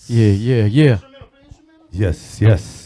Yeah. Yes, yes.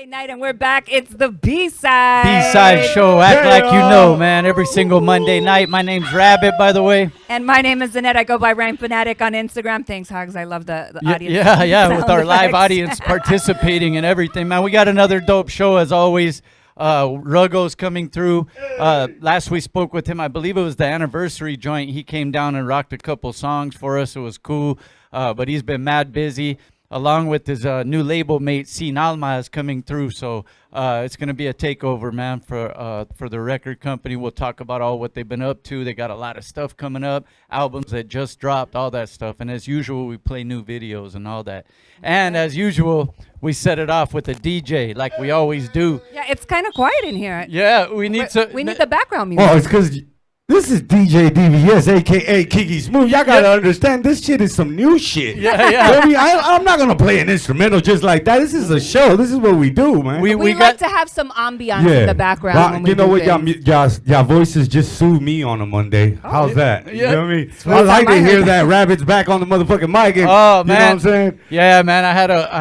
Night and we're back. It's the B-Side. B-Side show. Act like you know, man. Every single Monday night. My name's Rabbit, by the way. And my name is Annette. I go by Rain Fanatic on Instagram. Thanks, Hoggz. I love the audience. Yeah, with our live audience participating and everything, man. We got another dope show as always. Ruggo's coming through. Last we spoke with him, I believe it was the anniversary joint. He came down and rocked a couple songs for us. It was cool. But he's been mad busy. Along with his new label mate, Alma is coming through. So it's going to be a takeover, man, for the record company. We'll talk about all what they've been up to. They got a lot of stuff coming up, albums that just dropped, all that stuff. And as usual, we play new videos and all that. And as usual, we set it off with a DJ like we always do. Yeah, it's kind of quiet in here. Yeah, we need the background music. Oh, it's because this is DJ DVS, a.k.a. Kiki Smooth. Y'all got to understand, this shit is some new shit. Yeah. I'm not going to play an instrumental just like that. This is a show. This is what we do, man. We like to have some ambiance in the background. Well, when we you know what? things. Y'all voices just soothe me on a Monday. How's that? Yeah. You know what I mean? I like to hear that Rabbit's back on the motherfucking mic. And, oh, man. You know what I'm saying? Yeah, man. I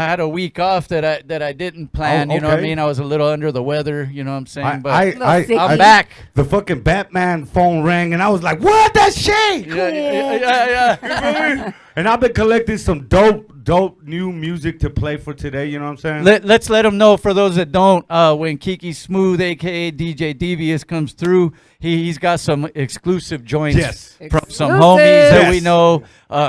had a week off that I didn't plan. You know what I mean? I was a little under the weather. You know what I'm saying? But I'm back. The fucking Batman phone rang, and I was like, what? That's Shaye. Yeah. And I've been collecting some dope new music to play for today. You know what I'm saying? Let's let them know, for those that don't, when Kiki Smooth, a.k.a. DJ Devious, comes through, he's got some exclusive joints from some homies that we know,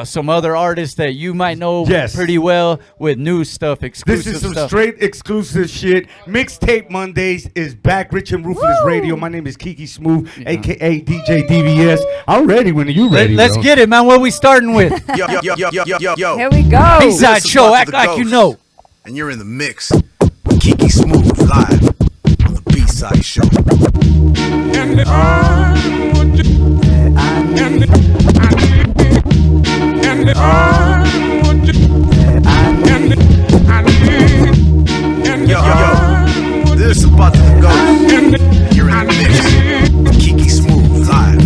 some other artists that you might know pretty well, with new stuff, exclusive This is some stuff. straight exclusive shit. Mixtape Mondays is back. Rich and Ruthless Radio. My name is Kiki Smooth, a.k.a. DJ DVS. I'm ready when you ready. Let's get it, man. What we starting with? Yo. Here we go. B-Side show. Act like you know. And you're in the mix with Kiki Smooth live on the B-Side show. And yo, this is about to go. And you're in the mix with Kiki Smooth live.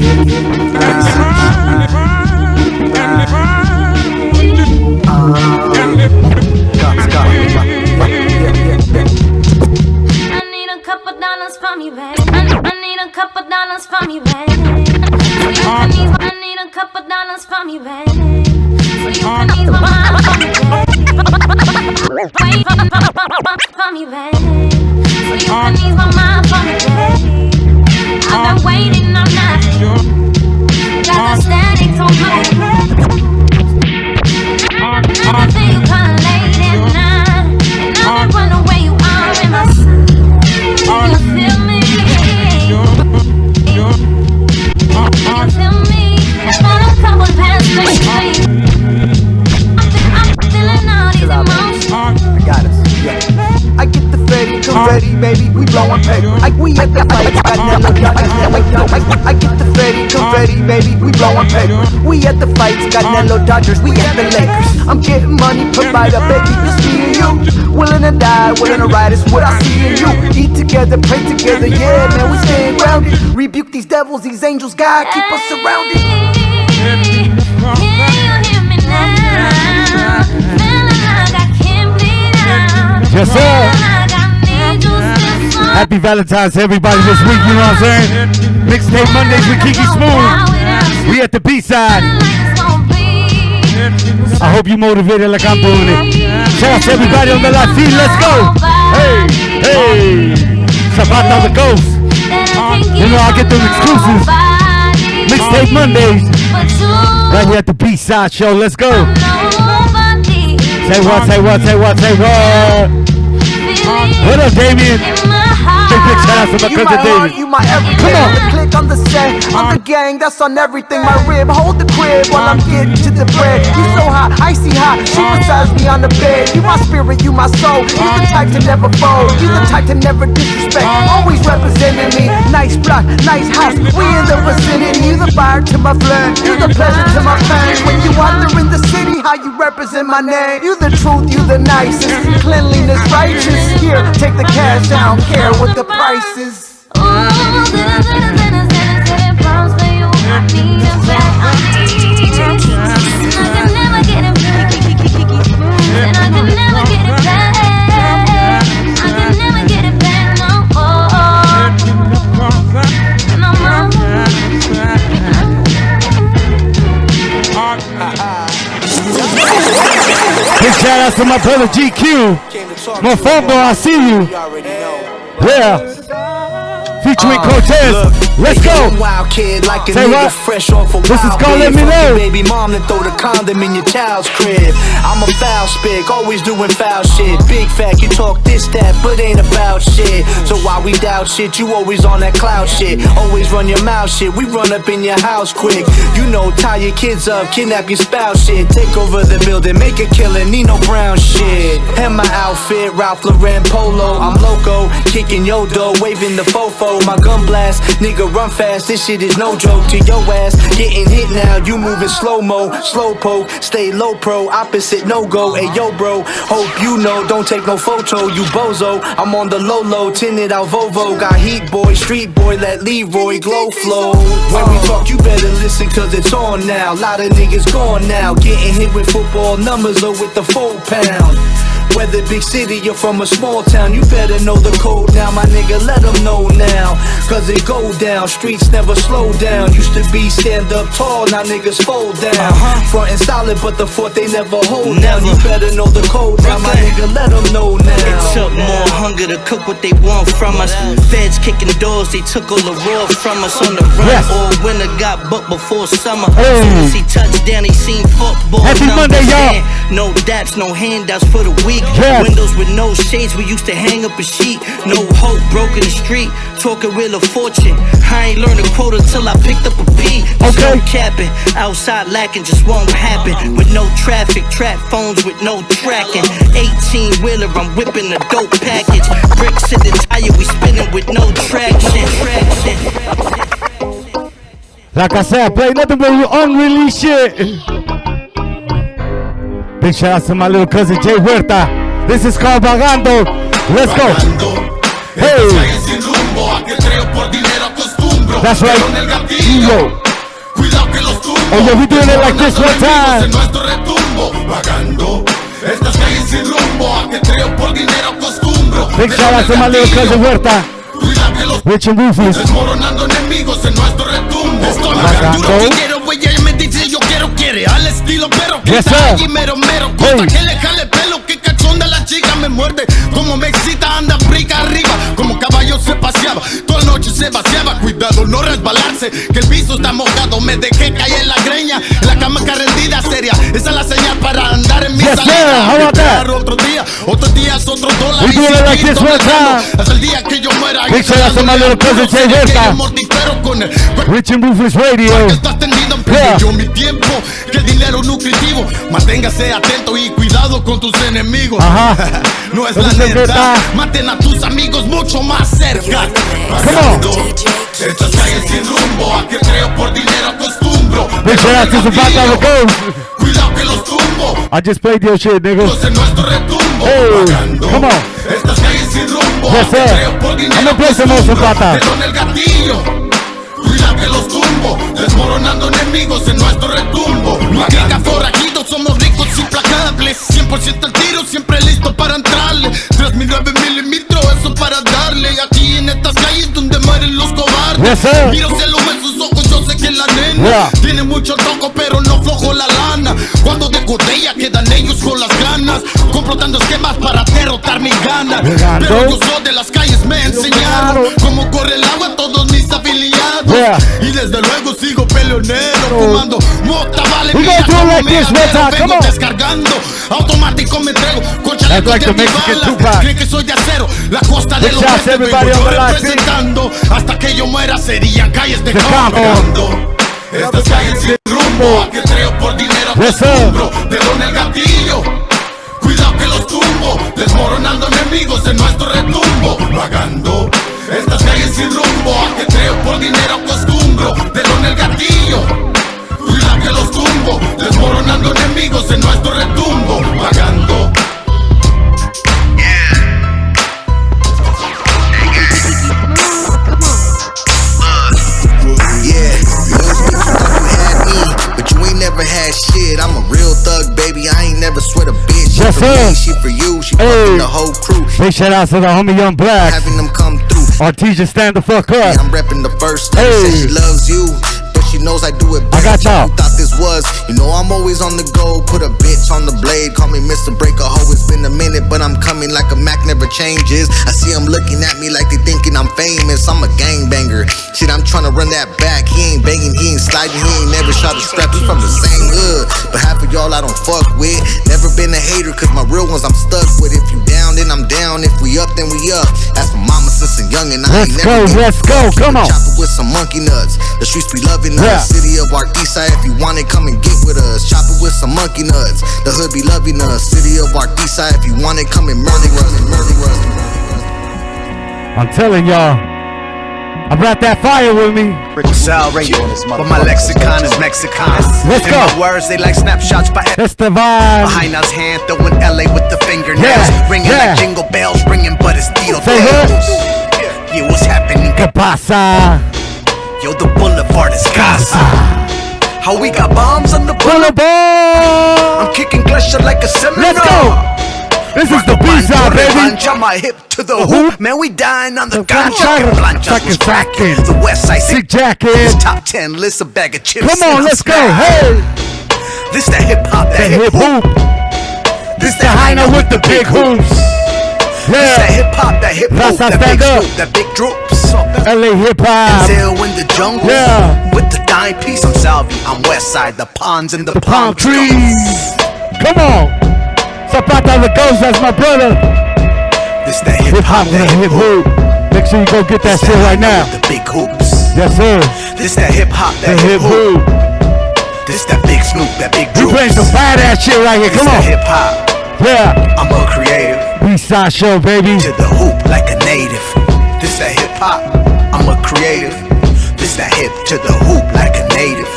I need a couple dollars from you, babe. I need a couple dollars from you, babe. I need a couple dollars from you, babe. So you can ease my mind from you, babe. From you, babe. So you can ease my mind from you, babe. I've been waiting all night. Got the static on my everything you kinda late at night. And I don't run away, you are in my side. You feel me? You feel me? It's been a couple past days. I'm feeling all these emotions. I got us, yeah. I get the Fetty, confetti, baby, we blowin' paper. We at the fights, got I get the Fetty, confetti, baby, we blowin' paper. We at the fights, got Nello Dodgers, we at the Lakers. I'm getting money, provider, baby, it's me and you. Willing to die, willing to ride, it's what I see in you. Eat together, pray together, yeah, man, we staying grounded. Rebuke these devils, these angels, God, keep us surrounded. Can you hear me now? Feeling like I can't bleed out. Yes, sir. Like I need you still. Happy Valentine's to everybody this week, you know what I'm saying? Mixtape Mondays with Kiki Smooth. We at the B-Side. I hope you motivated like I'm doing it. Shout out to everybody on the live feed. Let's go. Hey. Zapata the Ghost. You know I get them exclusives. Mixtape Mondays. Right here at the B-Side show. Let's go. Say what? What up, Damien? Big shout out to my cousin David. You my everything. Come on. The click on the set, on the gang, that's on everything. My rib, hold the crib while I'm getting to the bread. You so hot, icy hot, she massage me on the bed. You my spirit, you my soul. You the type to never fold. You the type to never disrespect. Always representing me. Nice block, nice house. We in the vicinity. You the fire to my flame. You the pleasure to my pain. When you out there in the city, how you represent my name. You the truth, you the nicest. Cleanliness righteous. Here, take the cash, I don't care what the price is. All that out to my brother GQ. Mofongo, I see you. Yeah. Featuring Cortez. Let's go. Wild kid like a Say nigga what? fresh off a This is wild called Let bed. Me Fuck Know. your baby mom that throw the condom in your child's crib. I'm a foul spick, always doing foul shit. Big fact, you talk this, that, but ain't about shit. So while we doubt shit, you always on that cloud shit. Always run your mouth shit, we run up in your house quick. You know, tie your kids up, kidnap your spouse shit. Take over the building, make a killing, Nino Brown shit. And my outfit, Ralph Lauren Polo. I'm loco, kicking yo dough, waving the fofo. My gun blast, nigga run fast, this shit is no joke to your ass. Getting hit now, you moving slow-mo, slow poke, stay low pro, opposite no-go. Hey yo bro, hope you know, don't take no photo, you bozo. I'm on the low-low, tinted out Volvo. Got heat boy, street boy, let Leroy glow flow. When we talk, you better listen cause it's on now. Lot of niggas gone now, getting hit with football numbers or with the 4 pound. Whether big city or from a small town, you better know the code now, my nigga, let them know now. Cause it go down, streets never slow down. Used to be stand up tall, now niggas fold down. Frontin' solid, but the fort they never hold down. You better know the code now, my nigga, let them know now. It took more hunger to cook what they want from us. Feds kicking doors, they took all the raw from us. On the run, all winter got booked before summer. Soon as he touchdown, he seen football. Happy Monday, y'all. No daps, no handouts for the week. Yes. Windows with no shades, we used to hang up a sheet. No hope, broke in the street, talking Wheel of Fortune. I ain't learned a quote until I picked up a P. Okay. No capping, outside lacking just won't happen. With no traffic, trap phones with no tracking. 18-wheeler, I'm whipping a dope package. Bricks in the tire, we spinning with no traction. Like I said, I play nothing but unreleased shit. Big shout out to my little cousin Jay Huerta. This is called Vagando. Let's go. Hey. That's right. Yo. Oh yeah, we doing it like this one time. Big shout out to my little cousin Huerta. Rich and Rufus. Al estilo perro que Yes, está sir. allí mero mero Costa que le jale pelo que cachonda la chica me muerde Como me excita anda brica arriba Como caballo se paseaba Toda la noche se vaciaba Cuidado no resbalarse Que el piso está mojado Me dejé caer la greña En la cama rendida seria Esa es la señal para andar en mi Yes, sir. How about that? Otro día es otro dólar We doing it like this one time. Hasta el día que yo muera Big shout out to my little cousin Jay Huerta. Rich and Rufus Radio. Estás tendido en yo mi tiempo que el dinero nutritivo manténgase atento y cuidado con tus enemigos no es la neta maten a tus amigos mucho más cerca estas calles sin rumbo a que creo por dinero acostumbro Big shout out to Zapata the Ghost. cuidado que los tumbo I just played your shit, nigga. en nuestro retumbo Hey, come on. estas calles sin rumbo Yes, a que sir. creo por dinero I'm gonna play some more Zapata. pero en el gatillo cuida que los tumbo, desmoronando enemigos en nuestro retumbo. Maquica forajidos, somos ricos implacables. 100% al tiro, siempre listo para entrarle. 3009 milímetros, eso para darle. Aquí en estas calles donde mueren los cobardes. Miro cielo en sus ojos, yo sé que la nena tiene mucho toco, pero no flojo la lana. Cuando de cotella quedan ellos con las ganas. Comprotando esquemas para derrotar mis ganas. Pero yo soy de las calles, me enseñaron cómo corre el agua, todos mis afiliados. Y desde luego sigo peleonero fumando mota vale mía como me vengo descargando automático me entrego con chalecos de antibalas creen que soy de acero la costa del oeste vengo yo representando hasta que yo muera serían calles de campo estas calles sin rumbo a que creo por dinero acostumbro dedo en el gatillo cuidado que los tumbo desmoronando enemigos en nuestro retumbo vagando estas calles sin rumbo a que creo por dinero acostumbro dedo en el gatillo cuida que los tumbo desmoronando enemigos en nuestro retumbo vagando Never had shit, I'm a real thug, baby. I ain't never sweat a bitch. Yes, for me, sir. she for you, she fucking the whole crew. Big shout out to the homie Young Black. Having them come through. Artesia, stand the fuck up. I'm repping the first lady. Said she loves you, but She knows I do it I got best. y'all. You thought this was, you know I'm always on the go. Put a bitch on the blade, call me Mr. Break a Hoe. It's been a minute, but I'm coming like a Mac never changes. I see them looking at me like they thinking I'm famous. I'm a gangbanger. Shit, I'm trying to run that back. He ain't banging, he ain't sliding, he ain't never shot a strap. He's from the same hood, but half of y'all I don't fuck with. Never been a hater, cause my real ones I'm stuck with. If you down, then I'm down. If we up, then we up. That's my mama since a young and I ain't never Let's go, come on. Chopper with some monkey nuts. The streets be loving us. City of our east side, if you want it, come and get with us. Chopper with some monkey nuts. The hood be loving us. City of our east side, if you want it, come and murder us. I'm telling y'all, I brought that fire with me. But my lexicon is Mexican. Let's And go. my words, they like snapshots by That's the vibe. behind us hand, throwing LA with the fingernails. Ringing like jingle bells, ringing but it's deal Say bells. Yeah, what's happening? ¿Qué pasa? Yo, the boulevard is Gaza. How we got bombs on the boulevard? Boulevard. I'm kicking Glesha like a seminar. Let's go. This is the B-side, baby. Plancha my hip to the hoop. Man, we dying on the gancha. Fucking tracking. The west side Sick sick jacket. top 10 list, a bag of chips. Come on, let's go. Hey. This that hip hop, that hip hoop. This the high note with the big hoops. This that Yeah. hip hop, that hip hoop, Rasta that stand big up. swoop, that big droops. LA hip hop. Sail in the jungle. Yeah. With the dime piece, I'm Salvi. I'm west side, the ponds and the Palm trees. Come on. Zapata the Ghost, that's my brother. This that hip Hip hop hop, with that a hip hip hoop. hoop. Make sure you go get that shit right now. With the big hoops. Yes, sir. This that hip hop, The that hip hip hoop. hoop. This that big Snoop, that big We droops. playing some badass shit right here. This Come that on. hip hop. Yeah. I'm a creative. B-side show, baby. To the hoop like a native. This that hip hop. I'm a creative. This that hip to the hoop like a native.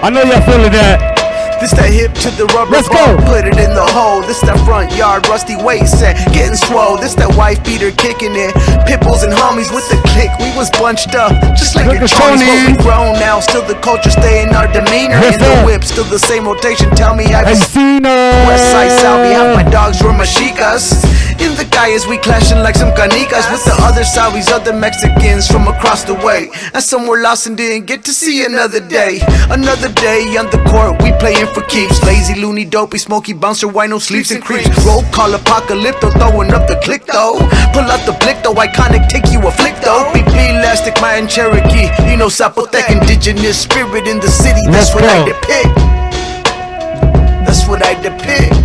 I know y'all feeling that. This that hip to the rubber Let's ball, go. put it in the hole. This that front yard rusty waist set, getting swole. This that wife beater kicking it. Pitbulls and homies with the click. We was bunched up, just like Look a at Tony's. But we Tony. grown now, still the culture stay in our demeanor. Yes, In the sir. whip, still the same rotation. Tell me have Hey, you seen her. West side Salvi, half my dogs were machicas. In the calles we clashing like some canicas. With the other Salvis, other Mexicans from across the way. And some were lost and didn't get to see another day. Another day on the court, we playing for keeps. Lazy, loony, dopey, smoky, bouncer, wino, sleeps and creeps. Roll call apocalypto, throwing up the click though. Pull out the blick though, iconic, take you a flick though. BP, elastic, Mayan, Cherokee. You know, Zapotec, indigenous spirit in the city. That's Let's what I go. depict. That's what I depict.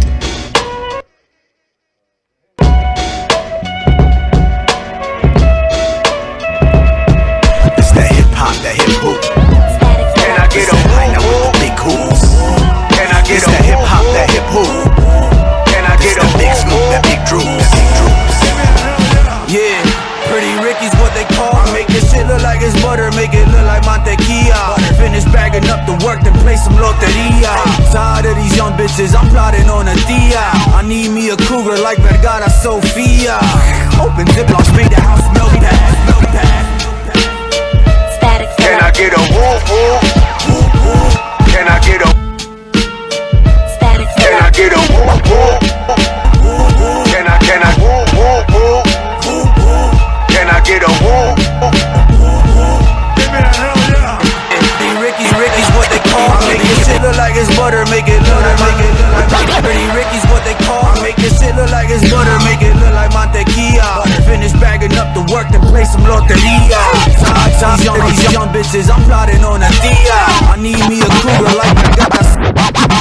It's that hip hop, that hip hoop. Can I get a whoop? Big hoops. Can I get a hip hop, that hip hoop? Can I get a big Snoop, that big droops? Yeah, Pretty Ricky's what they call. I make this shit look like it's butter, make it look like mantequilla. Finish bagging up the work, then play some loteria. Tired of these young bitches, I'm plotting on a dia. I need me a cougar like Vergara Sofia. Open ziplocs, make the house smell bad. Can I get a whoop whoop? Can I get a? Can I get a whoop whoop? Can I whoop whoop whoop? Can I get a whoop? Ricky's what they call. I make this shit look like it's butter, make it look like Pretty Ricky's what they call. I make this shit look like it's butter, make it look like mantequilla. Finish bagging up the work, then play some loteria. These young bitches, I'm plotting on a dia. I need me a cougar like Vergara.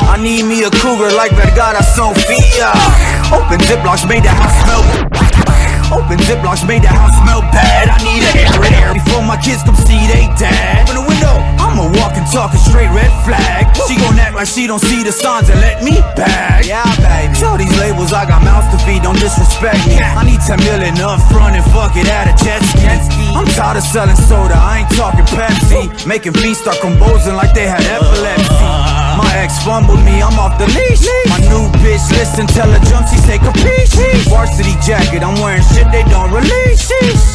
I need me a cougar like Vergara Sofia. Open ziplocs, made the house smell. Open ziplocs, made the house smell bad. I need air before my kids come see they dad. Open the window, I'ma walk and talk a straight red flag. She gon' act like she don't see the signs and let me back. Yeah, baby. Tell these labels I got mouths to feed, don't disrespect me. I need 10 million up front and fuck it at a jet ski. I'm tired of selling soda, I ain't talking Pepsi. Making beats start composing like they had epilepsy. My ex fumbled me, I'm off the leash. My new bitch listen, tell her jump, she say capiche. Varsity jacket, I'm wearing shit they don't release.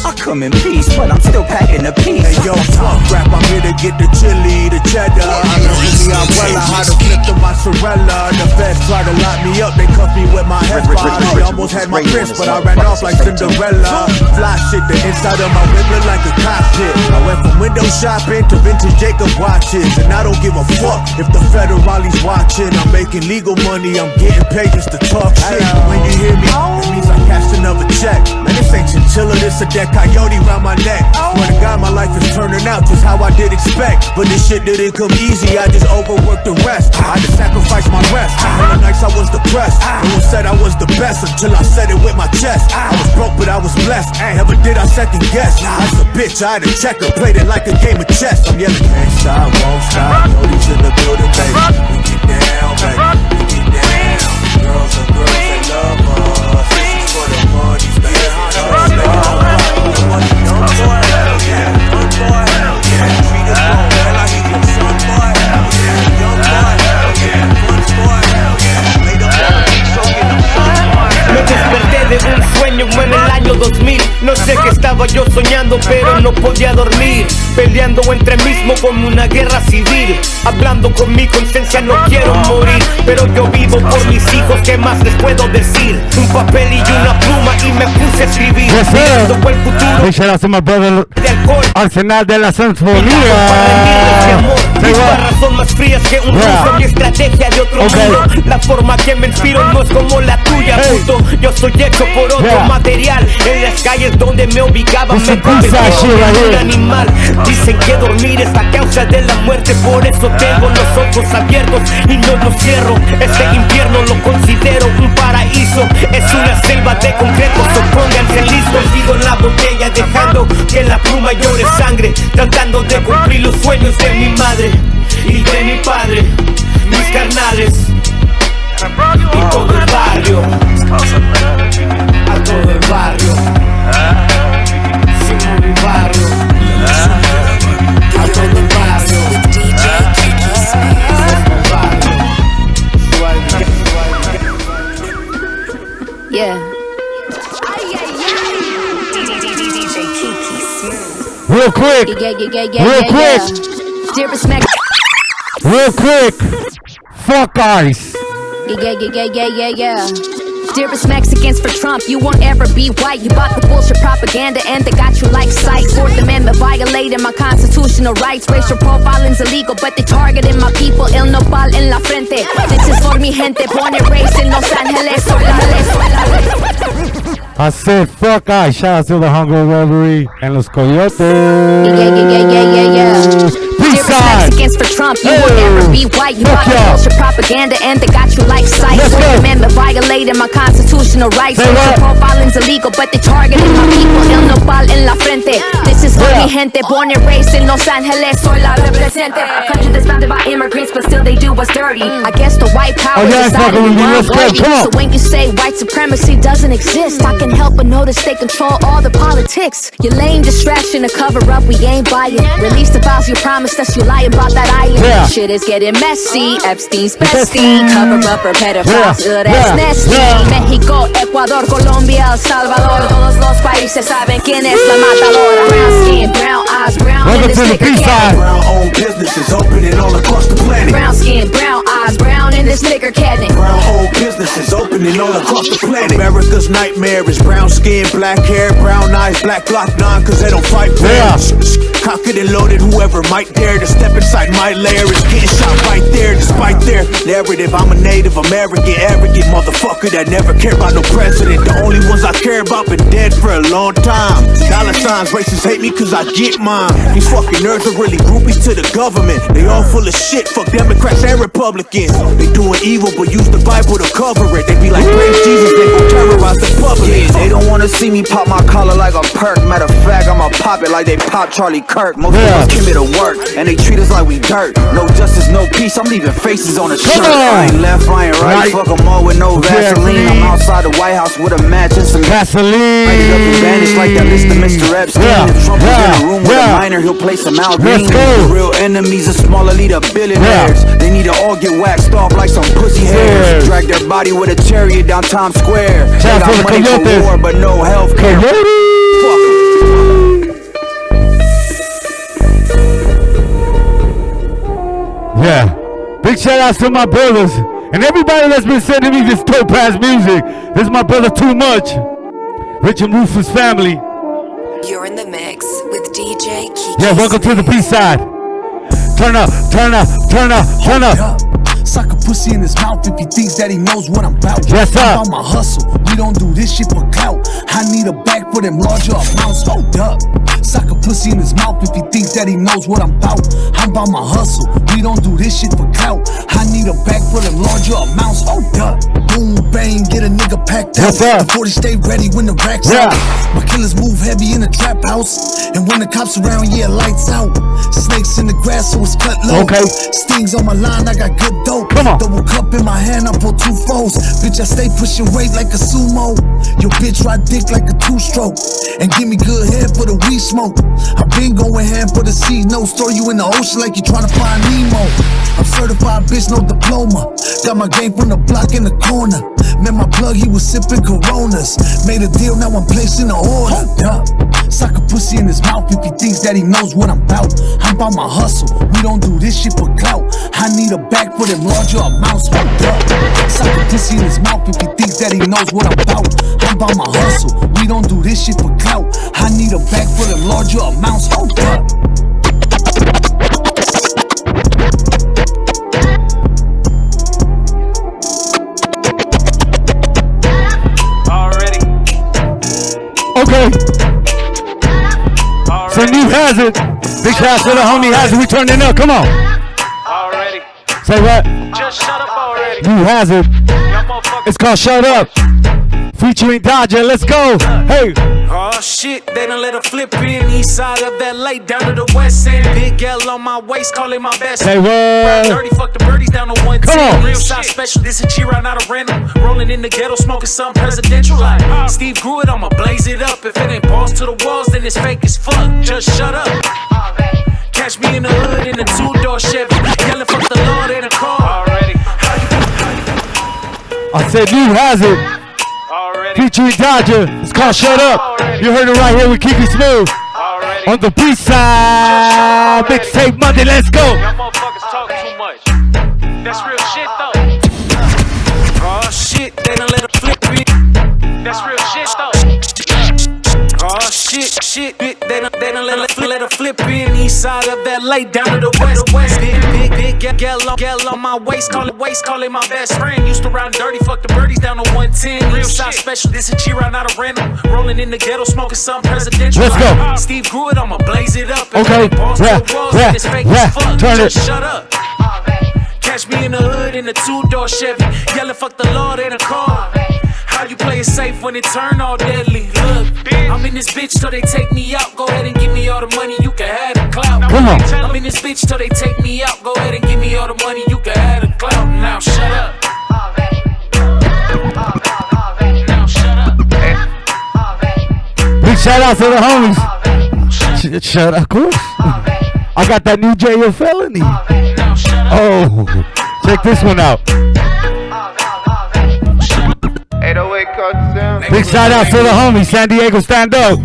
I come in peace, but I'm still packing a piece. Hey yo, fuck rap, I'm here to get the chili, the cheddar. I know from me I'm well, I had to flip the mozzarella. The feds tried to lock me up, they cuffed me with my headphones. They almost had my prince, but I ran off like Cinderella. Fly shit, the inside of my whip look like a cockpit. I went from window shopping to vintage Jacob watches, and I don't give a fuck if the federale's watching. I'm making legal money, I'm getting paid just to talk shit. When you hear me, it means I cashed another check. Man, this ain't chinchilla, this a dead coyote round my neck. Swear to God, my life is turning out just how I did expect. But this shit didn't come easy, I just overworked the rest. I had to sacrifice my rest. All the nights I was depressed. No one said I was the best until I said it with my chest. I was broke, but I was blessed. Never did I second guess. I was a bitch, I had to check her, played it like a game of chess. I'm yelling, can't stop, won't stop. Cody's in the building, baby. We get down, baby. We get down. Girls and girls, they love us. This is for the money, stay hard. The money, young boy, hell yeah. Young boy, hell yeah. Treat it wrong, hell I hear your son, boy, hell yeah. Young boy, hell yeah. Fun boy, hell yeah. Made up all the soaking them son, boy. Me desperté de un sueño en el año 2000. No sé qué estaba yo soñando, pero no podía dormir. Peleando entre mismo como una guerra civil. Hablando con mi conciencia, no quiero morir. Pero yo vivo por mis hijos, ¿qué más les puedo decir? Un papel y una pluma y me puse a escribir. Mirando por el futuro Big shout out to my brother de alcohol. Arsenal de la Sinfonía. Mis barras son más frías que un ruso. Mi estrategia de otro mundo. La forma que me inspiro no es como la tuya, puto. Yo soy hecho por otro material. En las calles donde me ubicaban me convertí en un animal. Dicen que dormir es la causa de la muerte. Por eso tengo los ojos abiertos y no los cierro. Este infierno lo considero un paraíso. Es una selva de concreto, so pónganse listos. Sigo en la botella dejando que la pluma llore sangre. Tratando de cumplir los sueños de mi madre y de mi padre. Mis carnales y todo el barrio. A todo el barrio. Sin mi barrio. A todo el barrio. DJ Kiki Smooth. Yeah. DJ Kiki Smooth. Real quick. Real quick. Dearest Mac. Real quick. Fuck ice. Yeah. Dearest Mexicans for Trump, you won't ever be white. You bought the bullshit propaganda and they got your life sight. Fourth Amendment violating my constitutional rights. Racial profiling's illegal, but they targeting my people. El nopal en la frente. This is for mi gente, born and raised in Los Angeles. I said fuck ice. Shout out to the Hunger Reverie and Los Coyotes. Yeah. Dearest Mexicans for Trump, you won't ever be white. You bought the bullshit propaganda and they got your life sight. Fourth Amendment violating my constitutional rights. Racial profiling's illegal, but they targeting my people. El nopal en la frente. This is for mi gente, born and raised in Los Angeles. Soy la represente. A country that's founded by immigrants, but still they do what's dirty. I guess the white power decided we weren't worthy. So when you say white supremacy doesn't exist, I can help but notice they control all the politics. Your lame distraction to cover up, we ain't buying. Release the files you promised us, you lying about that island. Shit is getting messy, Epstein's bestie. Cover up for pedophiles, that's nasty. México, Ecuador, Colombia, El Salvador. Todos los países saben quién es la matadora. Brown skin, brown eyes, brown in the sticker cannon. Brown owned businesses opening all across the planet. Brown skin, brown eyes, brown in the sticker cannon. Brown owned businesses opening all across the planet. America's nightmare is brown skin, black hair, brown eyes, black Glock 9, cause they don't fight fair. Cock it and loaded, whoever might dare to step inside my lair is getting shot right there. Despite their narrative, I'm a Native American, arrogant motherfucker that never cared about no president. The only ones I care about been dead for a long time. Dollar signs, racists hate me cause I get mine. These fucking nerds are really groupies to the government. They all full of shit, fuck Democrats and Republicans. They doing evil but use the Bible to cover it. They be like, praise Jesus, they gon' terrorize the public. Yeah, they don't wanna see me pop my collar like a perk. Matter of fact, I'ma pop it like they pop Charlie Kirk. Most of us commit to work, and they treat us like we dirt. No justice, no peace, I'm leaving faces on the shirt. I ain't left, I ain't right, fuck them all with no Vaseline. I'm outside the White House with a match and some gasoline. Light it up and vanish like that list of Mr. Epstein. If Trump was in a room with a minor, he'll play some Alpine. Real enemies are smaller, lead up billionaires. They need to all get waxed off like some pussy hairs. Drag their body with a chariot down Times Square. They got money for war, but no health care. Fuck 'em. outs to my brothers and everybody that's been sending me this dope ass music. This is my brother Too Much, Rich and Rufus family. You're in the mix with DJ Kiki. Yeah, welcome to the B-side. Turn up, turn up, turn up, turn up. Suck a pussy in his mouth if he thinks that he knows what I'm about. Yes, sir. I'm about my hustle. We don't do this shit for clout. I need a bag for them larger amounts. Hold up. Suck a pussy in his mouth if he thinks that he knows what I'm about. I'm about my hustle. We don't do this shit for clout. I need a bag for them larger amounts. Hold up. Boom, bang, get a nigga packed out. The 40 stay ready when the racks out. My killers move heavy in the trap house. And when the cops around, yeah, lights out. Snakes in the grass, so it's cut low. Okay. Stings on my line, I got good dope. Come on. Double cup in my hand, I pull 2 foes. Bitch, I stay pushing weight like a sumo. Your bitch ride dick like a 2-stroke. And give me good head for the weed smoke. I been going hand for the seed. No, store you in the ocean like you tryna find Nemo. I'm certified, bitch, no diploma. Got my game from the block in the corner. Met my plug, he was sipping Coronas. Made a deal, now I'm placing an order. Hold up. Sock a pussy in his mouth if he thinks that he knows what I'm about. I'm about my hustle. We don't do this shit for clout. I need a bag for them larger amounts. Hold up. Sock a pussy in his mouth if he thinks that he knows what I'm about. I'm about my hustle. We don't do this shit for clout. I need a bag for them larger amounts. Hold up. Okay. So New Hazard. Big shout out to the homie Hazard. We turning up. Come on. Already. Say what? Just shut up already. New Hazard. It's called Shut Up. Featuring Dodger. Let's go. Hey. Oh shit, they done let her flip in. East side of that lake down to the west end. Big L on my waist, calling my best. Say what? Dirty, fuck the birdies down to 110. Come on. Real shot special, this a G-Round, not a random. Rolling in the ghetto, smoking something presidential like Steve grew it, I'ma blaze it up. If it ain't balls to the walls, then it's fake as fuck. Just shut up. Catch me in the hood in a 2-door Chevy, yelling fuck the Lord in a car. Already. I said New Hazard. Featuring Dodger. It's called Shut Up. You heard it right here with Kiki Smooth. On the B-side. Mixtape Monday. Let's go. Y'all motherfuckers talk too much. That's real shit though. Oh shit, they done let her flip me. That's real shit though. Oh shit, they done let her flip in. East side of that lake down to the west. Big gal on my waist, calling my best friend. Used to ride dirty, fuck the birdies down to 110. Real shot special, this a G-Round, not a random. Rolling in the ghetto, smoking something presidential. Let's go. Steve grew it, I'ma blaze it up. Okay, turn it. Shut up. Catch me in the hood in a 2-door Chevy, yelling fuck the Lord in a car. How you play it safe when it turn all deadly? Look, I'm in this bitch till they take me out. Go ahead and give me all the money, you can have the clout. Come on. I'm in this bitch till they take me out. Go ahead and give me all the money, you can have the clout. Now shut up. Now shut up. Big shout out to the homies. Shut up, of course. I got that new J.O. felony. Oh, check this one out. 808 cuts down. Big shout out to the homies. San Diego, stand up.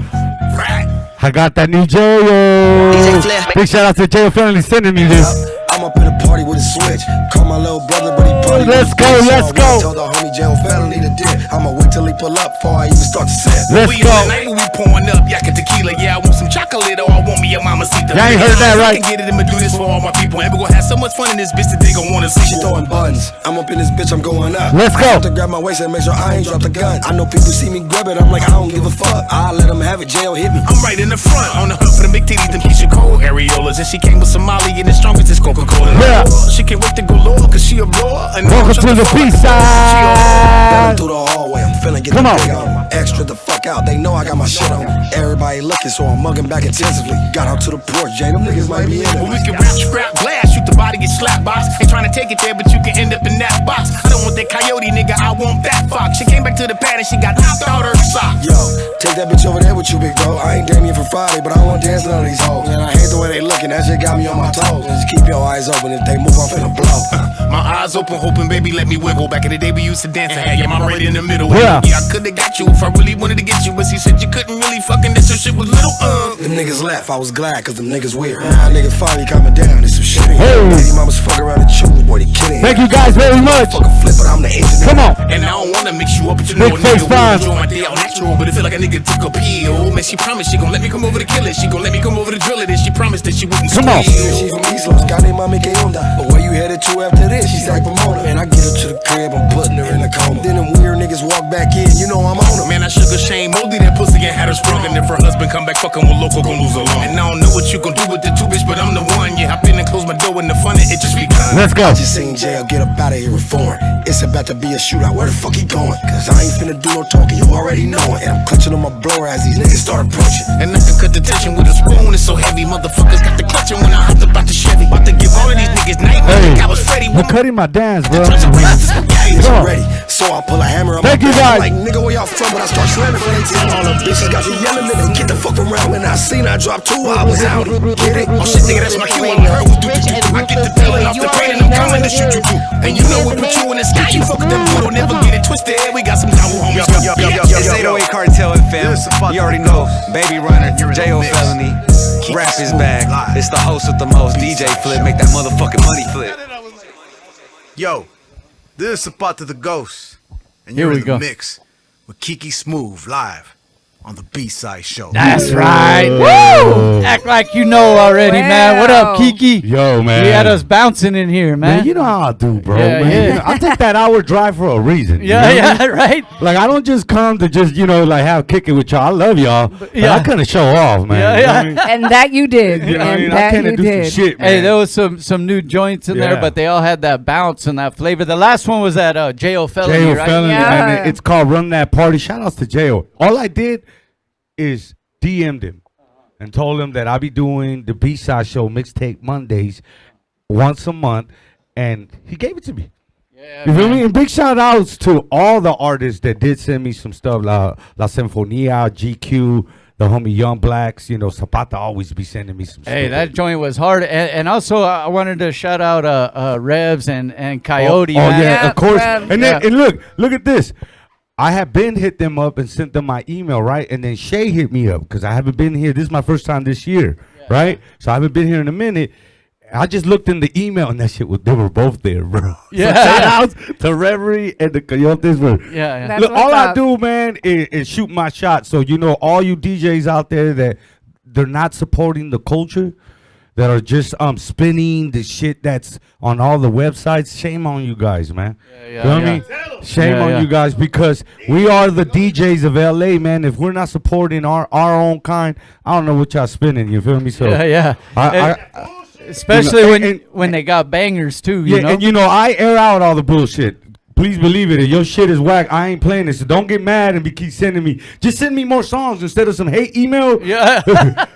I got that new J.O. Big shout out to J.O. felony sending me this. I'm up in a party with a switch. Call my little brother, but he party. Let's go, let's go. Tell the homie J.O. felony to dip. I'ma wait till he pull up before I even start to sip. Let's go. We pouring up, yakka tequila. Yeah, I want some chocolate or I want me a mamacita. Yeah, I ain't heard that right. I can get it, I'ma do this for all my people. And we gon' have so much fun in this bitch that they gon' wanna see. She throwing buttons. I'm up in this bitch, I'm going up. Let's go. I have to grab my waist and make sure I ain't drop the gun. I know people see me grab it, I'm like, I don't give a fuck. I'll let them have it, J.O. hit me. I'm right in the front, on the hunt for the big titties, them Keisha Cole areolas. And she came with Somali and the strongest is Coca-Cola. Yeah. She can't wait to go low, cause she a roar. Welcome to the B-side. Through the hallway, I'm feeling get Come the on. big on. Extra the fuck out, they know I got my shit on. Everybody looking, so I'm mugging back intensively. Got out to the porch, Jay, them niggas might be in it. Well, we can rap, scrap, glass, shoot the body, get slap box. Ain't trying to take it there, but you can end up in that box. I don't don't want that coyote, nigga, I want that fox. She came back to the pad and she got knocked out her socks. Yo, take that bitch over there with you, big dog. I ain't damn you for Friday, but I won't dance none of these hoes. And I hate the way they looking, that shit got me on my toes. Just keep your eyes open, if they move, I'm finna blow. My eyes open, hoping, baby, let me wiggle. Back in the day, we used to dance and had your mama right in the middle. Yeah. I could've got you if I really wanted to get you, but she said you couldn't really fucking, that your shit was little. Them niggas left, I was glad, cause them niggas weird. Now niggas finally coming down, it's some shit. Baby mamas fuck around and choose, boy, they killing. Thank you guys very much. Fucking flip, but I'm the engineer. Come on. And I don't wanna mix you up, but you Big know a face nigga time. will enjoy my day out natural, but it feel like a nigga took a pill. Man, she promised she gon' let me come over to kill it. She gon' let me come over to drill it, and she promised that she wouldn't Come on. squeal. She from East Los, got named Mami que onda. But where you headed to after this? She's like Pomona. Man, I get her to the crib, I'm putting her in a coma. Then them weird niggas walk back in, you know I'm on her. Man, I sugar Shane moldy that pussy and had her sprung. And if her husband come back fucking with local, gon' lose alone. And I don't know what you gon' do with the two bitch, but I'm the one. Yeah, hop in and close my door and the fun and it just begun. Let's go. I just seen jail, get up out of here with foreign. It's about to be a shootout, where the fuck he going? Cause I ain't finna do no talking, you already know it. And I'm clutching on my blower as these niggas start approaching. And I can cut the tension with a spoon, it's so heavy. Motherfuckers got the clutching when I hopped about the Chevy. About to give all of these niggas nightmares. I was Freddy. You're cutting my dance, bro. I'm ready, so I pull a hammer on my Thank you, back. guys. I'm like, nigga, where y'all from? But I start slamming for they tell all the bitches got me yelling and they get the fuck around. When I seen I dropped 2, I was out. Get it? Oh shit, nigga, that's my cue. I'm heard with do. I get the feeling off the pain and I'm coming to shoot you through. And you know we put you in the sky, you fuck with them blue. Don't never get it twisted. We got some double homies. It's 808 Cartel and fam. You already know. Baby Runner, J.O. Felony. Rap is back. It's the host with the most. DJ Flip, make that motherfucking money flip. Yo, this is Zapata the Ghost, and Here you're we in the go. mix with Kiki Smooth live on the B-Side Show. That's right. Woo! Act like you know already, man. What up, Kiki? Yo, man. You had us bouncing in here, man. Man, you know how I do, bro. Yeah, man. yeah. You know, I take that hour drive for a reason. Yeah, you know what I yeah, mean? right. Like, I don't just come to just, like, have kicking with y'all. I love y'all. But yeah. I couldn't show off, man. Yeah, You know yeah. what I mean? And that you did. You know what I And mean? I that can't you do did. some shit, man. Hey, there was some new joints in there, Yeah. but they all had that bounce and that flavor. The last one was that J.O. Felony, J.O. right? Felony, Yeah. and it's called Run That Party. Shout outs to J.O. All I did is DM'd him and told him that I'll be doing the B-Side Show Mixtape Mondays once a month, and he gave it to me. Yeah, You feel man. me? And big shout outs to all the artists that did send me some stuff, La Sinfonia, GQ, the homie Young Blacks. Zapata always be sending me some stuff. Hey, that joint was hard. And also, I wanted to shout out Revs and Coyote, Oh, man. yeah, of course. Rev. And then, Yeah. and look at this. I have been hit them up and sent them my email, right? And then Shaye hit me up because I haven't been here. This is my first time this year, right? So I haven't been here in a minute. I just looked in the email and that shit they were both there, bro. Yeah. So shout outs to Reverie and the Coyotes, bro. Yeah. That's Look, what's all I up. do, man, is shoot my shot. So, all you DJs out there that they're not supporting the culture, that are just spinning the shit that's on all the websites, shame on you guys, man. You know what I mean? Shame Yeah, on yeah. you guys, because we are the DJs of LA, man. If we're not supporting our own kind, I don't know what y'all spinning, you feel me? So Yeah. Especially when they got bangers, too, you know? and I air out all the bullshit. Please believe it. If your shit is whack, I ain't playing it. So don't get mad and keep sending me. Just send me more songs instead of some hate email. Yeah.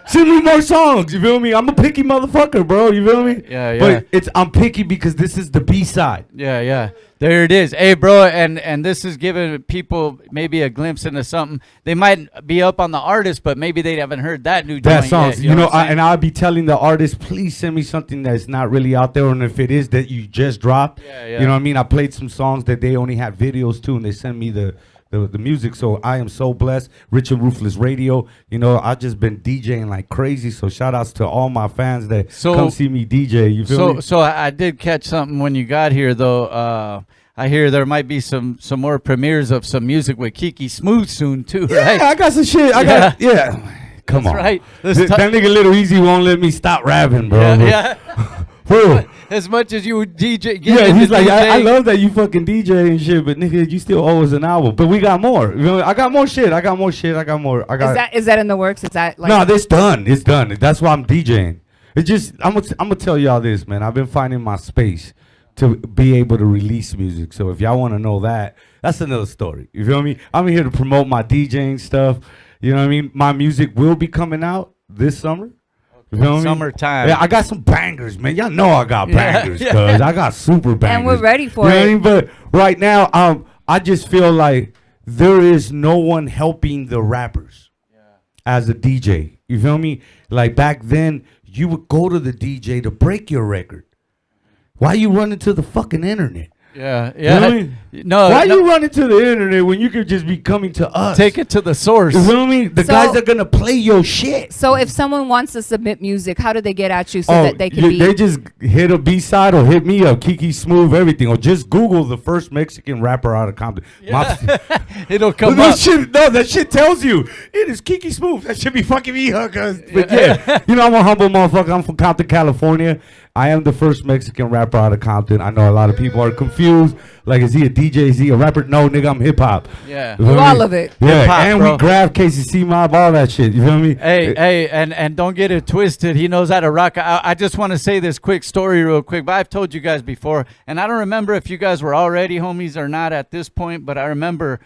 Send me more songs. You feel me? I'm a picky motherfucker, bro. You feel me? Yeah. But I'm picky because this is the B-side. Yeah. There it is. Hey, bro, and this is giving people maybe a glimpse into something. They might be up on the artist, but maybe they haven't heard that new That joint songs. yet, what I'm saying? And I'll be telling the artist, please send me something that's not really out there. And if it is that you just dropped, Yeah. you know what I mean? I played some songs that they only had videos to, and they send me the music. So I am so blessed. Rich and Ruthless Radio. I've just been DJing like crazy. So shout outs to all my fans that come see me DJ. You feel me? So I did catch something when you got here, though. I hear there might be some more premieres of some music with Kiki Smooth soon too, right? Yeah, I got some shit. Come That's on. right. That nigga Little Easy won't let me stop rapping, bro. Yeah. Bro. As much as you would DJ, Yeah, he's like, I love that you fucking DJ and shit, but nigga, you still owe us an album. But we got more. I got more shit. Is that in the works? Is that like? No, this done. It's done. That's why I'm DJing. It's just I'm gonna tell y'all this, man. I've been finding my space to be able to release music. So if y'all want to know that, that's another story. You feel me? I'm here to promote my DJing stuff. You know what I mean? My music will be coming out this summer. You feel me? Summertime. Yeah, I got some bangers, man. Y'all know I got bangers, cuz I got super bangers. And we're ready for You know it. what I mean? But right now, I just feel like there is no one helping the rappers as a DJ. You feel me? Like back then, you would go to the DJ to break your record. Why you running to the fucking internet? Yeah, You know what I mean? No, Why you running to the internet when you could just be coming to us? Take it to the source. You feel me? The So- guys are gonna play your shit. So if someone wants to submit music, how do they get at you so that they can be? They just hit a B-side or hit me up, Kiki Smooth, everything, or just Google the first Mexican rapper out of Compton. It'll come that up. shit, no, that shit tells you it is Kiki Smooth. That should be fucking me, huh? But yeah, you know I'm a humble motherfucker. I'm from Compton, California. I am the first Mexican rapper out of Compton. I know a lot of people are confused. Like, is he a DJ? Is he a rapper? No, nigga, I'm hip hop. Yeah, You feel me? all of it. Yeah, Hip-hop, and bro. we grab KCC Mob, all that shit. You feel me? Hey, and don't get it twisted. He knows how to rock. I just want to say this quick story real quick, but I've told you guys before, and I don't remember if you guys were already homies or not at this point, but I remember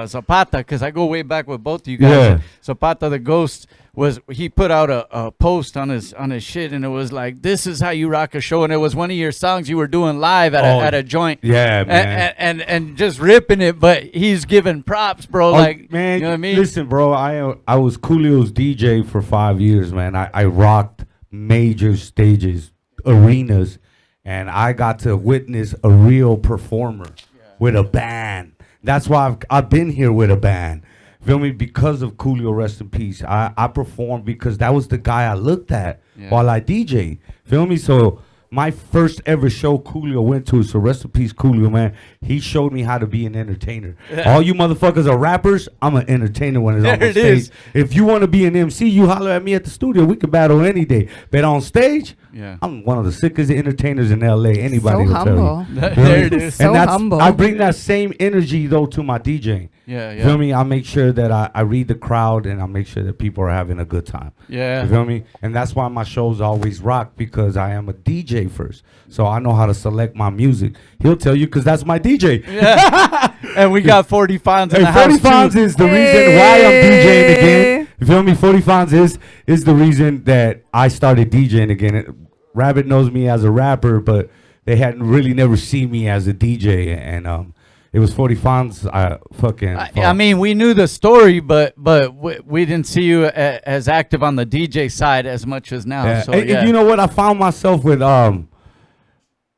Zapata, because I go way back with both of you guys. Yeah. Zapata the Ghost he put out a post on his shit, and it was like, "This is how you rock a show," and it was one of your songs you were doing live at a joint. Yeah, man. And just ripping it, but he's giving props, bro. Like, man, you know what I mean? Listen, bro, I was Coolio's DJ for 5 years, man. I rocked major stages, arenas, and I got to witness a real performer with a band. That's why I've been here with a band. Feel me? Because of Coolio, rest in peace. I performed because that was the guy I looked at while I DJ. Feel me? So my first ever show Coolio went to, so rest in peace, Coolio, man. He showed me how to be an entertainer. All you motherfuckers are rappers. I'm an entertainer when it's on There it stage. is. If you want to be an MC, you holler at me at the studio. We can battle any day. But on stage, I'm one of the sickest entertainers in LA. Anybody will tell humble. you. There it is. So humble. I bring that same energy though to my DJing. Yeah. Feel me? I make sure that I read the crowd and I make sure that people are having a good time. Yeah. You feel me? And that's why my shows always rock, because I am a DJ first. So I know how to select my music. He'll tell you because that's my DJ. Yeah. And we got 40 Fonz in the 40 house, Fonz too. is the reason why I'm DJing again. You feel me? 40 Fonz is the reason that I started DJing again. Rabbit knows me as a rapper, but they hadn't really never seen me as a DJ. And it was 40 Fonz. I mean, we knew the story, but we didn't see you as active on the DJ side as much as now. Yeah. So, And you know what? I found myself with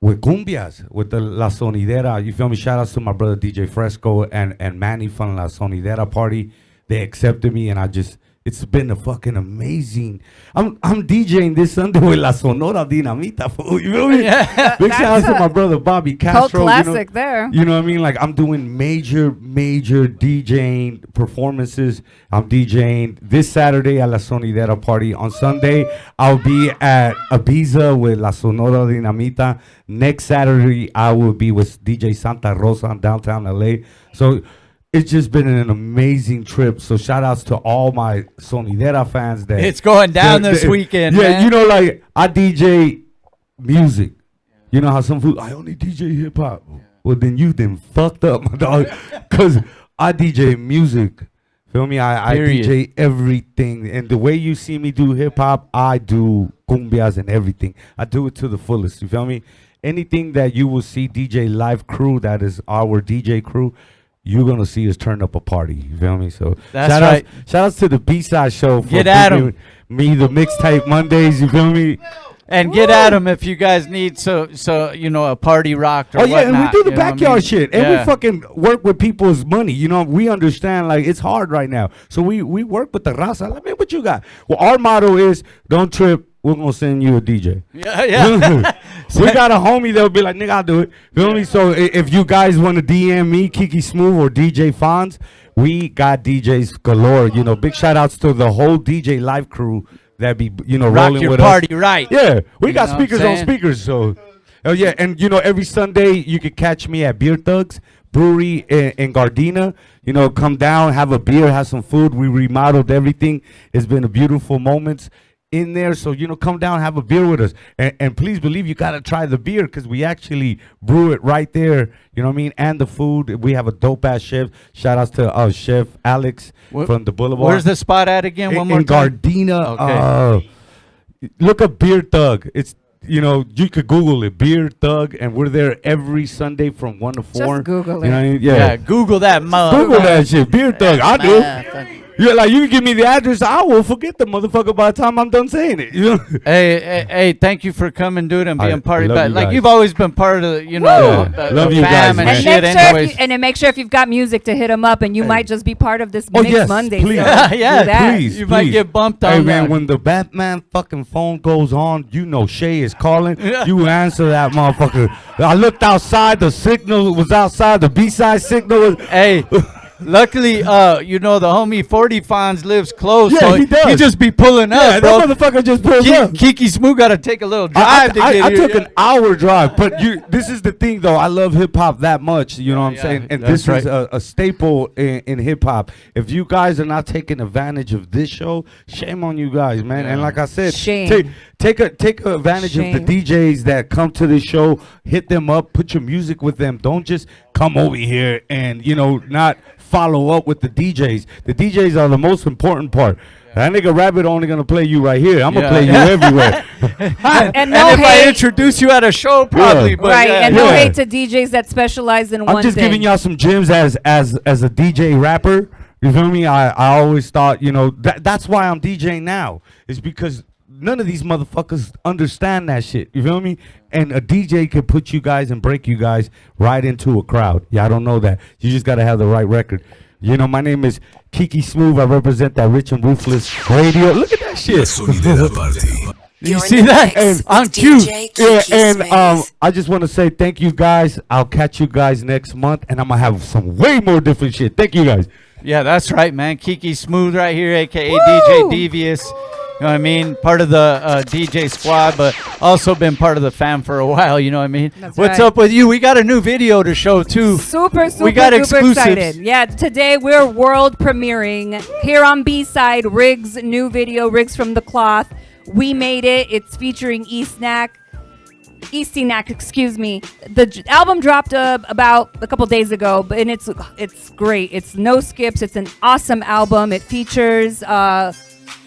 cumbias, with the La Sonidera. You feel me? Shout outs to my brother DJ Fresco and Manny from La Sonidera party. They accepted me, and it's been a fucking amazing. I'm DJing this Sunday with La Sonora Dinamita. Fool, you feel me? Big shout out to my brother Bobby Castro. Cult classic there. You know what I mean? Like, I'm doing major DJing performances. I'm DJing this Saturday at La Sonidera party. On Sunday, I'll be at Ibiza with La Sonora Dinamita. Next Saturday, I will be with DJ Santa Rosa in downtown LA. So it's just been an amazing trip. So shout outs to all my Sonidera fans. That It's going down this weekend, Yeah, man. you know, like, I DJ music. You know how some food, I only DJ hip hop. Well, then you fucked up, my dog. Because I DJ music. Feel me? I Period. DJ everything. And the way you see me do hip hop, I do cumbias and everything. I do it to the fullest. You feel me? Anything that you will see DJ live crew, that is our DJ crew, you're gonna see us turn up a party. You feel me? So That's shout right. Shout outs to the B-side show for Get at 'em. bringing me the mixtape Mondays. You feel me? And get at them if you guys need so you know, a party rocked or Oh yeah, and we whatnot, do the you know what I backyard mean? shit, and Yeah. we fucking work with people's money. You know, we understand like it's hard right now, so we work with the raza. Let me what you got. Well, our motto is don't trip. We're gonna send you a DJ. Yeah. We got a homie that'll be like, nigga, I'll do it. Feel me? So if you guys want to DM me, Kiki Smooth or DJ Fonz, we got DJs galore. You know, big shout outs to the whole DJ live crew that be, you know, Rock rolling your with party us. right. Yeah, we You got know what I'm speakers on saying? speakers. So, oh yeah, and you know, every Sunday you can catch me at Beer Thugs Brewery in Gardena. You know, come down, have a beer, have some food. We remodeled everything. It's been a beautiful moments in there. So, you know, come down, have a beer with us. And please believe you got to try the beer because we actually brew it right there. You know what I mean? And the food. We have a dope-ass chef. Shout outs to Chef Alex from the Boulevard. Where's the spot at again? One more in time. Gardena. Okay. look up Beer Thug. It's you could Google it, Beer Thug, and we're there every Sunday from 1 to 4. Just Google it. You know what I mean? Yeah, Google that, Google that shit. Beer Thug. I do. You're like, you can give me the address, I will forget the motherfucker by the time I'm done saying it. You know? Hey, thank you for coming, dude, and being part of that. Like, guys. you've always been part of the, the love you fam guys, and man. shit. Anyways, And make sure if you've got music to hit him up, and you might just be part of this Mix yes, Monday. please. So Yeah, do that. Please, you might get bumped on Hey, man, that. when the Batman fucking phone goes on, Shaye is calling. You answer that motherfucker. I looked outside. The signal was outside. The B-side signal was... Hey, luckily, the homie 40 Fonz lives close, Yeah, so he does. he just be pulling up, bro. that motherfucker just pulls up. Kiki Smooth got to take a little drive to get I here. took an hour drive, but this is the thing, though. I love hip-hop that much, you know what I'm saying? And that's this is a staple in hip-hop. If you guys are not taking advantage of this show, shame on you guys, man. And like I said, Shame. take advantage of the DJs that come to this show. Hit them up. Put your music with them. Don't just come over here and, not follow up with the DJs. The DJs are the most important part. That nigga Rabbit only gonna play you right here. I'm gonna play you everywhere. And if I introduce you at a show, probably. But Right, and no hate to DJs that specialize in one thing. I'm just giving y'all some gems as a DJ rapper. You feel me? I always thought, that's why I'm DJing now. It's because none of these motherfuckers understand that shit. You feel me? And a DJ can put you guys and break you guys right into a crowd. Yeah, I don't know that. You just gotta have the right record. My name is Kiki Smooth. I represent that Rich and Ruthless radio. Look at that shit. You see that? And on cute. DJ And Smooth. I just want to say thank you guys. I'll catch you guys next month, and I'm gonna have some way more different shit. Thank you guys. Yeah, that's right, man. Kiki Smooth right here, a.k.a. DJ Devious. You know what I mean? Part of the DJ squad, but also been part of the fam for a while, you know what I mean? That's What's right. up with you? We got a new video to show, too. Super we got duper exclusives. excited. Yeah, today we're world premiering here on B-Side, Riggs' new video, Riggs from the Cloth. We made it. It's featuring Eastnack, excuse me. The album dropped about a couple days ago, and it's great. It's no skips. It's an awesome album. It features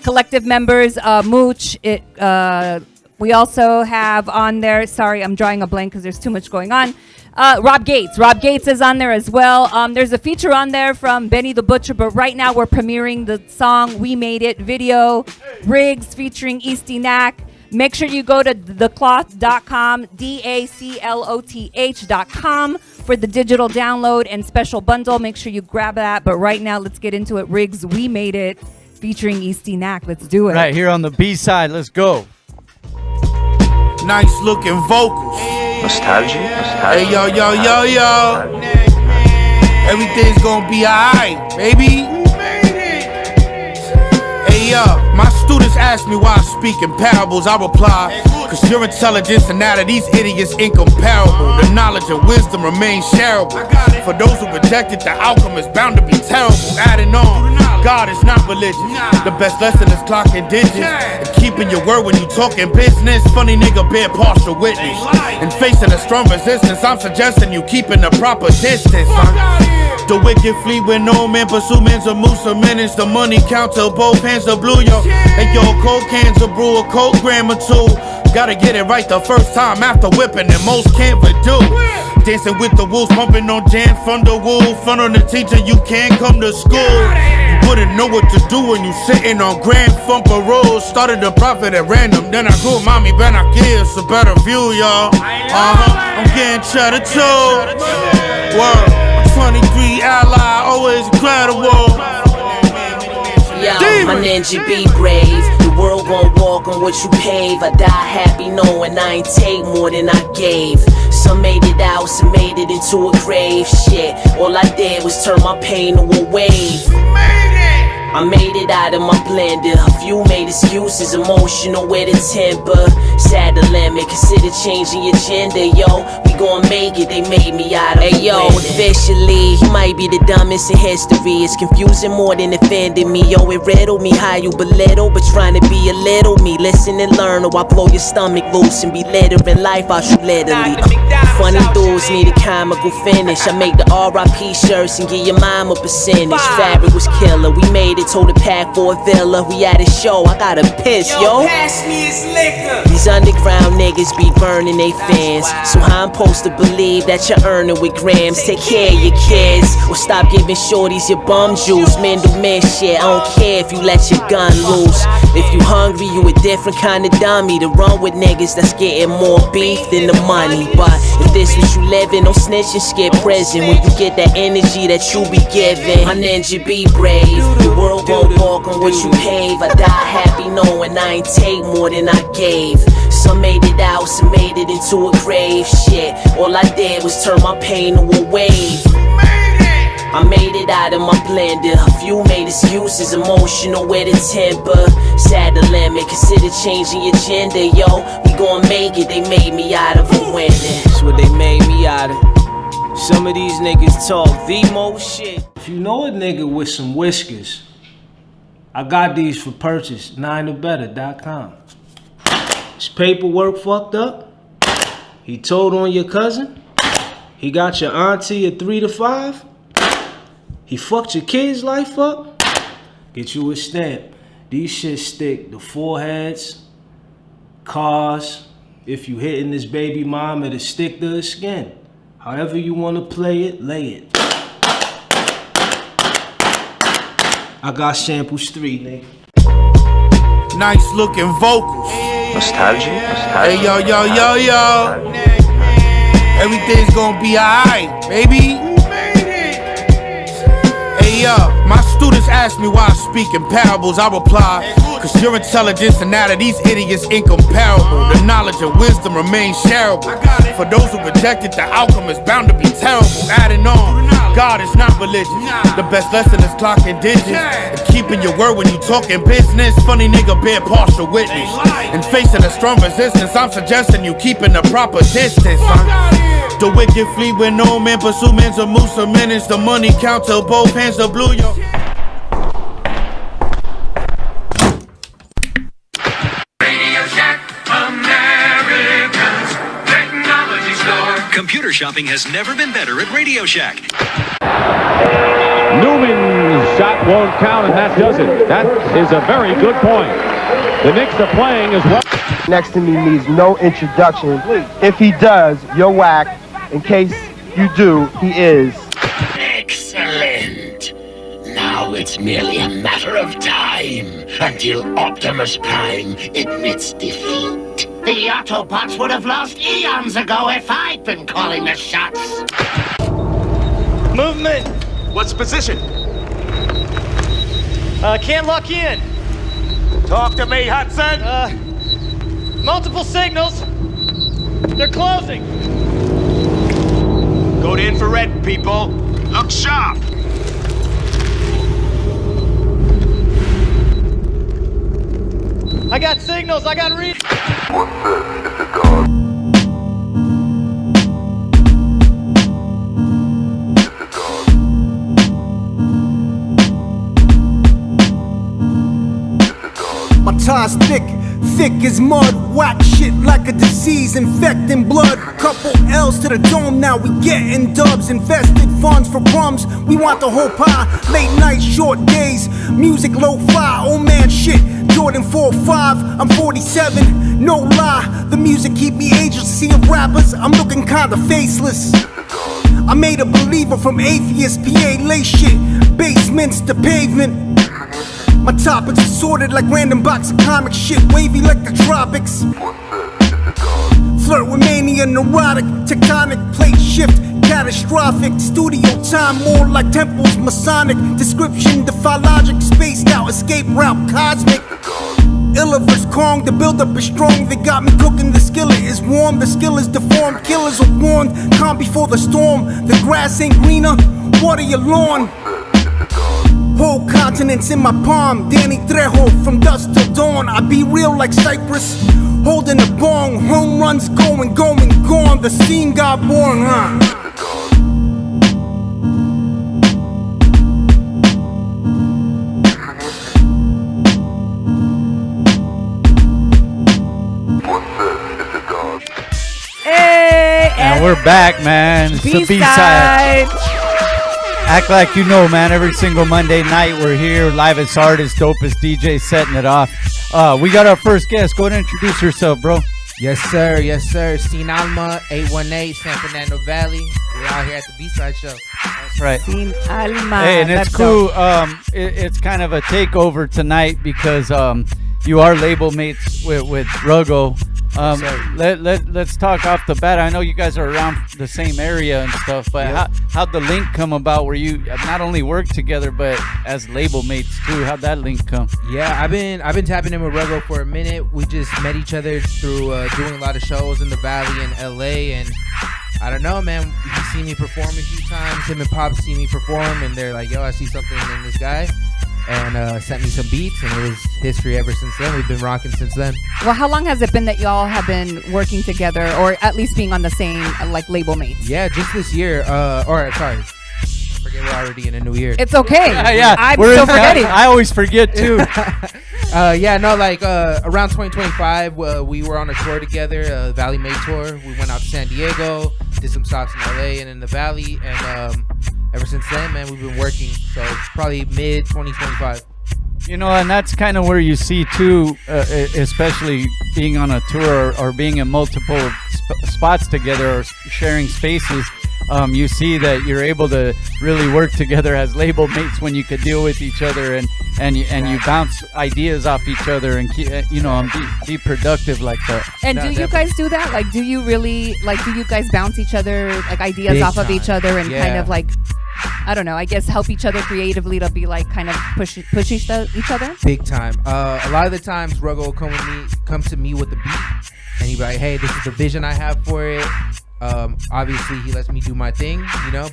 collective members, Mooch. We also have on there, sorry, I'm drawing a blank because there's too much going on. Rob Gates. Rob Gates is on there as well. There's a feature on there from Benny the Butcher, but right now we're premiering the song We Made It video. Riggs featuring Eastnack. Make sure you go to thecloth.com, DACLOTH.com for the digital download and special bundle. Make sure you grab that. But right now, let's get into it. Riggs, We Made It featuring Eastnack. Let's do it. Right here on the B-side. Let's go. Nice looking vocals. Nostalgia. Hey, yo. Everything's gonna be alright, baby. Hey, yo, my students ask me why I speak in parables. I reply, cause your intelligence and that of these idiots incomparable. The knowledge and wisdom remain shareable. For those who rejected, the outcome is bound to be terrible. Adding on, God is not religious. The best lesson is clocking digits and keeping your word when you talking business. Funny nigga bear partial witness. And facing a strong resistance, I'm suggesting you keeping the proper distance, The wicked flee when no man pursue men's a moose or minutes. The money count till both hands are blue, yo. And yo, cold cans will brew a cold gram or two. Gotta get it right the first time after whipping, and most can't but do. Dancing with the wolves, pumping on Jan from the wolf. Fun on the teacher, you can't come to school. You wouldn't know what to do when you sitting on Grand Fumper Road. Started a profit at random, then I grew mommy Benakirs, a better view, y'all. I'm getting cheddar too. Word, 23 ally, always incredible. Yo, my ninja be brave. The world gon' walk on what you pave. I die happy knowing I ain't take more than I gave. Some made it out, some made it into a grave. Shit, all I did was turn my pain to a wave. I made it out of my blender. A few made excuses, emotional with a temper. Sad dilemma, consider changing your gender, yo. We gon' make it, they made me out of. Hey yo, officially, you might be the dumbest in history. It's confusing more than offending me, yo. It riddled me how you belittle, but trying to be a little me. Listen and learn, or I blow your stomach loose and be littering life out you literally. Funny dudes need a comical finish. I make the RIP shirts and give your mom a percentage. Fabric was killer, we made it it, told the pack for a villa. We at a show, I gotta piss, yo. Pass me his liquor. These underground niggas be burning they fans. So how I'm supposed to believe that you're earning with grams? Take care of your kids, or stop giving shorties your bum juice. Men do men shit, I don't care if you let your gun loose. If you hungry, you a different kind of dummy. To run with niggas that's getting more beef than the money. But if this what you living, don't snitch and skip prison. When you get that energy that you be giving, my ninja be brave. The world gon' walk on what you pave. I die happy knowing I ain't take more than I gave. Some made it out, some made it into a grave. Shit, all I did was turn my pain to a wave. I made it out of my blender. A few made excuses, emotional with a temper. Sad the limit, consider changing your gender, yo. We gon' make it, they made me out of a winner. That's what they made me out of. Some of these niggas talk the most shit. If you know a nigga with some whiskers, I got these for purchase, 9orbetter.com. His paperwork fucked up. He told on your cousin. He got your auntie at 3 to 5. He fucked your kid's life up. Get you a stamp. These shit stick to foreheads, cars. If you hitting this baby mom, it'll stick to her skin. However you wanna play it, lay it. I got samples 3, nigga. Nice looking vocals. Nostalgia. Hey, yo. Everything's gonna be alright, baby. Hey, my students ask me why I speak in parables. I reply, cause your intelligence and that of these idiots incomparable. The knowledge and wisdom remain shareable. For those who rejected, the outcome is bound to be terrible. Adding on, God is not religious. The best lesson is clocking digits and keeping your word when you talking business. Funny nigga bear partial witness. And facing a strong resistance, I'm suggesting you keeping the proper distance. The wicked flee when no man pursue men's a moose a minutes. The money count till both hands are blue, yo. Radio Shack, America's technology store. Computer shopping has never been better at Radio Shack. Newman's shot won't count, and that does it. That is a very good point. The Knicks are playing as well. Next to me needs no introduction. If he does, you're whack. In case you do, he is. Excellent. Now it's merely a matter of time until Optimus Prime admits defeat. The Autobots would have lost eons ago if I'd been calling the shots. Movement. What's the position? Can't lock in. Talk to me, Hudson. Multiple signals. They're closing. Go to infrared, people. Look sharp. I got signals. I got read. My tie's thick as mud. Whack shit like a disease infecting blood. Couple L's to the dome, now we getting dubs. Invested funds for crumbs, we want the whole pie. Late nights, short days, music lo-fi. Old man shit, Jordan 4-5, I'm 47, no lie. The music keep me ageless, see of rappers, I'm looking kinda faceless. I made a believer from atheist, PA lace shit. Basements to pavement. My topics are sorted like random box of comic shit, wavy like the tropics. Flirt with mania, neurotic, tectonic plate shift, catastrophic. Studio time more like temples, Masonic. Description, defy logic, spaced out, escape route, cosmic. Illiverse Kong, the buildup is strong. They got me cooking, the skillet is warm. The skill is deformed, killers are warned. Calm before the storm, the grass ain't greener, water your lawn. Whole continents in my palm, Danny Trejo, from dusk till dawn. I be real like Cypress, holding a bong. Home runs going, gone. The scene got born, huh? Hey, and we're back, man. It's the B-side. Act like you know, man. Every single Monday night we're here, live as artists, dope as DJ, setting it off. We got our first guest. Go ahead and introduce yourself, bro. Yes, sir. Yes, sir. Seen Alma, 818, San Fernando Valley. We're out here at the B-Side show. That's right. Seen Alma. Hey, and it's That's cool. dope. It's kind of a takeover tonight because you are label mates with Ruggo. Let's talk off the bat. I know you guys are around the same area and stuff, but how'd the link come about where you not only work together but as label mates too? How'd that link come? Yeah, I've been tapping in with Ruggo for a minute. We just met each other through doing a lot of shows in the Valley and LA, and I don't know, man. He's seen me perform a few times. Him and Pop see me perform, and they're like, "Yo, I see something in this guy," and sent me some beats, and it was history ever since then. We've been rocking since then. Well, how long has it been that y'all have been working together, or at least being on the same like label mates? Yeah, just this year. Sorry. Forget we're already in a new year. It's okay. Yeah, I'm still forgetting. I always forget too. Around 2025, we were on a tour together, Valley Made tour. We went out to San Diego, did some stops in LA and in the Valley, and ever since then, man, we've been working. So probably mid 2025. You know, and that's kind of where you see too, especially being on a tour or being in multiple spots together or sharing spaces. You see that you're able to really work together as label mates when you could deal with each other and you bounce ideas off each other and be productive like that. And do you guys do that? Like, do you really do you guys bounce each other like ideas Big off of time. each other and Yeah. kind of like, I don't know, I guess help each other creatively to be like kind of push each other? Big time. A lot of the times, Ruggo will come to me with the beat, and he'll be like, "Hey, this is the vision I have for it." Obviously, he lets me do my thing,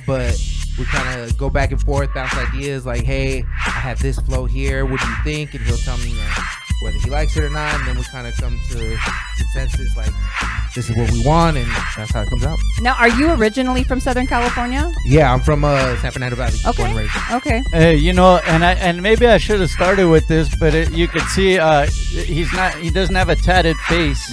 but we kind of go back and forth, bounce ideas like, "Hey, I have this flow here. What do you think?" And he'll tell me whether he likes it or not, and then we kind of come to consensus like, this is what we want, and that's how it comes out. Now, are you originally from Southern California? Yeah, I'm from San Fernando Valley. Okay. Born and raised. Okay. And maybe I should have started with this, but you could see he doesn't have a tatted face.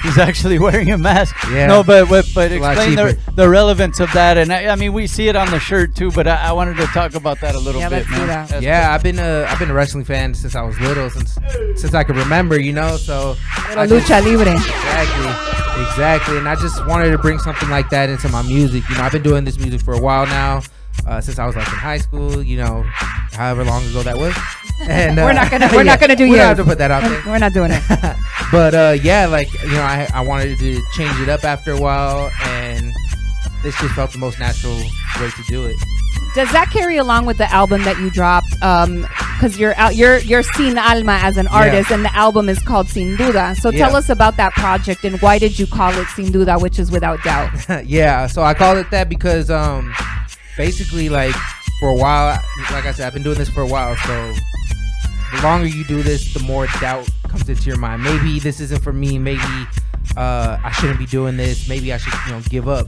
He's actually wearing a mask. Yeah. No, but It's a lot explain cheaper. the relevance of that. And I mean, we see it on the shirt too, but I wanted to talk about that a little bit, let's do man. that. That's Yeah, I've been a wrestling fan since I was little, since I could remember, so I just- Lucha libre. Exactly, and I just wanted to bring something like that into my music. I've been doing this music for a while now, since I was like in high school, however long ago that was. And we're not gonna do we don't years. have to put that out there. We're not doing it. But I wanted to change it up after a while, and this just felt the most natural way to do it. Does that carry along with the album that you dropped? Because you're Sin Alma as an artist, and the album is called Sin Duda. So tell us about that project and why did you call it Sin Duda, which is without doubt? Yeah, so I call it that because basically, like, for a while, like I said, I've been doing this for a while. So the longer you do this, the more doubt comes into your mind. Maybe this isn't for me. Maybe I shouldn't be doing this. Maybe I should, give up.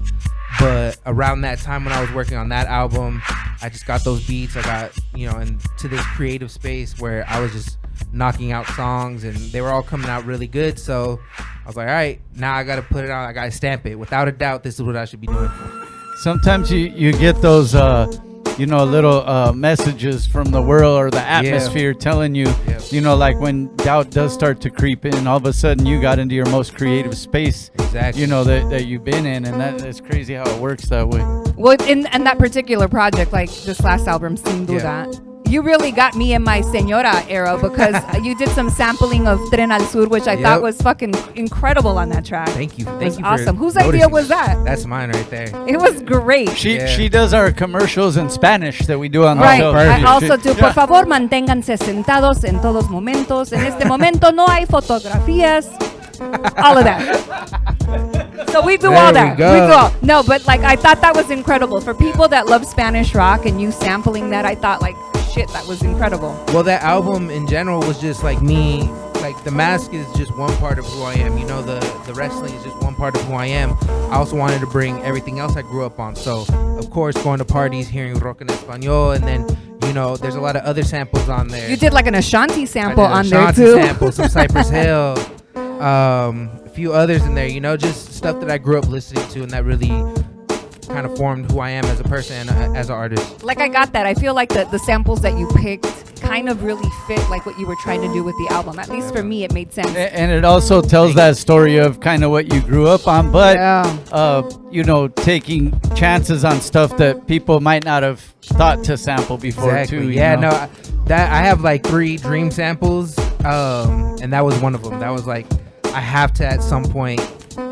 But around that time when I was working on that album, I just got those beats. I got, into this creative space where I was just knocking out songs and they were all coming out really good. So I was like, all right, now I got to put it out. I got to stamp it. Without a doubt, this is what I should be doing. Sometimes you get those little messages from the world or the atmosphere telling you, like when doubt does start to creep in, all of a sudden you got into your most creative space, exactly, that you've been in, and that's crazy how it works that way. Well, in that particular project, like this last album, Sin Duda, you really got me in my Señora era because you did some sampling of Tren al Sur, which I thought was fucking incredible on that track. Thank you. It was awesome. Whose idea was that? That's mine right there. It was great. She does our commercials in Spanish that we do on the show. I also do. Por favor, manténganse sentados en todos momentos. En este momento no hay fotografías. All of that. So we do all that. We do all. No, but like I thought that was incredible for people that love Spanish rock and you sampling that. I thought like shit, that was incredible. Well, that album in general was just like me. Like the mask is just one part of who I am. The wrestling is just one part of who I am. I also wanted to bring everything else I grew up on. So of course, going to parties, hearing rock en español, and then there's a lot of other samples on there. You did like an Ashanti sample on there Ashanti too. Sample, some Cypress Hill, a few others in there. Just stuff that I grew up listening to, and that really kind of formed who I am as a person and as an artist. Like, I got that. I feel like the samples that you picked kind of really fit like what you were trying to do with the album. At least for me, it made sense. And it also tells that story of kind of what you grew up on, but you know, taking chances on stuff that people might not have thought to sample before too. Yeah, you know? no, that I have like 3 dream samples, and that was one of them. That was like, I have to at some point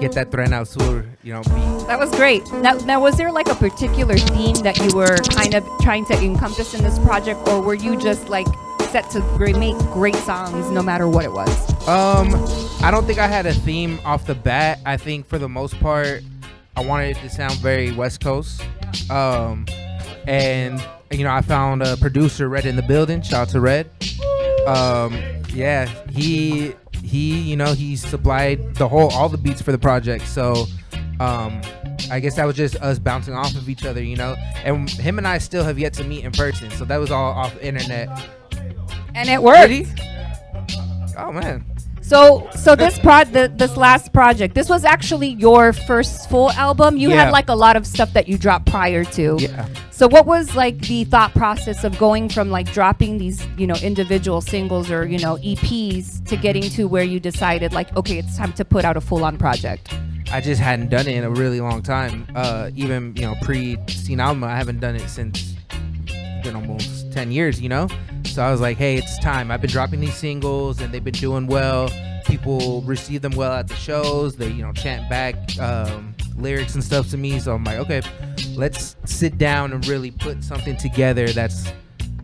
get that Tren al Sur, you know, beat. That was great. Now, was there like a particular theme that you were kind of trying to encompass in this project, or were you just like set to make great songs no matter what it was? I don't think I had a theme off the bat. I think for the most part, I wanted it to sound very West Coast. And you know, I found a producer, Red, in the building. Shout out to Red. Yeah, he you know, he supplied all the beats for the project. So I guess that was just us bouncing off of each other, you know. And him and I still have yet to meet in person, so that was all off the internet. And it worked. Really? Oh man. So this last project, this was actually your first full album. You had like a lot of stuff that you dropped prior to. Yeah. So what was like the thought process of going from like dropping these, you know, individual singles or, you know, EPs to getting to where you decided like, okay, it's time to put out a full-on project? I just hadn't done it in a really long time. Even, you know, pre-Seen Alma, I haven't done it since been almost 10 years, you know? So I was like, hey, it's time. I've been dropping these singles and they've been doing well. People receive them well at the shows. They, you know, chant back lyrics and stuff to me. So I'm like, okay, let's sit down and really put something together that's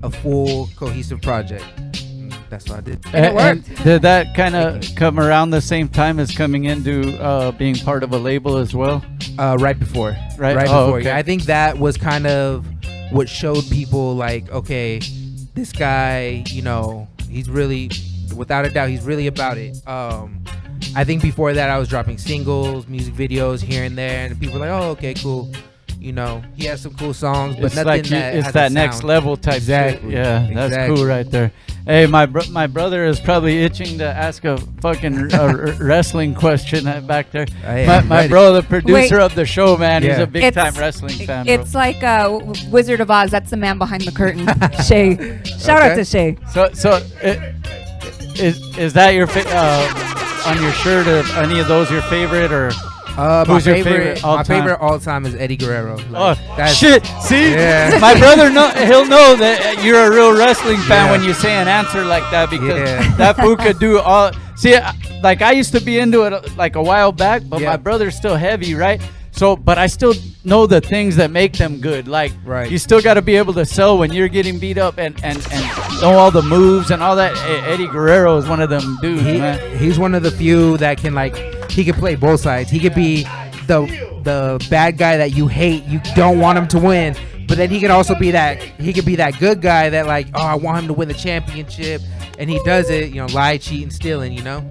a full cohesive project. And that's what I did. And it worked. And did that kind of come around the same time as coming into being part of a label as well? Right before. Right before. Yeah, I think that was kind of what showed people like, okay, this guy, you know, he's really, without a doubt, he's really about it. I think before that I was dropping singles, music videos here and there, and people were like, oh, okay, cool. You know, he has some cool songs, but it's nothing like that it's has that a next sound. level type Exactly. shit. Yeah, that's Exactly. cool right there. Hey, my brother is probably itching to ask a fucking wrestling question back there. My bro, the producer of the show, man, he's a big time wrestling fan. Bro. It's like Wizard of Oz. That's the man behind the curtain. Shaye. Shout out to Shaye. So is that your on your shirt? Any of those your favorite or? My favorite all time is Eddie Guerrero. Like, shit! See, yeah. My brother he'll know that you're a real wrestling fan when you say an answer like that, because that fool could do all. See, like I used to be into it like a while back, but my brother's still heavy, right? So, but I still know the things that make them good. Like, you still got to be able to sell when you're getting beat up and know all the moves and all that. Eddie Guerrero is one of them dudes, man. He's one of the few that can he can play both sides. He could be the bad guy that you hate, you don't want him to win, but then he can also be that good guy that like, oh, I want him to win the championship, and he does it, you know, lie, cheat, and stealing, you know.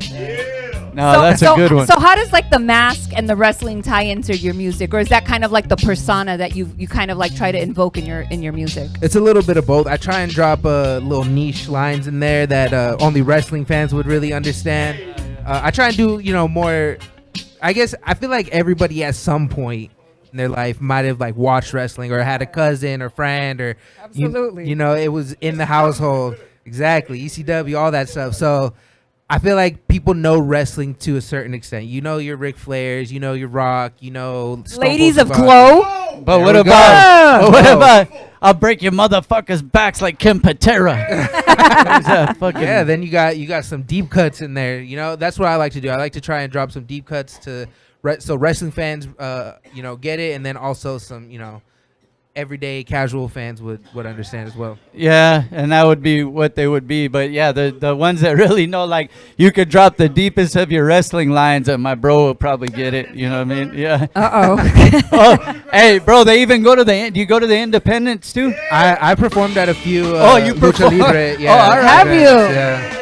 No, that's a good one. So how does like the mask and the wrestling tie into your music, or is that kind of like the persona that you kind of like try to invoke in your music? It's a little bit of both. I try and drop little niche lines in there that only wrestling fans would really understand. I try and do, you know, more. I guess I feel like everybody at some point in their life might have like watched wrestling or had a cousin or friend or absolutely, you know, it was in the household. Exactly, ECW, all that stuff. So I feel like people know wrestling to a certain extent. You know your Ric Flairs, you know your Rock, you know Ladies of Glow. But what about I'll break your motherfuckers' backs like Kim Patera. Yeah, then you got some deep cuts in there. You know, that's what I like to do. I like to try and drop some deep cuts so wrestling fans, you know, get it, and then also some, you know, everyday casual fans would understand as well. Yeah, and that would be what they would be. But yeah, the ones that really know, like, you could drop the deepest of your wrestling lines and my bro will probably get it. You know what I mean? Yeah. Oh, hey, bro, they even go to do you go to the independents too? I performed at a few you Lucha performed? Libre. Yeah. Oh, all right. Have you? Yeah.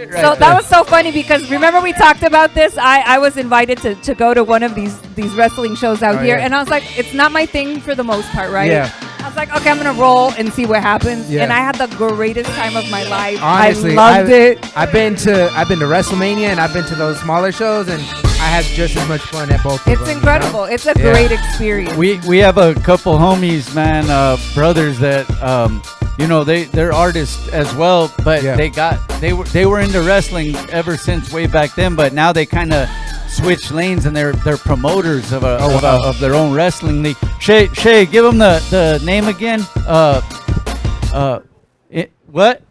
So that was so funny because remember we talked about this? I was invited to go to one of these wrestling shows out here, and I was like, it's not my thing for the most part, right? Yeah. I was like, okay, I'm gonna roll and see what happens. Yeah. And I had the greatest time of my life. Honestly, I loved it. I've been to WrestleMania and I've been to those smaller shows, and I had just as much fun at both. It's of them, incredible. You know? It's a great experience. We have a couple homies, man, brothers that they're artists as well, but they were into wrestling ever since way back then, but now they kind of switch lanes and they're promoters of of their own wrestling league. Shaye, give them the name again. What?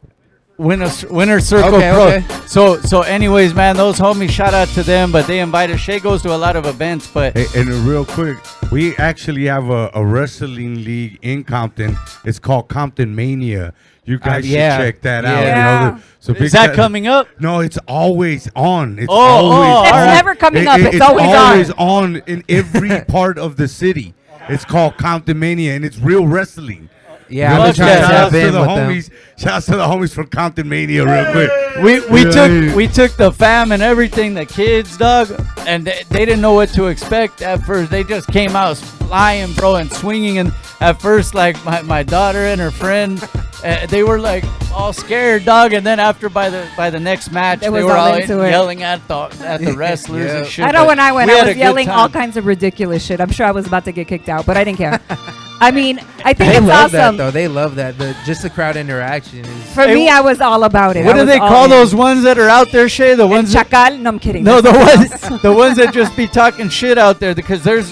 Winner Circle Pro. Okay. So anyways, man, those homies, shout out to them. But they invited. Shaye goes to a lot of events, but and real quick, we actually have a wrestling league in Compton. It's called Compton Mania. You guys should check that out. Yeah. You know, so Is that coming up? No, it's always on. It's It's never coming up. It's always on in every part of the city. It's called Compton Mania, and it's real wrestling. Yeah, Really? I'm trying to Shout tap out to in the with homies. Shout out to the homies from Compton Mania, real quick. We took the fam and everything, the kids, dog, and they didn't know what to expect at first. They just came out flying, bro, and swinging. And at first, like my daughter and her friend, they were like all scared, dog. And then after by the next match, they were all yelling at the wrestlers and shit. I know when I went, I was yelling all all kinds of ridiculous shit. I'm sure I was about to get kicked out, but I didn't care. I mean, I think They it's love awesome. that though. They love that. Just the crowd interaction is. For me, I was all about it. What do they call those ones that are out there, Shaye? The ones that, Chacal? No, I'm kidding. No, the ones that just be talking shit out there, because there's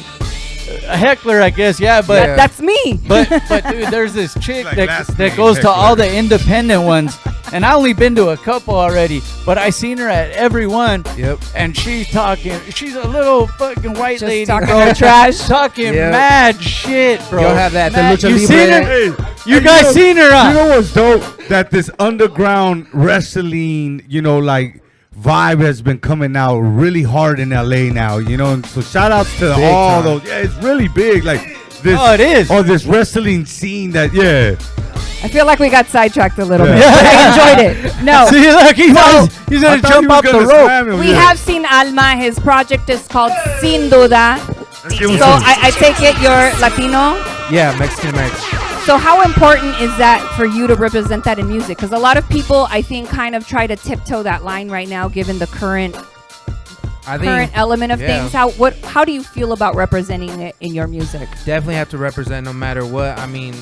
a heckler, I guess, but that's me. But dude, there's this chick Like that last that name goes to heckler. all the independent ones, and I only been to a couple already, but I seen her at every one. Yep. And she's a little fucking white Just lady, talking bro, her trash. talking Yep. mad shit, bro. You'll have that. The Mad- lucha you libre. seen her? Hey, You guys seen her? You know what's dope? That this underground wrestling, like vibe has been coming out really hard in LA now. And so shout outs to Big all time. those. Yeah, it's really big. Like this. Oh, it is. Or this wrestling scene that I feel like we got sidetracked a little Yeah. bit. But I enjoyed it. No. See, look, he's I gonna thought jump he was off the gonna rope. slam him, We yeah. have seen Alma. His project is called Sin Duda. give him So some. I take it you're Latino. Yeah, Mexican American. So how important is that for you to represent that in music? Because a lot of people, I think, kind of try to tiptoe that line right now, given the current element of things. How do you feel about representing it in your music? Definitely have to represent no matter what. I mean,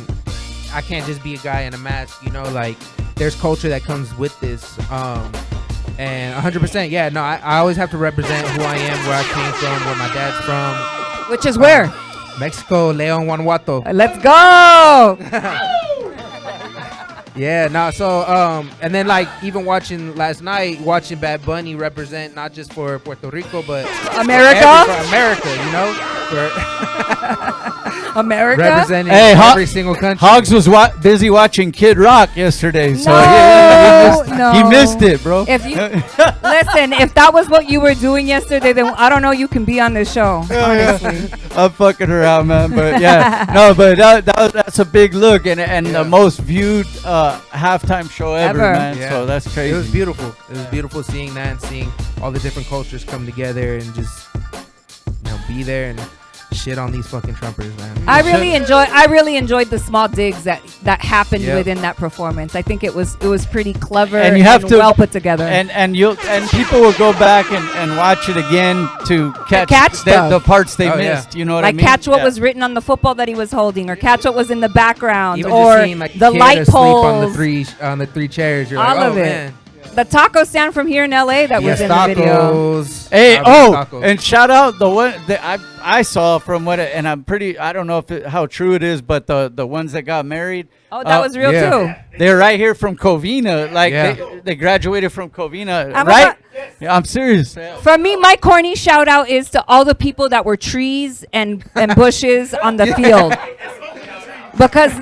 I can't just be a guy in a mask. Like there's culture that comes with this. And 100%. Yeah. No, I always have to represent who I am, where I came from, where my dad's from. Which is where? Mexico, Leon, Guanajuato. Let's go. Yeah, no, so and then like even watching Bad Bunny represent not just for Puerto Rico but America? for America, for America. representing Hey, every single country. Hoggz was busy watching Kid Rock yesterday, so he missed it, bro. If you listen, if that was what you were doing yesterday, then I don't know you can be on the show. Honestly, I'm fucking her out, man. But that's a big look and the most viewed halftime show ever, man. Yeah. So that's crazy. It was beautiful. It was beautiful seeing that and seeing all the different cultures come together and just be there and shit on these fucking Trumpers, man. I really enjoyed the small digs that happened within that performance. I think it was pretty clever and you have to well put together. And people will go back and watch it again to catch the parts they missed. You know what I mean? Catch what was written on the football that he was holding, or catch what was in the background, Even or just seeing, like, the kid light asleep poles on the three chairs. You're all like, of oh, it. man. The taco stand from here in LA that was in the video. Hey, and shout out the one that I saw from and I don't know how true it is, but the ones that got married. Oh, that was real too. They're right here from Covina. Like they graduated from Covina, right? I'm serious. For me, my corny shout out is to all the people that were trees and bushes on the field. Because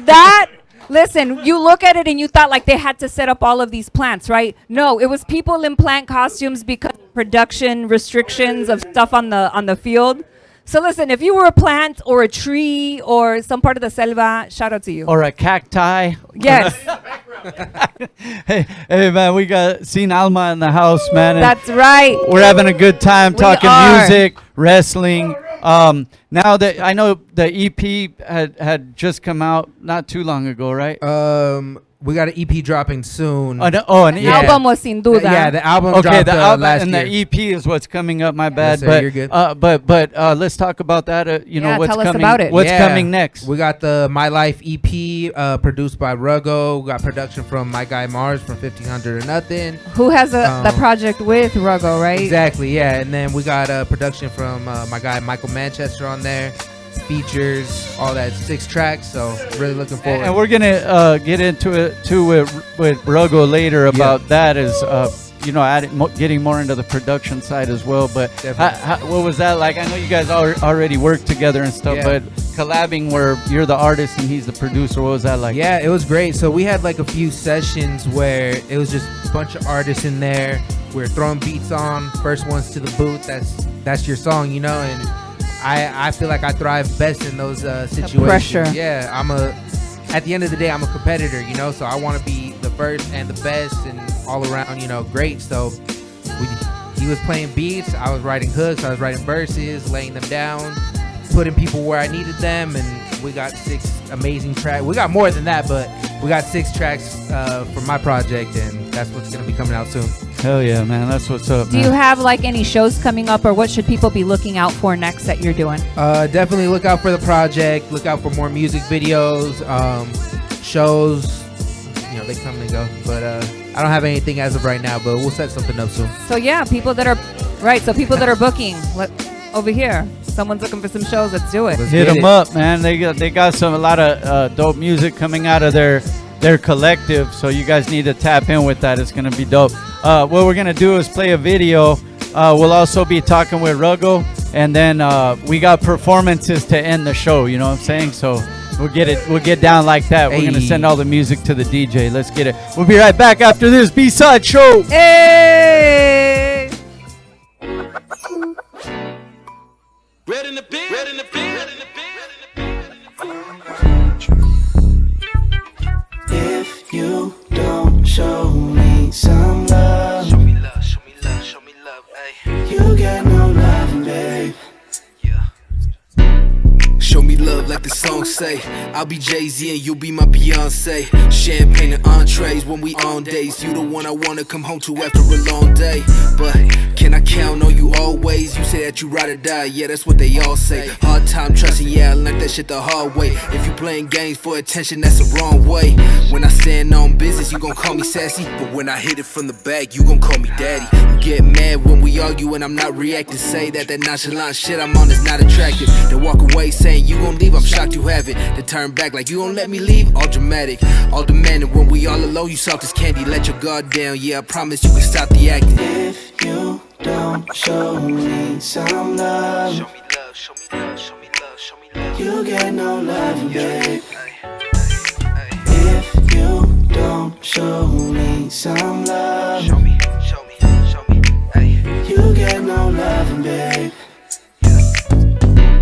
listen, you look at it and you thought like they had to set up all of these plants, right? No, it was people in plant costumes because of production restrictions of stuff on the field. So listen, if you were a plant or a tree or some part of the selva, shout out to you. Or a cacti. Yes. Hey man, we seen Alma in the house, man. That's right. We're having a good time talking are. music, wrestling, Now that I know the EP had just come out not too long ago, right? We got an EP dropping soon. An album was sin duda. Yeah, the album okay, dropped the album last and year. the EP is what's coming up. My bad, sir, but you're good. but let's talk about that. You know what's tell us coming. about it. What's coming next? We got the My Life EP produced by Ruggo. We got production from my guy Mars from 1500 or Nothing. Who has the project with Ruggo, right? Exactly, yeah. And then we got production from my guy Michael Manchester on there. Features, all that, 6 tracks. So really looking forward. And we're gonna get into it too with Ruggo later about that. Is you know, getting more into the production side as well. But what was that like? I know you guys already worked together and stuff, but collabing where you're the artist and he's the producer, what was that like? Yeah, it was great. So we had like a few sessions where it was just a bunch of artists in there. We were throwing beats on, first ones to the booth. That's your song, you know. And I feel like I thrive best in those situations. The pressure. Yeah, at the end of the day, I'm a competitor, you know, so I want to be the first and the best and all around, you know, great. So he was playing beats, I was writing hooks, I was writing verses, laying them down, putting people where I needed them, and we got 6 amazing tracks. We got more than that, but we got 6 tracks for my project, and that's what's going to be coming out soon. Hell yeah, man. That's what's up, Do you have like any shows coming up, or what should people be looking out for next that you're doing? Definitely look out for the project. Look out for more music videos, shows. You know, they come and go. But I don't have anything as of right now, but we'll set something up soon. So yeah, people that are booking, over here. Someone's looking for some shows. Let's do it. Hit them up, man. They got a lot of dope music coming out of their collective. So you guys need to tap in with that. It's gonna be dope. What we're gonna do is play a video. We'll also be talking with Ruggo, and then we got performances to end the show. You know what I'm saying? So we'll get down like that. We're gonna send all the music to the DJ. Let's get it. We'll be right back after this B-side show. Hey! Red in the pit, red in the pit, red in the pit. If you don't show me some love, Show me love, show me love, show me love, ayy. you get no love, babe. Show me love like the song say. I'll be Jay-Z and you'll be my Beyonce. Champagne and entrees when we on days. You the one I wanna come home to after a long day. But can I count on you always? You say that you ride or die, yeah, that's what they all say. Hard time trusting, yeah, I learned that shit the hard way. If you playing games for attention, that's the wrong way. When I stand on business, you gon' call me sassy. But when I hit it from the back, you gon' call me daddy. You get mad when we argue and I'm not reacting. Say that nonchalant shit I'm on is not attractive. Then walk away saying you gon' leave, I'm shocked you haven't. Then turn back like you gon' let me leave, all dramatic, all demanding. When we all alone, you soft as candy, let your guard down. Yeah, I promise you can stop the acting. If you don't show me some love, Show me love, show me love, show me love, show me love. you get no love, babe. If you don't show me some love, Show me, ayy. you get no love, babe.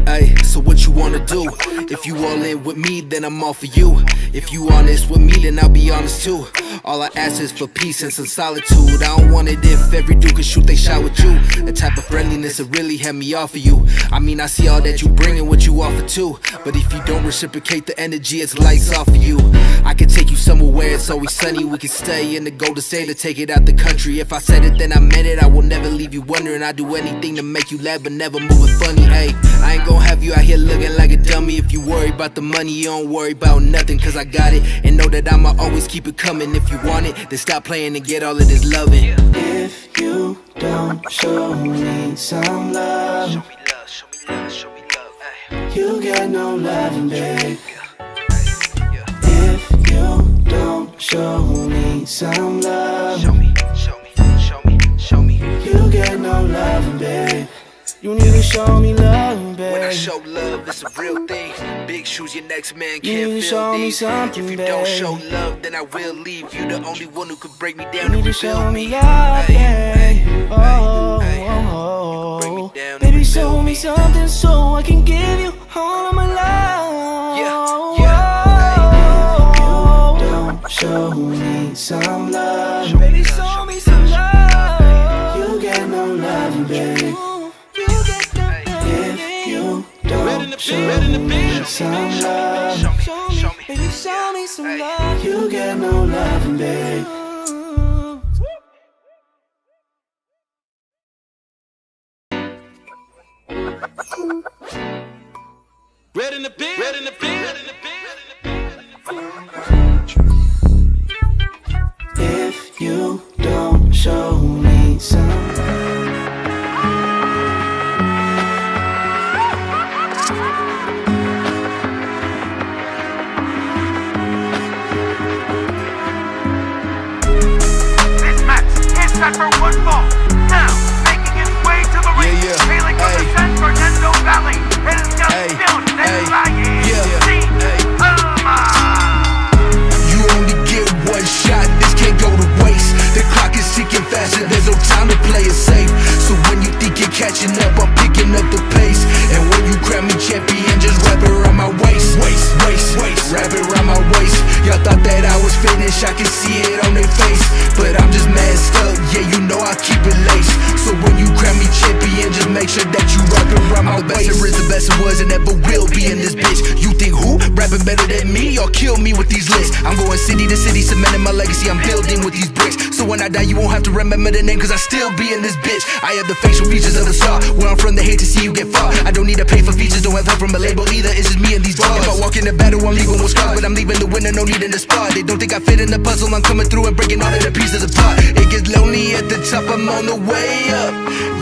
Ay, so what you wanna do? If you all in with me, then I'm all for you. If you honest with me, then I'll be honest too. All I ask is for peace and some solitude. I don't want it if every dude can shoot they shot with you. The type of friendliness that really had me off of you. I mean, I see all that you bring and what you offer too. But if you don't reciprocate the energy, it's lights off of you. I can take you somewhere where it's always sunny. We can stay in the Golden State to take it out the country. If I said it, then I meant it. I will never leave you wondering. I do anything to make you laugh, but never moving funny. Ay, I ain't gon' have you out here looking like a dummy. If you worry about the money, you don't worry about nothing. Cause I got it, and know that I'ma always keep it coming. If you want it, then stop playing and get all of this loving. If you don't show me some love, Show me love, show me love, show me love, ayy. you get no love, babe. If you don't show me some love, Show me, show me, show me, show me. you get no love, babe. You need to show me love, babe. When I show love, it's a real thing. Big shoes, your next man You can't need to fill show me these. something, If you babe. don't show love, then I will leave. You the only one who could break me down You need and to rebuild show me. me love, Ay, babe. ay, Oh, ay, oh, break me oh. down and Baby, rebuild show me something so I can give you all of my love. Yeah, yeah. If you don't show me some love, Baby, show me some love. you get no love, babe. You get no love, If you some love. You get no loving, babe. Red in the bin, red in the bin, red in the bin. If you don't show me some. Set for one ball. Now, making its way to the ring. Hailing from the San Fernando Valley. It is just still Alma. You only get one shot, this can't go to waste. The clock is ticking faster, there's no time to play it safe. So when you think you're catching up, I'm picking up the pace. And when you grab me champion, just wrap it around my waist. Wrap it around my waist. Y'all thought that I was finished, I can see it on their face. But I'm just messed up, yeah, you know I keep it laced. So when you grab me champion, just make sure that you wrap it around my waist. I'm the best there is, the best there was, and never will be in this bitch. You think who? Rapping better than me? Or kill me with these lists? I'm going city to city, cementing my legacy, I'm building with these bricks. So when I die, you won't have to remember the name, cause I still be in this bitch. I have the facial features of a star. Where I'm from, they hate to see you get far. I don't need to pay for features, don't have help from a label either. It's just me and these bars. If I walk in the battle, I'm leaving with scars, but I'm leaving the winner, no need in the spot. They don't think I fit in the puzzle, I'm coming through and breaking all of the pieces apart. It gets lonely at the top, I'm on the way up.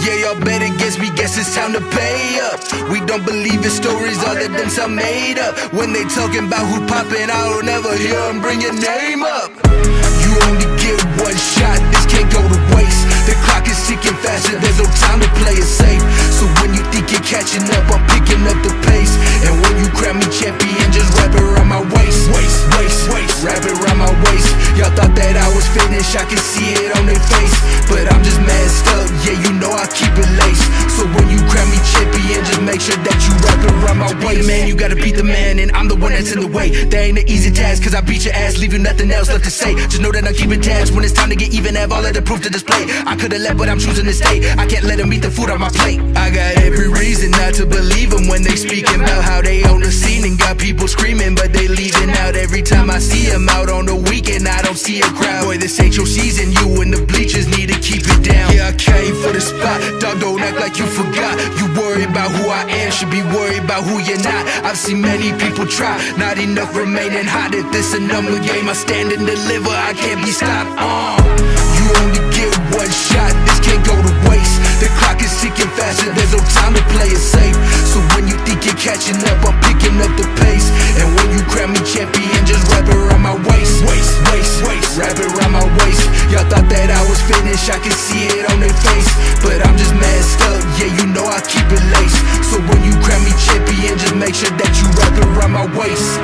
Yeah, y'all bet against me, guess it's time to pay up. We don't believe in stories, all of them sound made up. When they talking about who poppin', I don't ever hear them bring your name up. You only get one shot, this can't go to waste. The clock is ticking faster, there's no time to play it safe. So when you think you're catching up, I'm picking up the pace. And when you grab me champion, just wrap it around my waist. Wrap it around my waist. Y'all thought that I was finished, I can see it on their face. But I'm just messed up, yeah, you know I keep it laced. So when you grab me champion, just make sure that you wrap it around my waist. Man, you gotta beat the man, and I'm the one that's in the way. That ain't an easy task, cause I beat your ass, leave you nothing else left to say. Just know that I'm keeping tabs when it's time to get even, have all of the proof to display. I could've left, but I'm choosing to stay. I can't let them eat the food on my plate. I got every reason not to believe them when they speaking about how they own the scene and got people screaming, but they leaving out every time I see them out on the weekend. I don't see a crowd. Boy, this ain't your season, you and the bleachers need to keep it down. Yeah, I came for the spot, dog, don't act like you forgot. You worried about who I am, should be worried about who you're not. I've seen many people try, not enough remaining hot. If this a number game, I stand and deliver, I can't be stopped. You only get one shot, this can't go to waste. The clock is ticking faster, there's no time to play it safe. So when you think you're catching up, I'm picking up the pace. And when you grab me champion, just wrap it around my waist. Wrap it around my waist. Y'all thought that I was finished, I can see it on their face. But I'm just messed up, yeah, you know I keep it laced. So when you grab me champion, just make sure that you wrap it around my waist.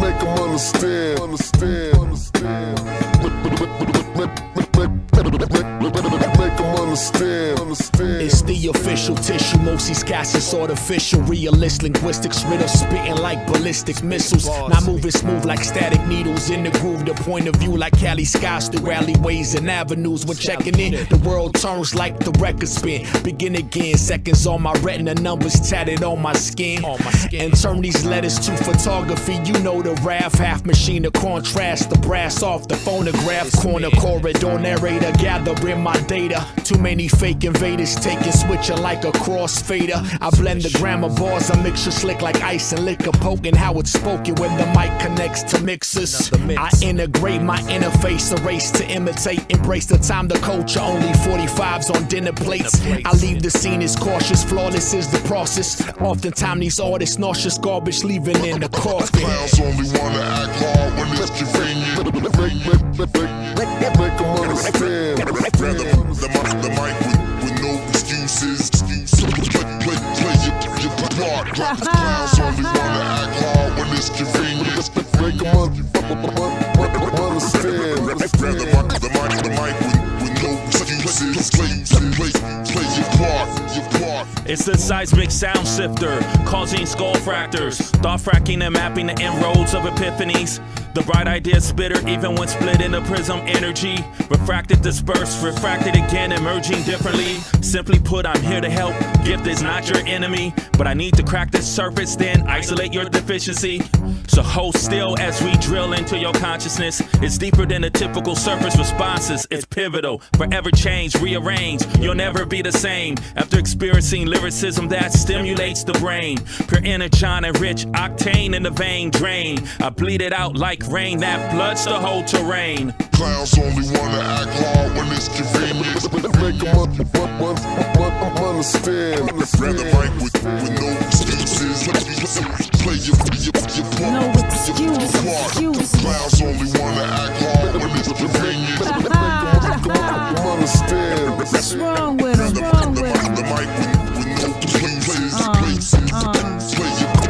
Make them understand. Make them understand. It's the official tissue, most these cats is artificial. Realist linguistics, rid of spitting like ballistic missiles. Not moving smooth like static needles in the groove. The point of view like Cali skies through alleyways and avenues. When checking in, the world turns like the record spin. Begin again, seconds on my retina, numbers tatted on my skin. And turn these letters to photography. You know the RAV, half machine to contrast the brass off the phonograph. Corner corridor narrator, gathering my data. Too many fake invaders taking switching like a crossfader. I blend the grammar bars, a mixture slick like ice and liquor, poking how it's spoken when the mic connects to mixers. I integrate my interface, erase to imitate, embrace the time, the culture, only 45s on dinner plates. I leave the scene as cautious, flawless is the process. Oftentimes these artists nauseous garbage leaving in the coffin. Clowns only wanna act hard when it's convenient. Make them understand. The mic with no excuses. Play your part. Clowns only wanna act hard when it's convenient. Make them understand. The mic with no excuses. It's the seismic sound sifter, causing skull fractures, thought fracking and mapping the inroads of epiphanies. The bright idea spitter, even when split into prism energy, refracted, dispersed, refracted again, emerging differently. Simply put, I'm here to help. Gift is not your enemy, but I need to crack this surface, then isolate your deficiency. So hold still as we drill into your consciousness. It's deeper than the typical surface responses. It's pivotal, forever change, rearrange. You'll never be the same after experiencing lyricism that stimulates the brain. Pure energon and rich octane in the vein drain. I bleed it out like rain that floods the whole terrain. Clowns only wanna act hard when it's convenient. Make them understand. Grab the mic with no excuses. Play your part. No excuses. Clowns only wanna act hard when it's convenient. Make them understand. What's wrong with them? Wrong with them? The mic with no excuses. Play your part.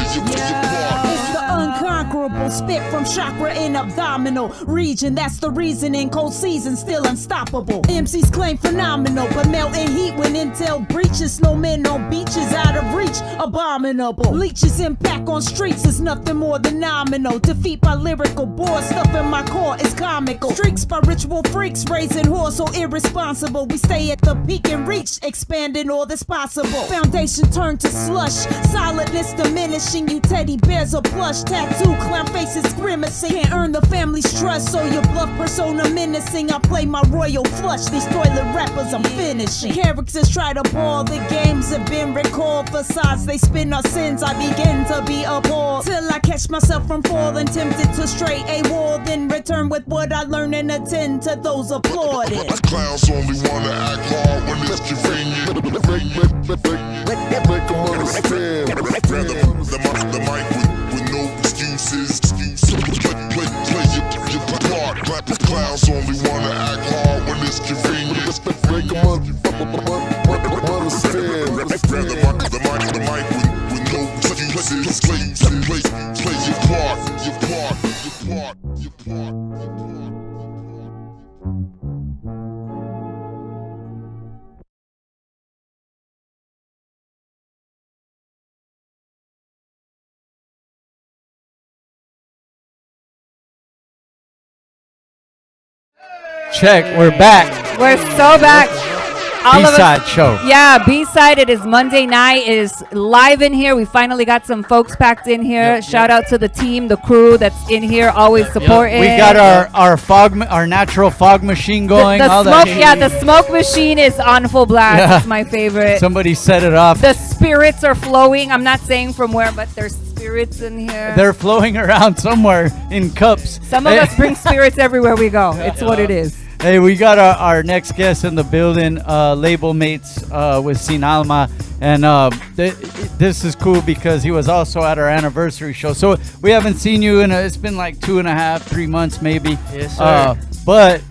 It's the unconquerable spit from chakra in abdominal region. That's the reasoning. Cold season still unstoppable. MCs claim phenomenal, but melting heat when intel breaches. No men on beaches out of reach. Abominable. Leeches impact on streets is nothing more than nominal. Defeat by lyrical bore. Stuff in my core is comical. Streaks by ritual freaks raising horse so irresponsible. We stay at the peak and reach, expanding all that's possible. Foundation turned to slush. Solidness diminishing. You teddy bears or plush. Tattoo clown faces grimacing. Can't earn the family's trust, so your bluff persona menacing. I play my royal flush. These toilet rappers I'm finishing. Characters try to ball. The games have been recalled. Facades they spin our sins. I begin to be appalled till I catch myself from falling. Tempted to stray a wall, then return with what I learn and attend to those applauded. Clowns only wanna act hard when it's convenient. Make them understand. Grab the mic with no excuses. Play your part. Clowns only wanna act hard when it's convenient. Make them understand. Grab the mic with no excuses. Play your part. Check, we're back. We're so back. All of us- B-side show. Yeah, B-side. It is Monday night. It is live in here. We finally got some folks packed in here. Shout out to the team, the crew that's in here, always supporting. We got our natural fog machine going. The all smoke, that. the smoke machine is on full blast. Yeah. It's my favorite. Somebody set it off. The spirits are flowing. I'm not saying from where, but there's spirits in here. They're flowing around somewhere in cups. Some of us bring spirits everywhere we go. It's what it is. Hey, we got our next guest in the building, label mates with Alma, and this is cool because he was also at our anniversary show. So we haven't seen you it's been like 2.5, 3 months maybe. Yes, sir. But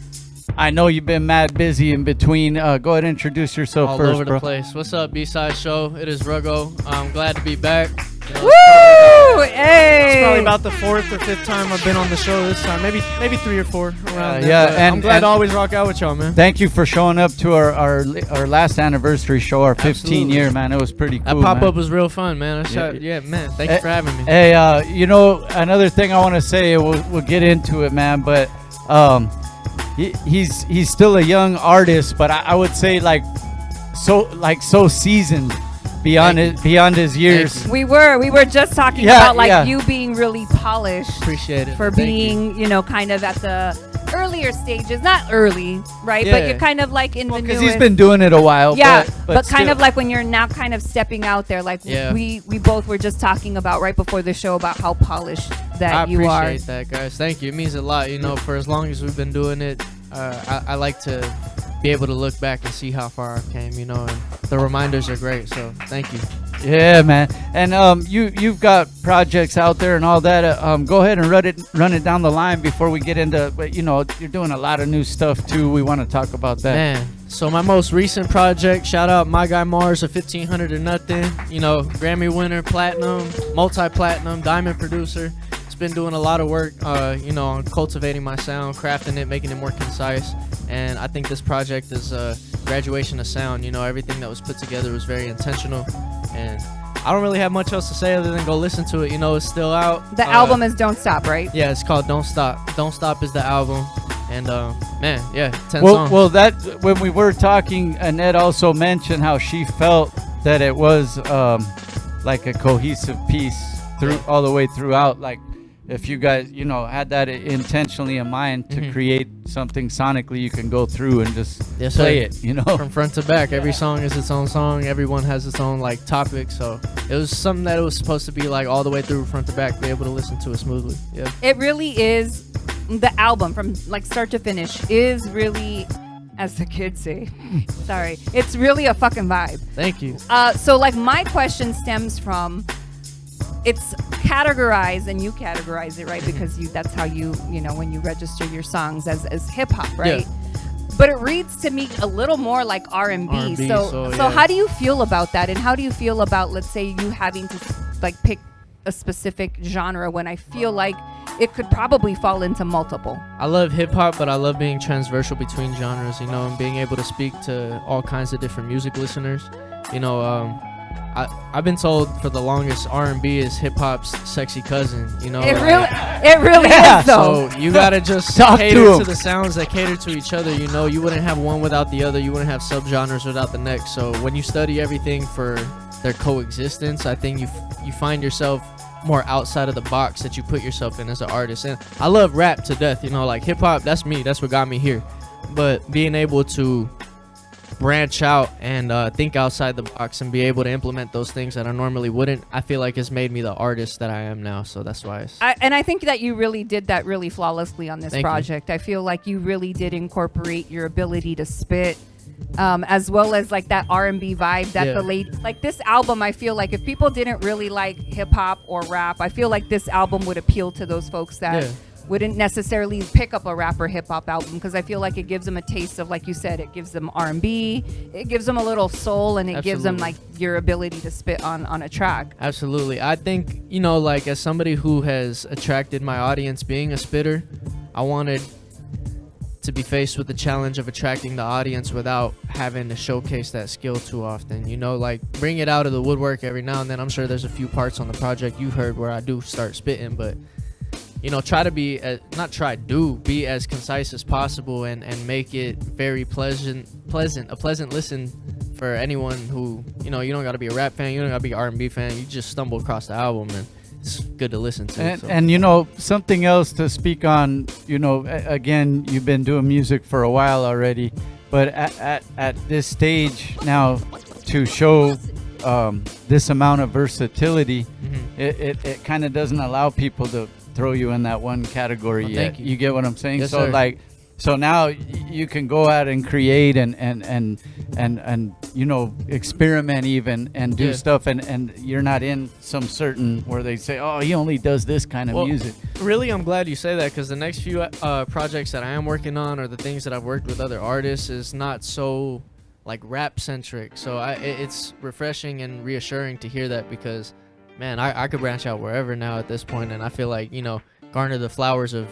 I know you've been mad busy in between. Go ahead and introduce yourself All first, over bro. the place. What's up, B-side show? It is Ruggo. I'm glad to be back. Woo! Hey! It's probably about the 4th or 5th time I've been on the show this time. Maybe 3 or 4 around there. Yeah, But and I'm glad and to always rock out with y'all, man. Thank you for showing up to our last anniversary show, our 15 year, man. It was pretty cool. That pop man. up was real fun, man. Yeah, man. Thank you for having me. Hey, another thing I want to say, we'll get into it, man, but he's still a young artist, but I would say so seasoned beyond his years. We were just talking about you being really polished. Appreciate it. For being, kind of at the earlier stages. Not early, right? Yeah. But you're kind of like in the newest. Because he's been doing it a while. Yeah, but kind still. of like when you're now kind of stepping out there. Like Yeah. we both were just talking about right before the show about how polished that you are. I appreciate that, guys. Thank you. It means a lot. For as long as we've been doing it, I like to be able to look back and see how far I came, and the reminders are great, so thank you. Yeah, man. And you've got projects out there and all that. Go ahead and run it down the line before we get into, you're doing a lot of new stuff too. We want to talk about that. Man, so my most recent project, shout out my guy Mars, a 1500 or nothing, Grammy winner, platinum, multi-platinum, diamond producer. It's been doing a lot of work, on cultivating my sound, crafting it, making it more concise. And I think this project is graduation of sound. You know, everything that was put together was very intentional, and I don't really have much else to say other than go listen to it. You know, it's still out. The album is Don't Stop, right? Yeah, it's called Don't Stop. Don't Stop is the album. And man, yeah, 10 well, songs. Well, that when we were talking, Annette also mentioned how she felt that it was like a cohesive piece through all the way throughout. Like, if you guys, you know, had that intentionally in mind to create something sonically, you can go through and just play it, you know, from front to back. Every song is its own song. Everyone has its own like topic. So it was something that it was supposed to be like all the way through front to back, be able to listen to it smoothly. Yeah, it really is. The album from like start to finish is really, as the kids say, sorry, it's really a fucking vibe. Thank you. So like my question stems from, it's categorized, and you categorize it, right? Because that's how you know, when you register your songs as hip hop, right? Yeah. But it reads to me a little more like R&B. So yeah. How do you feel about that? And how do you feel about, let's say, you having to like pick a specific genre when I feel like it could probably fall into multiple? I love hip hop, but I love being transversal between genres, you know, and being able to speak to all kinds of different music listeners. You know, I've been told for the longest R&B is hip hop's sexy cousin. You know, it really is though. So you gotta just cater to the sounds that cater to each other. You know, you wouldn't have one without the other. You wouldn't have subgenres without the next. So when you study everything for their coexistence, I think you find yourself more outside of the box that you put yourself in as an artist. And I love rap to death. You know, like hip hop. That's me. That's what got me here. But being able to branch out and think outside the box and be able to implement those things that I normally wouldn't, I feel like has made me the artist that I am now. So that's why I think that you really did that really flawlessly on this project. I feel like you really did incorporate your ability to spit, as well as like that R&B vibe that the late, like this album, I feel like if people didn't really like hip hop or rap, I feel like this album would appeal to those folks that wouldn't necessarily pick up a rap or hip hop album, because I feel like it gives them a taste of, like you said, it gives them R&B, it gives them a little soul, and it gives them like your ability to spit on a track. Absolutely. I think, you know, like as somebody who has attracted my audience being a spitter, I wanted to be faced with the challenge of attracting the audience without having to showcase that skill too often. You know, like bring it out of the woodwork every now and then. I'm sure there's a few parts on the project you've heard where I do start spitting, but you know, try to be be as concise as possible and make it very a pleasant listen for anyone who, you know, you don't got to be a rap fan, you don't got to be an R&B fan, you just stumble across the album and it's good to listen to. And you know, something else to speak on, you know, again, you've been doing music for a while already, but at this stage now to show this amount of versatility, it kind of doesn't allow people to throw you in that one category yet. You get what I'm saying? Yes, so sir. like, so now you can go out and create and you know, experiment even and do stuff, and you're not in some certain where they say, oh, he only does this kind of music. Really, I'm glad you say that, because the next few projects that I am working on, or the things that I've worked with other artists, is not so like rap centric. So it's refreshing and reassuring to hear that, because man, I could branch out wherever now at this point, and I feel like, you know, garner the flowers of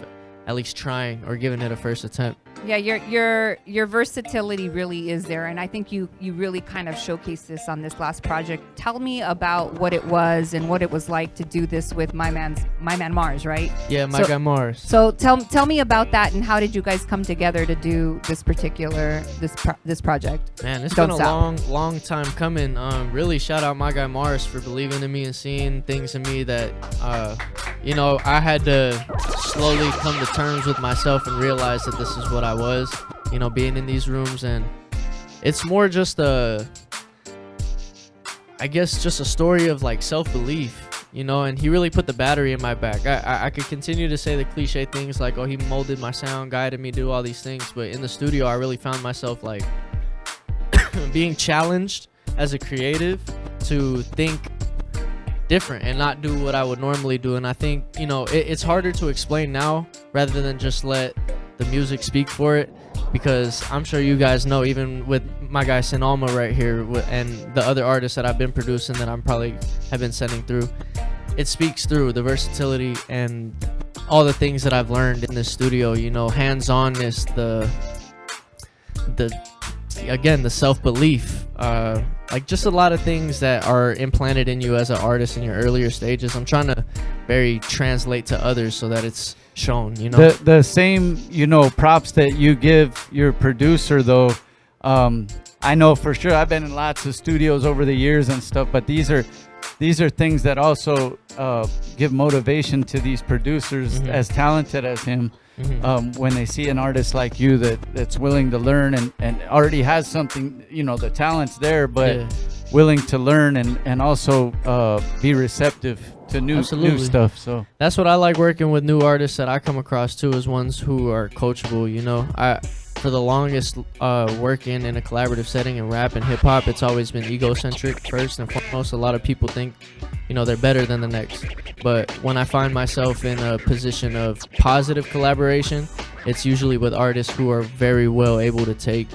at least trying or giving it a first attempt. Yeah, your versatility really is there, and I think you really kind of showcased this on this last project. Tell me about what it was and what it was like to do this with my man Mars, right? Yeah, my guy Mars. So tell me about that, and how did you guys come together to do this particular this project? Man, it's been a long time coming. Really shout out my guy Mars for believing in me and seeing things in me that you know, I had to slowly come to terms with myself and realize that this is what I was, you know, being in these rooms. And it's more just I guess just a story of like self-belief, you know, and he really put the battery in my back. I could continue to say the cliche things like, oh, he molded my sound, guided me, do all these things, but in the studio I really found myself like being challenged as a creative to think different and not do what I would normally do. And I think, you know, it's harder to explain now rather than just let the music speak for it, because I'm sure you guys know, even with my guy Alma right here and the other artists that I've been producing that I'm probably have been sending through, it speaks through the versatility and all the things that I've learned in this studio, you know, hands-onness, again, the self-belief, like just a lot of things that are implanted in you as an artist in your earlier stages. I'm trying to very translate to others so that it's shown, you know. The same, you know, props that you give your producer, though. I know for sure, I've been in lots of studios over the years and stuff, but these are things that also give motivation to these producers as talented as him. When they see an artist like you that's willing to learn and already has something, you know, the talent's there, but willing to learn and also be receptive to new stuff. So that's what I like working with new artists that I come across too, is ones who are coachable. You know, for the longest working in a collaborative setting in rap and hip hop, it's always been egocentric first and foremost. A lot of people think, you know, they're better than the next. But when I find myself in a position of positive collaboration, it's usually with artists who are very well able to take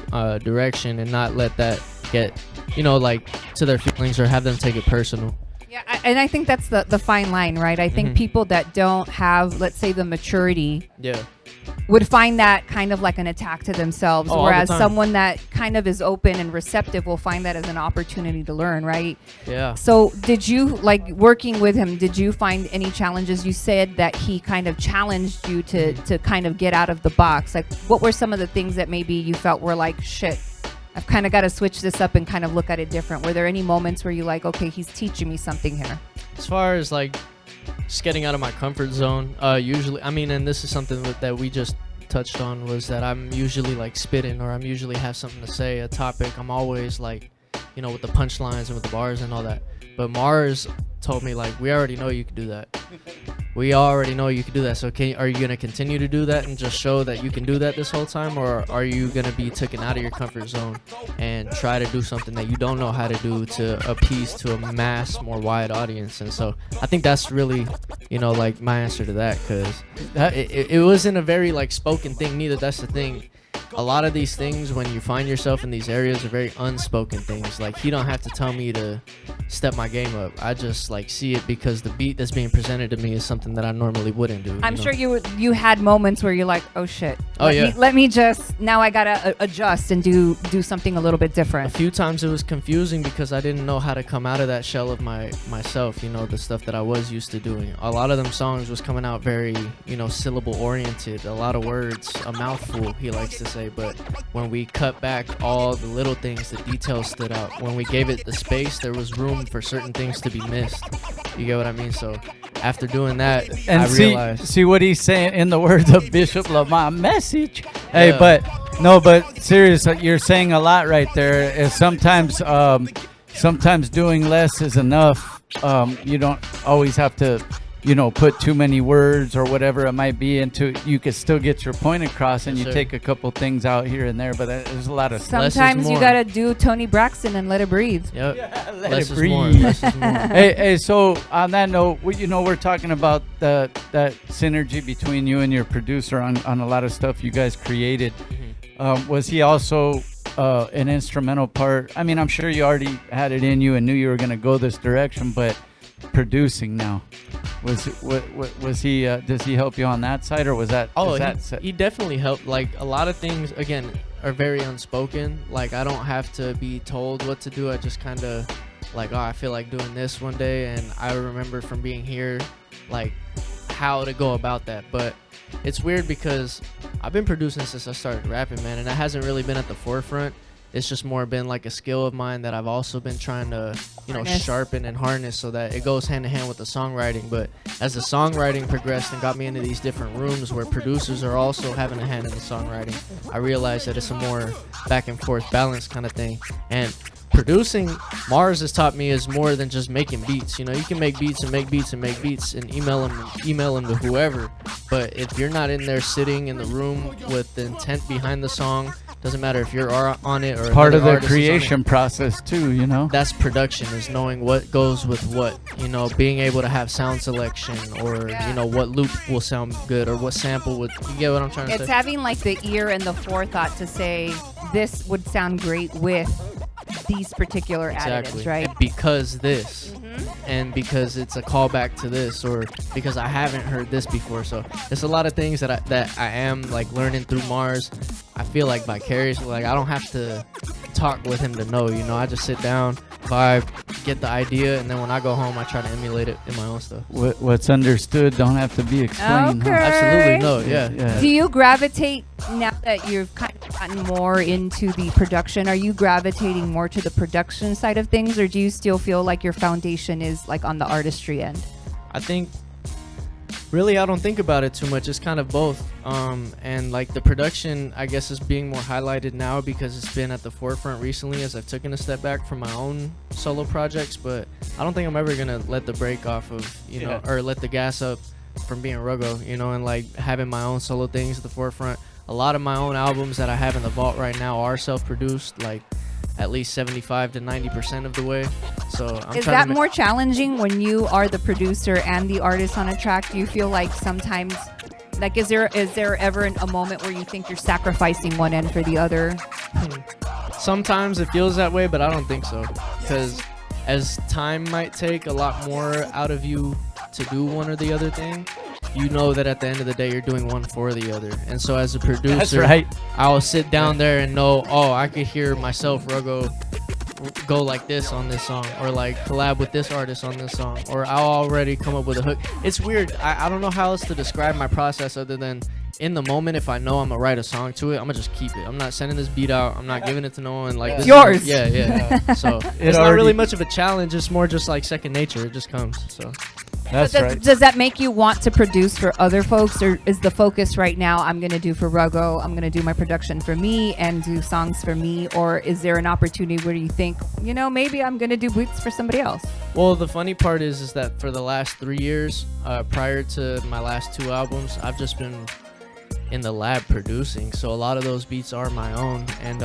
direction and not let that get, you know, like to their feelings or have them take it personal. Yeah, and I think that's the fine line, right? I think people that don't have, let's say, the maturity would find that kind of like an attack to themselves, whereas someone that kind of is open and receptive will find that as an opportunity to learn, right? Yeah. So did you, like, working with him, did you find any challenges? You said that he kind of challenged you to kind of get out of the box. Like, what were some of the things that maybe you felt were like, shit, I've kind of got to switch this up and kind of look at it different? Were there any moments where you like, okay, he's teaching me something here? As far as like just getting out of my comfort zone, usually, I mean, and this is something that we just touched on, was that I'm usually like spitting, or I'm usually have something to say, a topic. I'm always like, you know, with the punchlines and with the bars and all that. But Mars told me, like, we already know you can do that. We already know you can do that. So are you going to continue to do that and just show that you can do that this whole time? Or are you going to be taken out of your comfort zone and try to do something that you don't know how to do to appease to a mass, more wide audience? And so I think that's really, you know, like my answer to that, because it wasn't a very like spoken thing neither. That's the thing. A lot of these things, when you find yourself in these areas, are very unspoken things. Like, he don't have to tell me to step my game up. I just like see it because the beat that's being presented to me is something that I normally wouldn't do. I'm sure you had moments where you're like, oh shit. Let me just, now I gotta adjust and do something a little bit different. A few times it was confusing because I didn't know how to come out of that shell of myself, you know, the stuff that I was used to doing. A lot of them songs was coming out very, you know, syllable oriented, a lot of words, a mouthful, he likes to say. But when we cut back all the little things, the details stood out. When we gave it the space, there was room for certain things to be missed. You get what I mean? So after doing that, and I realized. See what he's saying in the words of Bishop Lamont, message. Hey, but seriously, you're saying a lot right there. Is sometimes doing less is enough. You don't always have to, you know, put too many words or whatever it might be into. You could still get your point across, and you take a couple things out here and there. But there's a lot of sometimes you gotta do Tony Braxton and let it breathe. Yep. Yeah, less is more. Less is more. Hey, so on that note, you know, we're talking about that synergy between you and your producer on a lot of stuff you guys created. Was he also an instrumental part? I mean, I'm sure you already had it in you and knew you were going to go this direction, but producing now, was he does he help you on that side, or was that he definitely helped. Like, a lot of things again are very unspoken. Like, I don't have to be told what to do. I just kind of like, I feel like doing this one day, and I remember from being here like how to go about that. But it's weird because I've been producing since I started rapping, man, and it hasn't really been at the forefront. It's just more been like a skill of mine that I've also been trying to, you know, sharpen and harness so that it goes hand in hand with the songwriting. But as the songwriting progressed and got me into these different rooms where producers are also having a hand in the songwriting, I realized that it's a more back and forth balance kind of thing. And producing, Mars has taught me, is more than just making beats. You know, you can make beats and make beats and make beats and email them to whoever. But if you're not in there sitting in the room with the intent behind the song, doesn't matter if you're on it or part of the creation process too, you know. That's production, is knowing what goes with what, you know, being able to have sound selection, or you know, what loop will sound good or what sample would, you get what I'm trying to say? It's having like the ear and the forethought to say this would sound great with these particular additives, right? And because this, and because it's a callback to this, or because I haven't heard this before. So there's a lot of things that I am like learning through Mars. I feel like vicariously, like I don't have to talk with him to know. You know, I just sit down, vibe, get the idea, and then when I go home, I try to emulate it in my own stuff. What's understood don't have to be explained. Okay. Huh? Absolutely, no, yeah. Do you gravitate, now that you've kind of gotten more into the production, are you gravitating more to the production side of things, or do you still feel like your foundation is like on the artistry end? I think really I don't think about it too much. It's kind of both. And like the production, I guess, is being more highlighted now because it's been at the forefront recently as I've taken a step back from my own solo projects. But I don't think I'm ever gonna let the break off of, you know, or let the gas up from being Ruggo, you know, and like having my own solo things at the forefront. A lot of my own albums that I have in the vault right now are self-produced, like at least 75 to 90% of the way. So Is that more challenging when you are the producer and the artist on a track? Do you feel like sometimes, like, is there ever a moment where you think you're sacrificing one end for the other? Sometimes it feels that way, but I don't think so. Because as time might take a lot more out of you to do one or the other thing, you know that at the end of the day you're doing one for the other. And so as a producer, that's right. I'll sit down there and know, oh, I could hear myself, Ruggo, go like this on this song, or like collab with this artist on this song, or I'll already come up with a hook. It's weird. I don't know how else to describe my process other than in the moment, if I know I'm gonna write a song to it, I'm gonna just keep it. I'm not sending this beat out. I'm not giving it to no one. Like, it's this yours. Yeah. So it's not really much of a challenge. It's more just like second nature. It just comes. So that's right. Does that make you want to produce for other folks, or is the focus right now, I'm gonna do for Ruggo, I'm gonna do my production for me and do songs for me, or is there an opportunity where you think, you know, maybe I'm gonna do beats for somebody else? Well, the funny part is that for the last 3 years, prior to my last 2 albums, I've just been in the lab producing, so a lot of those beats are my own. And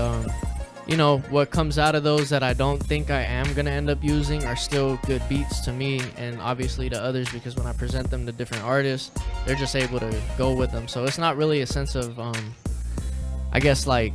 you know, what comes out of those that I don't think I am gonna end up using are still good beats to me, and obviously to others, because when I present them to different artists, they're just able to go with them. So it's not really a sense of I guess like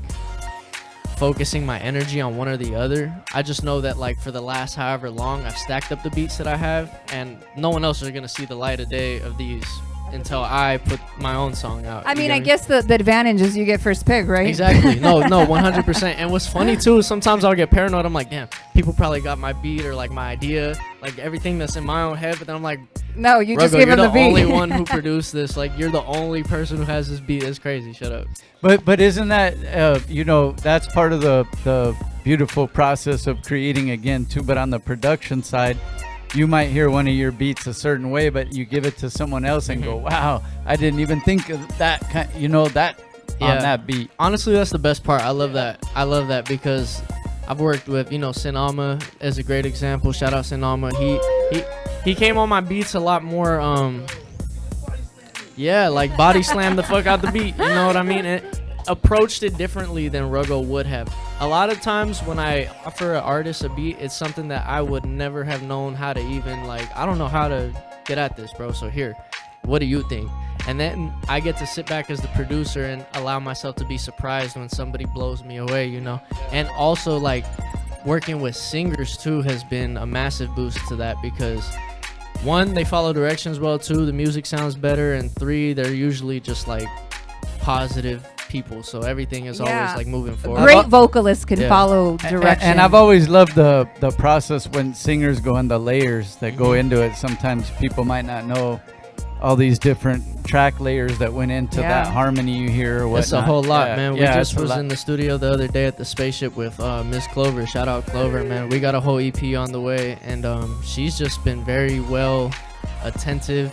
focusing my energy on one or the other. I just know that like for the last however long, I've stacked up the beats that I have, and no one else is gonna see the light of day of these until I put my own song out. I mean, I guess the advantage is you get first pick, right? Exactly. No, 100%. And what's funny too is sometimes I'll get paranoid. I'm like, damn, people probably got my beat or like my idea, like everything that's in my own head. But then I'm like, no, you just Ruggo, gave him the you're beat. the only one who produced this. Like, you're the only person who has this beat. It's crazy. Shut up. But isn't that you know, that's part of the beautiful process of creating again too. But on the production side, you might hear one of your beats a certain way, but you give it to someone else and go, wow, I didn't even think of that kind, you know, that on that beat. Honestly, that's the best part. I love that because I've worked with, you know, Alma as a great example. Shout out Alma. He came on my beats a lot more like body slam the fuck out the beat, you know what I mean? It approached it differently than Ruggo would have. A lot of times when I offer an artist a beat, it's something that I would never have known how to even, like, I don't know how to get at this, bro. So here, what do you think? And then I get to sit back as the producer and allow myself to be surprised when somebody blows me away, you know? And also, like, working with singers too has been a massive boost to that, because 1, they follow directions well, 2, the music sounds better, and 3, they're usually just like positive people, so everything is always like moving forward. Great vocalists can follow direction. And I've always loved the process when singers go in the layers that go into it. Sometimes people might not know all these different track layers that went into that harmony you hear or whatnot. It's a whole lot, man. We just was in the studio the other day at the spaceship with Miss Clover. Shout out Clover, man. We got a whole EP on the way, and she's just been very well attentive,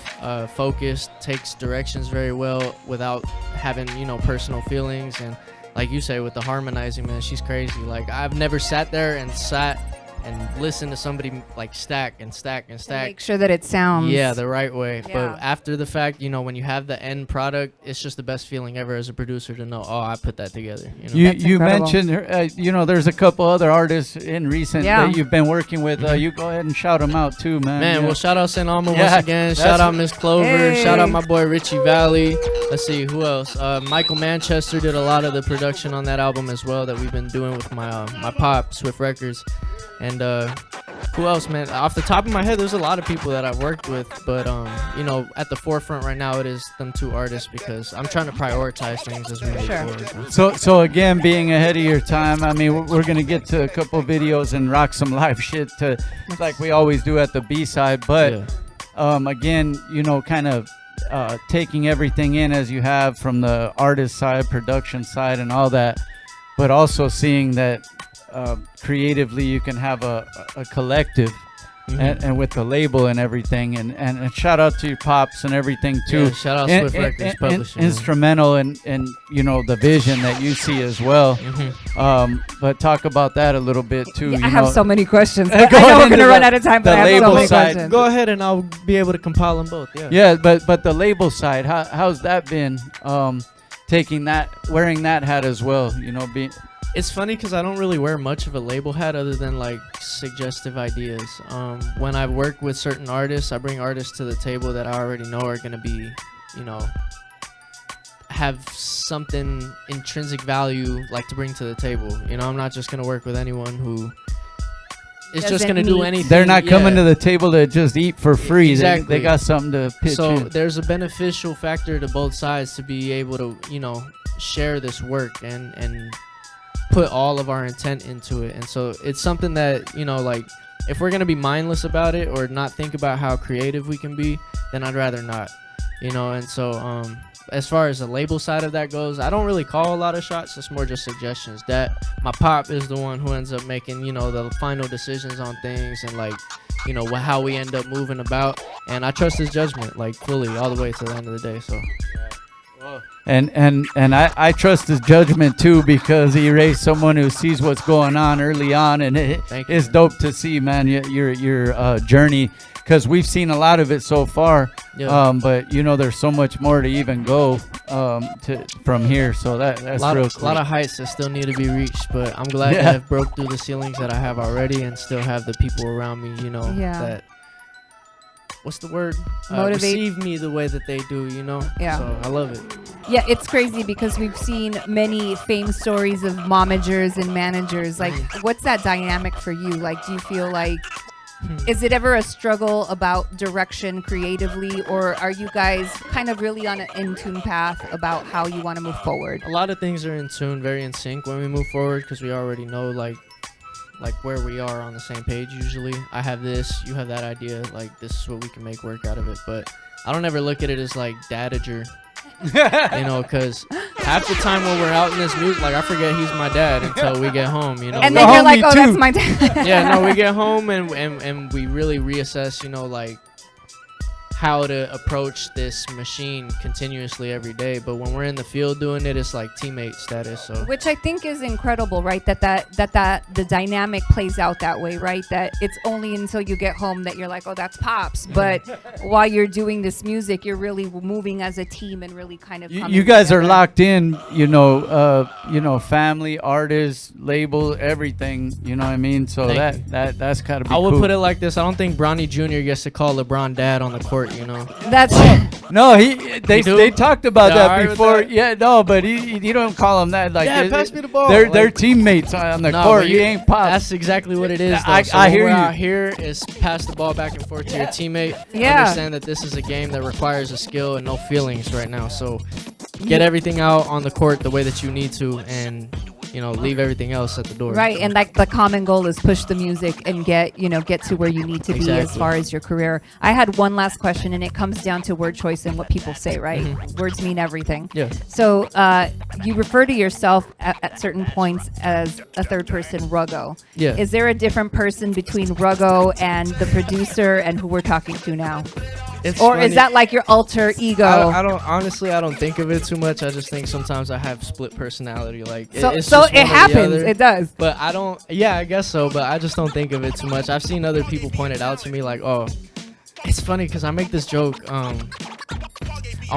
focused, takes directions very well without having, you know, personal feelings. And like you say, with the harmonizing, man, she's crazy. Like, I've never sat there and listened to somebody like stack and make sure that it sounds the right way. But after the fact, you know, when you have the end product, it's just the best feeling ever as a producer to know, oh, I put that together, you know? You mentioned you know, there's a couple other artists in recent that you've been working with. You go ahead and shout them out too, man. Well, shout out Alma once again. Shout out Miss Clover. Shout out my boy Richie Valley. Let's see who else. Michael Manchester did a lot of the production on that album as well that we've been doing with my my pop Swift Records. And Who else, man? Off the top of my head, there's a lot of people that I've worked with, but you know, at the forefront right now, it is them two artists because I'm trying to prioritize things as we move forward. So again, being ahead of your time, I mean, we're gonna get to a couple videos and rock some live shit to, like we always do at the B-side. But again, you know, kind of taking everything in as you have from the artist side, production side, and all that, but also seeing that creatively you can have a collective. And with the label and everything, and shout out to your pops and everything too. Yeah, shout out Swift Records Publishing. Instrumental and you know the vision that you see as well. But talk about that a little bit too. Yeah, you I have know. so many questions. But I know we're gonna run out of time. But I have so many questions. Go ahead, and I'll be able to compile them both. Yeah. Yeah, but the label side, how's that been? Taking that, wearing that hat as well. You know, being. It's funny because I don't really wear much of a label hat other than like suggestive ideas. When I work with certain artists, I bring artists to the table that I already know are going to be, you know, have something intrinsic value like to bring to the table. You know, I'm not just going to work with anyone who is just going to do anything. They're not coming to the table to just eat for free. Exactly. They got something to pitch so in. There's a beneficial factor to both sides to be able to, you know, share this work and put all of our intent into it. And so it's something that, you know, like if we're gonna be mindless about it or not think about how creative we can be, then I'd rather not, you know. And so as far as the label side of that goes, I don't really call a lot of shots. It's more just suggestions. That my pop is the one who ends up making, you know, the final decisions on things and like, you know, how we end up moving about. And I trust his judgment like fully all the way to the end of the day. So And I trust his judgment too, because he raised someone who sees what's going on early on, and it's dope to see, man, your journey, because we've seen a lot of it so far. But you know, there's so much more to even go from here. So that's real cool. A lot of heights that still need to be reached, but I'm glad that I've broke through the ceilings that I have already, and still have the people around me, you know, that. What's the word? Motivate. Receive me the way that they do, you know? Yeah. So I love it. Yeah, it's crazy because we've seen many fame stories of momagers and managers. Like, what's that dynamic for you? Like, do you feel like, is it ever a struggle about direction creatively, or are you guys kind of really on an in-tune path about how you want to move forward? A lot of things are in tune, very in sync when we move forward, because we already know, like where we are on the same page usually. I have this, you have that idea, like this is what we can make work out of it. But I don't ever look at it as like dadager, you know, because half the time when we're out in this music, like I forget he's my dad until we get home, you know. And then you're like, oh, that's my dad. Yeah, no, we get home and we really reassess, you know, like how to approach this machine continuously every day. But when we're in the field doing it, it's like teammate status. So which I think is incredible, right? That the dynamic plays out that way, right? That it's only until you get home that you're like, oh, that's Pops. But while you're doing this music, you're really moving as a team and really kind of coming you guys together. are locked in, you know, family, artists, label, everything, you know what I mean? So that's gotta be I would cool. put it like this. I don't think Bronny Jr. gets to call LeBron dad on the court, you know. That's no, they talked about Yeah, that alright with before. that? Yeah, no, but you don't call them that. Like, Yeah, pass me the ball. They're Like- teammates on the No, court. but You ain't Pops. That's exactly what it is. Though. I So I when hear we're you. out here is pass the ball back and forth to your teammate. Yeah. Understand that this is a game that requires a skill and no feelings right now. So get everything out on the court the way that you need to, and you know, leave everything else at the door. right. And like the common goal is push the music and get to where you need to be as Exactly. far as your career. I had one last question, and it comes down to word choice and what people say, right? Words mean everything. Yeah. So you refer to yourself at certain points as a third person Ruggo. Yeah. Is there a different person between Ruggo and the producer and who we're talking to now? It's Or funny. is that like your alter ego? I don't think of it too much. I just think sometimes I have split personality. Like So it's so just it one or the happens. other. It does. But I don't. Yeah, I guess so. But I just don't think of it too much. I've seen other people point it out to me, like, oh, it's funny because I make this joke on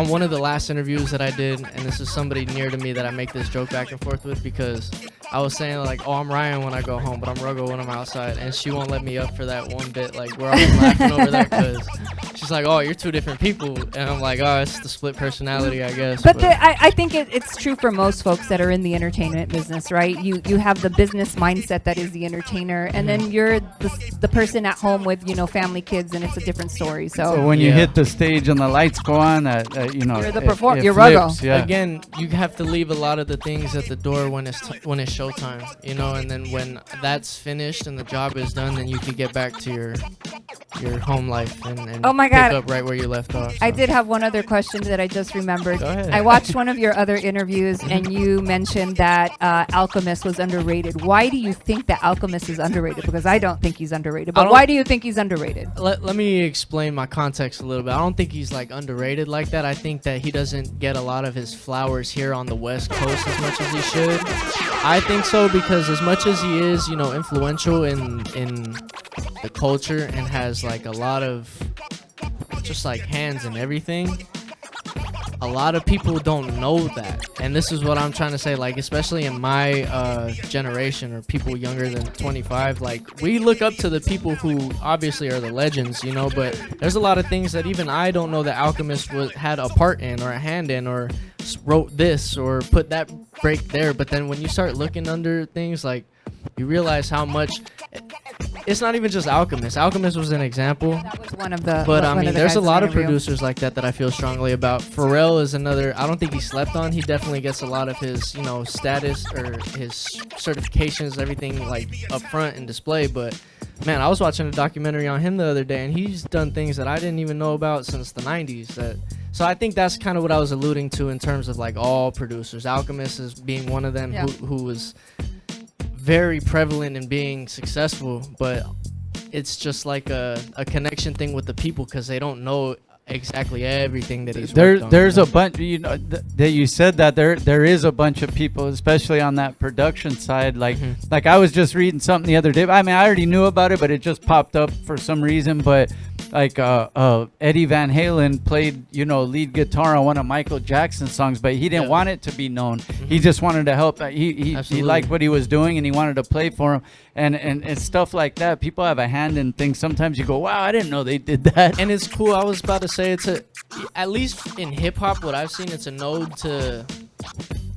one of the last interviews that I did, and this is somebody near to me that I make this joke back and forth with, because I was saying like, oh, I'm Ryan when I go home, but I'm Ruggo when I'm outside, and she won't let me up for that one bit. Like we're always laughing over that because she's she's like, oh, you're two different people, and I'm like, oh, it's the split personality, I guess. But I think it's true for most folks that are in the entertainment business, right? You have the business mindset that is the entertainer, and then you're the person at home with family, kids, and it's a different story. So when you hit the stage and the lights go on, you're the performer. You're Ruggo. Yeah. Again, you have to leave a lot of the things at the door when it's showtime, and then when that's finished and the job is done, then you can get back to your home life and oh my pick God. up right where you left off. I did have one other question that I just remembered. Go ahead. I watched one of your other interviews, and you mentioned that Alchemist was underrated. Why do you think that Alchemist is underrated? Because I don't think he's underrated. But why do you think he's underrated? Let me explain my context a little bit. I don't think he's like underrated like that. I think that he doesn't get a lot of his flowers here on the West Coast as much as he should. I think so because as much as he is, influential in the culture and has like a lot of just like hands and everything, a lot of people don't know that. And this is what I'm trying to say, like especially in my generation or people younger than 25, like we look up to the people who obviously are the legends, but there's a lot of things that even I don't know that Alchemist had a part in or a hand in or wrote this or put that break there. But then when you start looking under things, like you realize how much it's not even just Alchemist. Alchemist was an example. That was one of the. But I mean, there's a lot of producers like that I feel strongly about. Pharrell is another. I don't think he slept on. He definitely gets a lot of his, status or his certifications, everything like up front and display. But man, I was watching a documentary on him the other day, and he's done things that I didn't even know about since the '90s. So I think that's kind of what I was alluding to in terms of like all producers. Alchemist is being one of them who was very prevalent in being successful, but it's just like a connection thing with the people because they don't know exactly everything that he's worked on. There's a bunch, that you said that there is a bunch of people, especially on that production side. Like I was just reading something the other day. I mean, I already knew about it, but it just popped up for some reason. But like Eddie Van Halen played, lead guitar on one of Michael Jackson's songs, but he didn't want it to be known. He just wanted to help. He liked what he was doing, and he wanted to play for him. And stuff like that. People have a hand in things. Sometimes you go, wow, I didn't know they did that. And it's cool. I was about to say at least in hip hop, what I've seen, it's a node to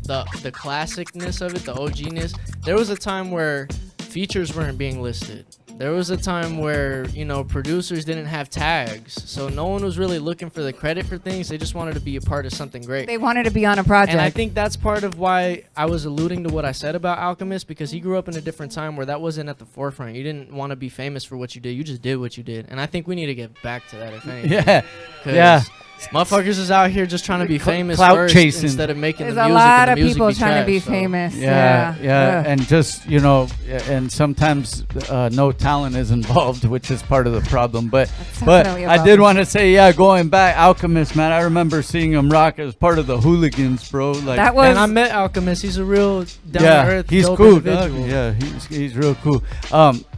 the classicness of it, the OG-ness. There was a time where features weren't being listed. There was a time where, producers didn't have tags. So no one was really looking for the credit for things. They just wanted to be a part of something great. They wanted to be on a project. And I think that's part of why I was alluding to what I said about Alchemist, because he grew up in a different time where that wasn't at the forefront. You didn't want to be famous for what you did. You just did what you did. And I think we need to get back to that, if anything. Yeah. Motherfuckers is out here just trying to be famous clout first chasing. instead of making There's the music. a lot of and the music people be trying to be trash, famous. Yeah. And just, and sometimes no talent is involved, which is part of the problem. But I did want to say, going back, Alchemist, man, I remember seeing him rock as part of the Hooligans, bro. Like that was. And I met Alchemist. He's a real down to earth. He's cool, dog. Yeah, he's real cool.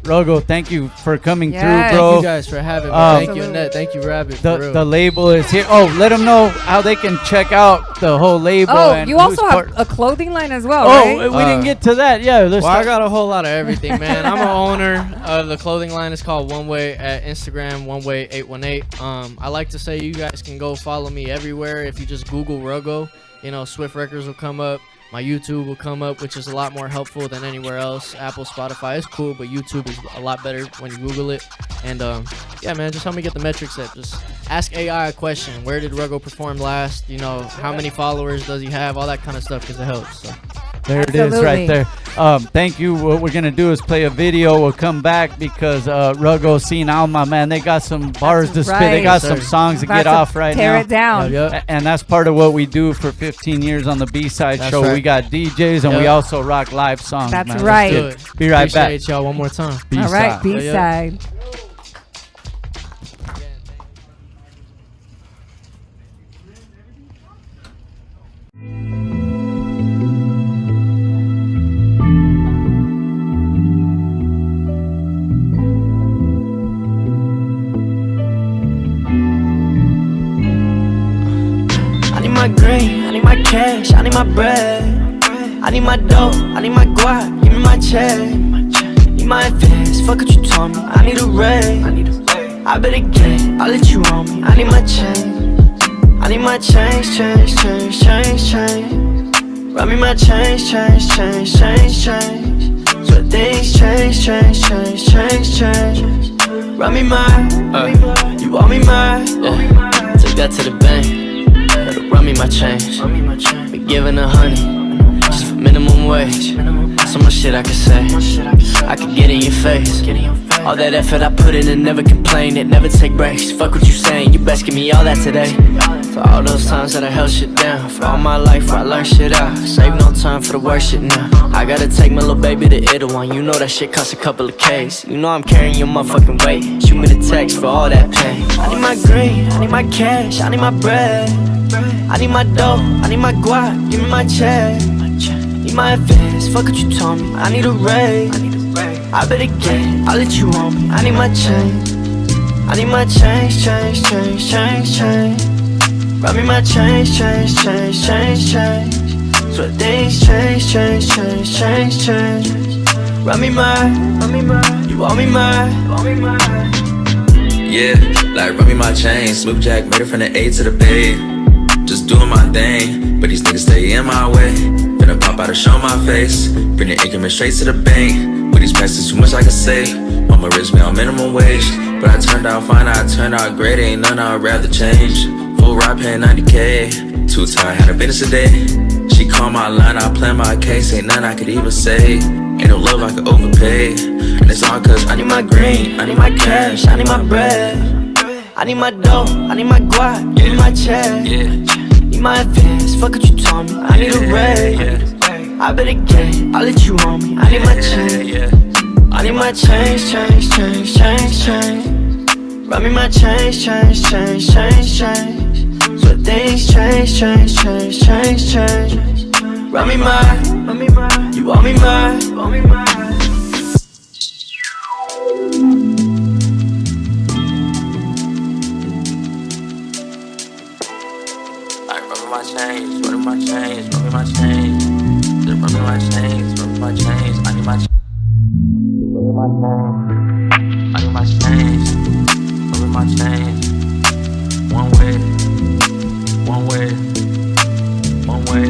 Ruggo, thank you for coming through, bro. Thank you guys for having me. Thank you, Annette. Thank you, Rabbit. The label is here. Oh, let them know how they can check out the whole label. Oh, you also have a clothing line as well, right? Oh, we didn't get to that. Yeah. I got a whole lot of everything, man. I'm an owner of the clothing line. It's called One Way at Instagram, OneWay818. I like to say you guys can go follow me everywhere. If you just Google Ruggo, Swift Records will come up. My YouTube will come up, which is a lot more helpful than anywhere else. Apple, Spotify is cool, but YouTube is a lot better when you Google it. And yeah, man, just help me get the metrics up. Just ask AI a question. Where did Ruggo perform last? How many followers does he have? All that kind of stuff, because it helps. So. There it is right there. Thank you. What we're going to do is play a video. We'll come back because Ruggo seen Alma, man. They got some bars to spit. They got some songs to get off right now. Tear it down. And that's part of what we do for 15 years on the B-Side show. Right. We got DJs and we also rock live songs. That's man. right. Be right back. Appreciate y'all one more time. All right, B-Side. My green, I need my cash, I need my bread. I need my dough, I need my guap, give me my check. Need my advance, fuck what you told me, I need a ray. I better get it, I'll let you on me. I need my change. I need my change, change, change, change, change. Run me my change, change, change, change, change. So things change, change, change, change, change. Run me mine, you want me mine. Yeah, took that to the bank. Better run me my change. Be giving 100, just for minimum wage. So much shit I could say, I could get in your face. All that effort I put in and never complain, it never take breaks. Fuck what you saying, you best give me all that today. For all those times that I held shit down, for all my life where I learned shit out. Save no time for the worst shit now. I gotta take my little baby to Itaewon, you know that shit costs a couple of K's. You know I'm carrying your motherfucking weight, shoot me the text for all that pain. I need my green, I need my cash, I need my bread. I need my dough, I need my guap, give me my check. Need my advance, fuck what you told me, I need a raise. I better get it, I'll let you on me. I need my change. I need my change, change, change, change, change. Run me my change, change, change, change, change. So things change, change, change, change, change. Run me mine, you want me mine, Yeah, like run me my chain. Smooth Jack made it from the A to the Bay. Just doing my thing, but these niggas stay in my way. Finna pop out and show my face. Bring the income straight to the bank. With these passes too much I can say. Mama raised me on minimum wage, but I turned out fine, I turned out great. Ain't none I'd rather change. Full ride paying 90K. Too tired, had a business today. She called my line, I planned my case. Ain't none I could even say. Ain't no love I could overpay. And it's all cause I need my green, I need my cash, I need my bread. I need my dough, I need my guap, give me my check. Need my advance, fuck what you told me, I need a raise. I better get it, I'll let you on me. I need my change. I need my change, change, change, change, change. Run me my change, change, change, change, change. So things change, change, change, change, change. Run me mine, you want me mine, want me mine. My change, run me my change, run me my change. Just run me my change, run me my change. I need my change. Run me my change. I need my change. Run me my change. One way, one way, one way.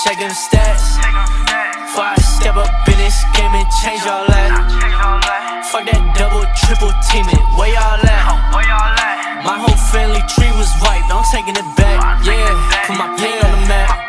Check them stats. Before I step up in this game and change all that. Fuck that double, triple teaming. Where y'all at? My whole family tree was wiped. I'm taking it back. Yeah, put my pain on the map.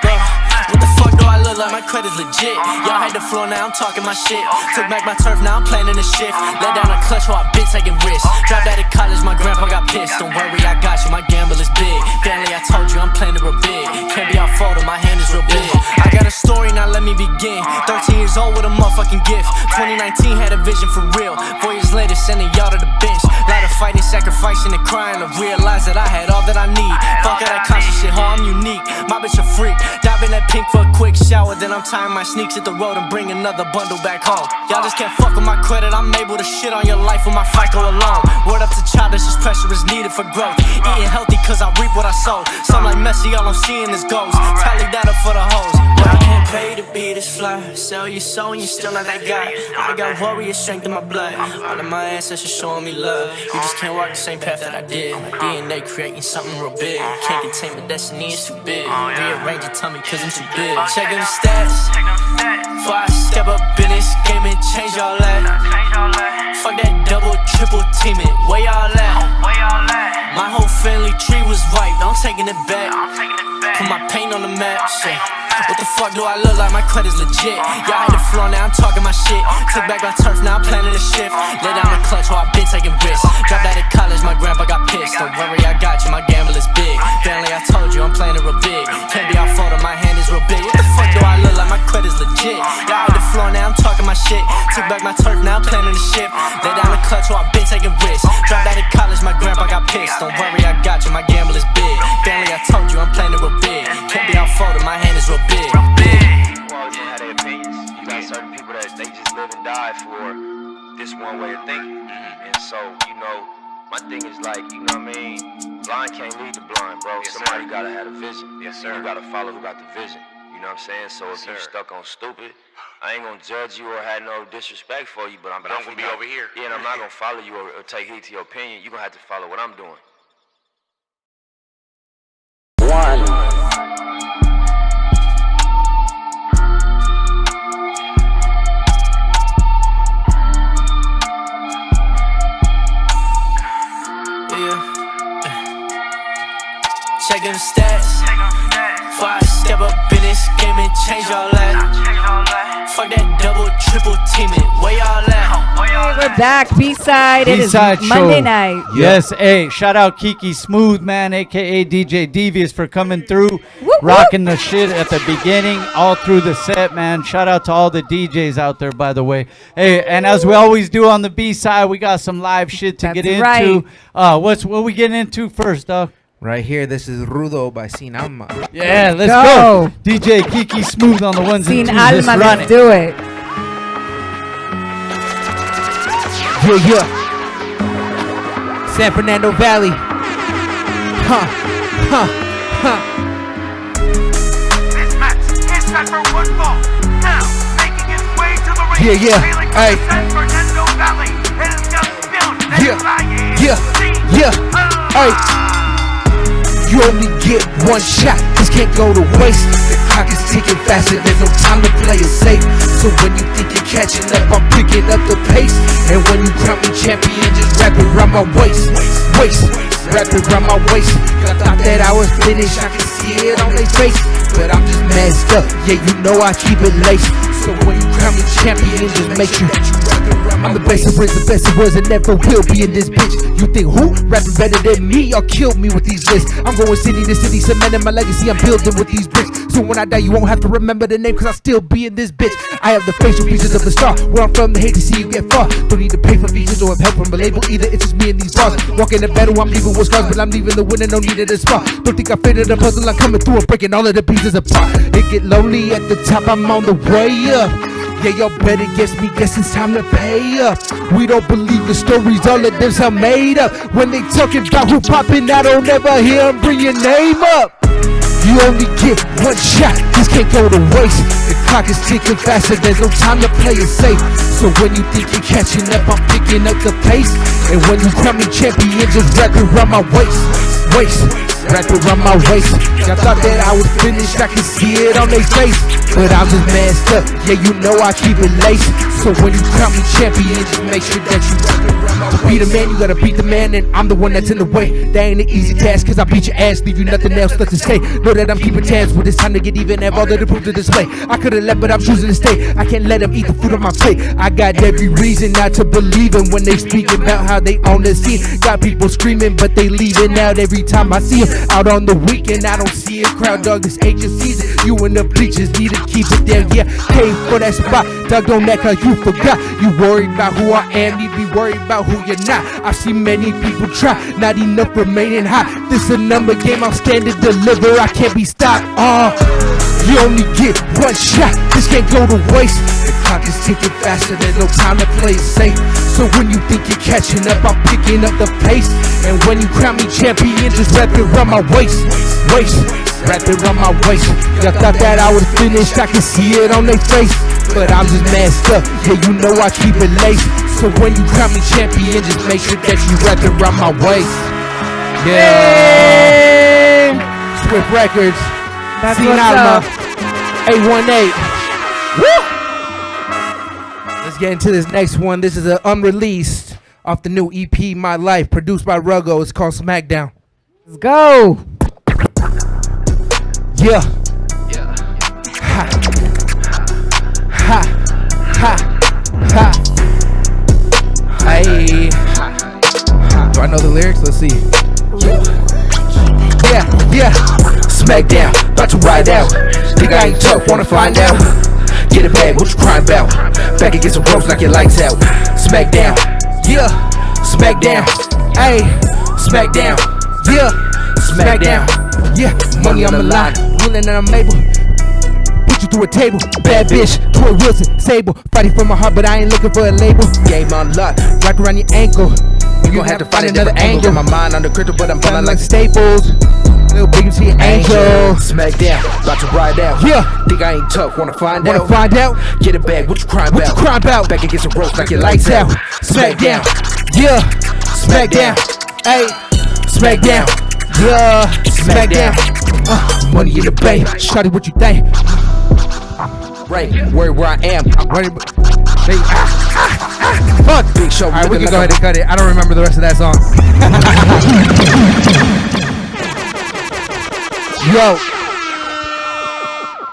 What the fuck do I look like? My credit's legit. Y'all had the floor, now I'm talking my shit. Took back my turf, now I'm planning a shift. Let down a clutch while I been taking risks. Dropped out of college, my grandpa got pissed. Don't worry, I got you, my gamble is big. Family, I told you I'm playing it real big. Can't be all photo, my hand is real big. I got a story, now let me begin. 13 years old with a motherfucking gift. 2019 had a vision for real. 4 years later, sending y'all to the bench. Lot of fighting, sacrificing, and crying to realize that I had all that I need. Fuck all that conscious shit, ho, I'm unique. My bitch a freak. Dive in that pink for a quick shower, then I'm tying my sneaks at the road and bring another bundle back home. Y'all just can't fuck with my credit, I'm able to shit on your life with my FICO alone. Word up to childish, this pressure is needed for growth. Eating healthy cause I reap what I sow. Some like Messi, all I'm seeing is goals. Tally that up for the hoes. But I can't pay to be this fly. Sell your soul and you're still not that guy. I got warrior strength in my blood. All of my ancestors showing me love. You just can't walk the same path that I did. My DNA creating something real big. Can't contain my destiny, it's too big. Rearrange your tummy cause I'm too big. Check them stats. Before I step up in this game and change all that. Fuck that double, triple teaming. Where y'all at? My whole family tree was wiped. I'm taking it back. Put my pain on the map. Shit. What the fuck do I look like? My credit's legit. Y'all had the floor, now I'm talking my shit. Took back my turf, now I'm planning a shift. Lay down the clutch while I been taking risks. Dropped out of college, my grandpa got pissed. Don't worry, I got you, my gamble is big. Family, I told you, I'm playing it real big. Can't be all photo, my hand is real big. What the fuck do I look like? My credit's legit. Y'all had the floor, now I'm talking my shit. Took back my turf, now I'm planning a shift. Lay down the clutch while I been taking risks. My thing is like, you know what I mean? Blind can't lead the blind, bro. Yes, Somebody sir. gotta have a vision. Yes, sir. You gotta follow who got the vision. You know what I'm saying? So if you stuck on stupid, I ain't gonna judge you or have no disrespect for you, but I'm gonna be over here. Yeah, and I'm not gonna follow you or take heed to your opinion. You're gonna have to follow what I'm doing. Check them stats. Before I step up in this game and change all that. Fuck that double, triple teaming. Where y'all at? We're back. B-side. It is B-side Monday show. night. Yes, hey, shout out Kiki Smooth, man, aka DJ Devious, for coming through, rocking the shit at the beginning, all through the set, man. Shout out to all the DJs out there, by the way. Hey, and as we always do on the B-side, we got some live shit to get into. What we getting into first, dog? Right here, this is Ruggo by Alma. Yeah, let's go. DJ Kiki Smooth on the ones and twos. Let's Alma, run let's it. do it. Yeah. San Fernando Valley. Huh. Yeah. Hey. Yeah. Hey. You only get one shot, this can't go to waste. The clock is ticking faster, there's no time to play it safe. So when you think you're catching up, I'm picking up the pace. And when you crown me champion, just wrap it around my waist. Wrap it around my waist. I thought that I was finished, I can see it on their face. But I'm just messed up, yeah, you know I keep it laced. So when you crown me champion, just make sure that you wrap it around my waist. I'm the best of the best of was and never will be in this bitch. You think who rapping better than me? Y'all killed me with these lists. I'm going city to city, cementing my legacy. I'm building with these bricks. So when I die, you won't have to remember the name, cause I'll still be in this bitch. I have the facial features of a star. Where I'm from, they hate to see you get far. Don't need to pay for features or have help from a label either. It's just me and these bars. Walking the battle, I'm leaving with scars, but I'm leaving the winner. No need of the spot. Don't think I fitted the puzzle. I'm coming through and breaking all of the pieces apart. It get lonely at the top. I'm on the way up. Yeah, y'all better guess me, guess it's time to pay up. We don't believe the stories, all of them sound made up. When they talking about who popping, I don't ever hear them bring your name up. You only get one shot, this can't go to waste. The clock is ticking faster, there's no time to play it safe. So when you think you're catching up, I'm picking up the pace. And when you crown me champion, just wrap it around my waist. Wrap it around my waist. Y'all thought that I was finished, I can see it on their face. But I'm just messed up, yeah, you know I keep it laced. So when you crown me champion, just make sure that you wrap it around my waist. To be the man, you gotta beat the man, and I'm the one that's in the way. That ain't an easy task, cause I beat your ass, leave you nothing else left to say. Know that I'm keeping tabs, but it's time to get even, have all of the proof to display. I could've left, but I'm choosing to stay. I can't let them eat the food on my plate. I got every reason not to believe them when they speaking about how they own the scene. Got people screaming, but they leaving out every time I see them. Out on the weekend, I don't see a crowd, dog, this ain't your season. You and the bleachers need to keep it there, yeah. Came for that spot, dog, don't act like you forgot. You worried about who I am, need be worried about who you're not. I see many people try, not enough remaining hot. This a number game, I'm standing deliver, I can't be stopped. You only get one shot, this can't go to waste. The clock is ticking faster, there's no time to play it safe. So when you think you're catching up, I'm picking up the pace. And when you crown me champion, just wrap it around my waist. Wrap it around my waist. Y'all thought that I was finished, I can see it on their face. But I'm just messed up, yeah, you know I keep it laced. So when you crown me champion, just make sure that you wrap it around my waist. Yeah. Swift Records. That's Seen what's Alma. up. 818. Woo! Let's get into this next one. This is an unreleased off the new EP, My Life, produced by Ruggo. It's called Smackdown. Let's go. Yeah. Ha. Ha. Ha. Ha. Hey. Do I know the lyrics? Let's see. Yeah. Smackdown, about to ride out. Think I ain't tough, wanna find out. Get it back, what you crying about? Back against some ropes, knock your lights out. Smackdown, yeah. Smackdown, ayy. Smackdown, yeah. Smackdown, yeah. Money on the line, willing and I'm able. Put you through a table, bad bitch, Troy Wilson, Sable. Fighting for my heart, but I ain't looking for a label. Game on lock, rock around your ankle. You gon' have to find another angle. My mind on the crypto, but I'm feeling like Staples. Little big T angel. Smack down, about to ride out. Yeah. Think I ain't tough, wanna find out. Get it back, what you crying about? What you crying about? Back against the ropes, like your lights out. Smack down. Yeah. Smack down. Hey. Smack down. Yeah. Smack down. Money in the bank. Shawty, what you think? Right, where I am. I'm ready. Fuck. Big show. Alright, we can go ahead and cut it. I don't remember the rest of that song. Yo.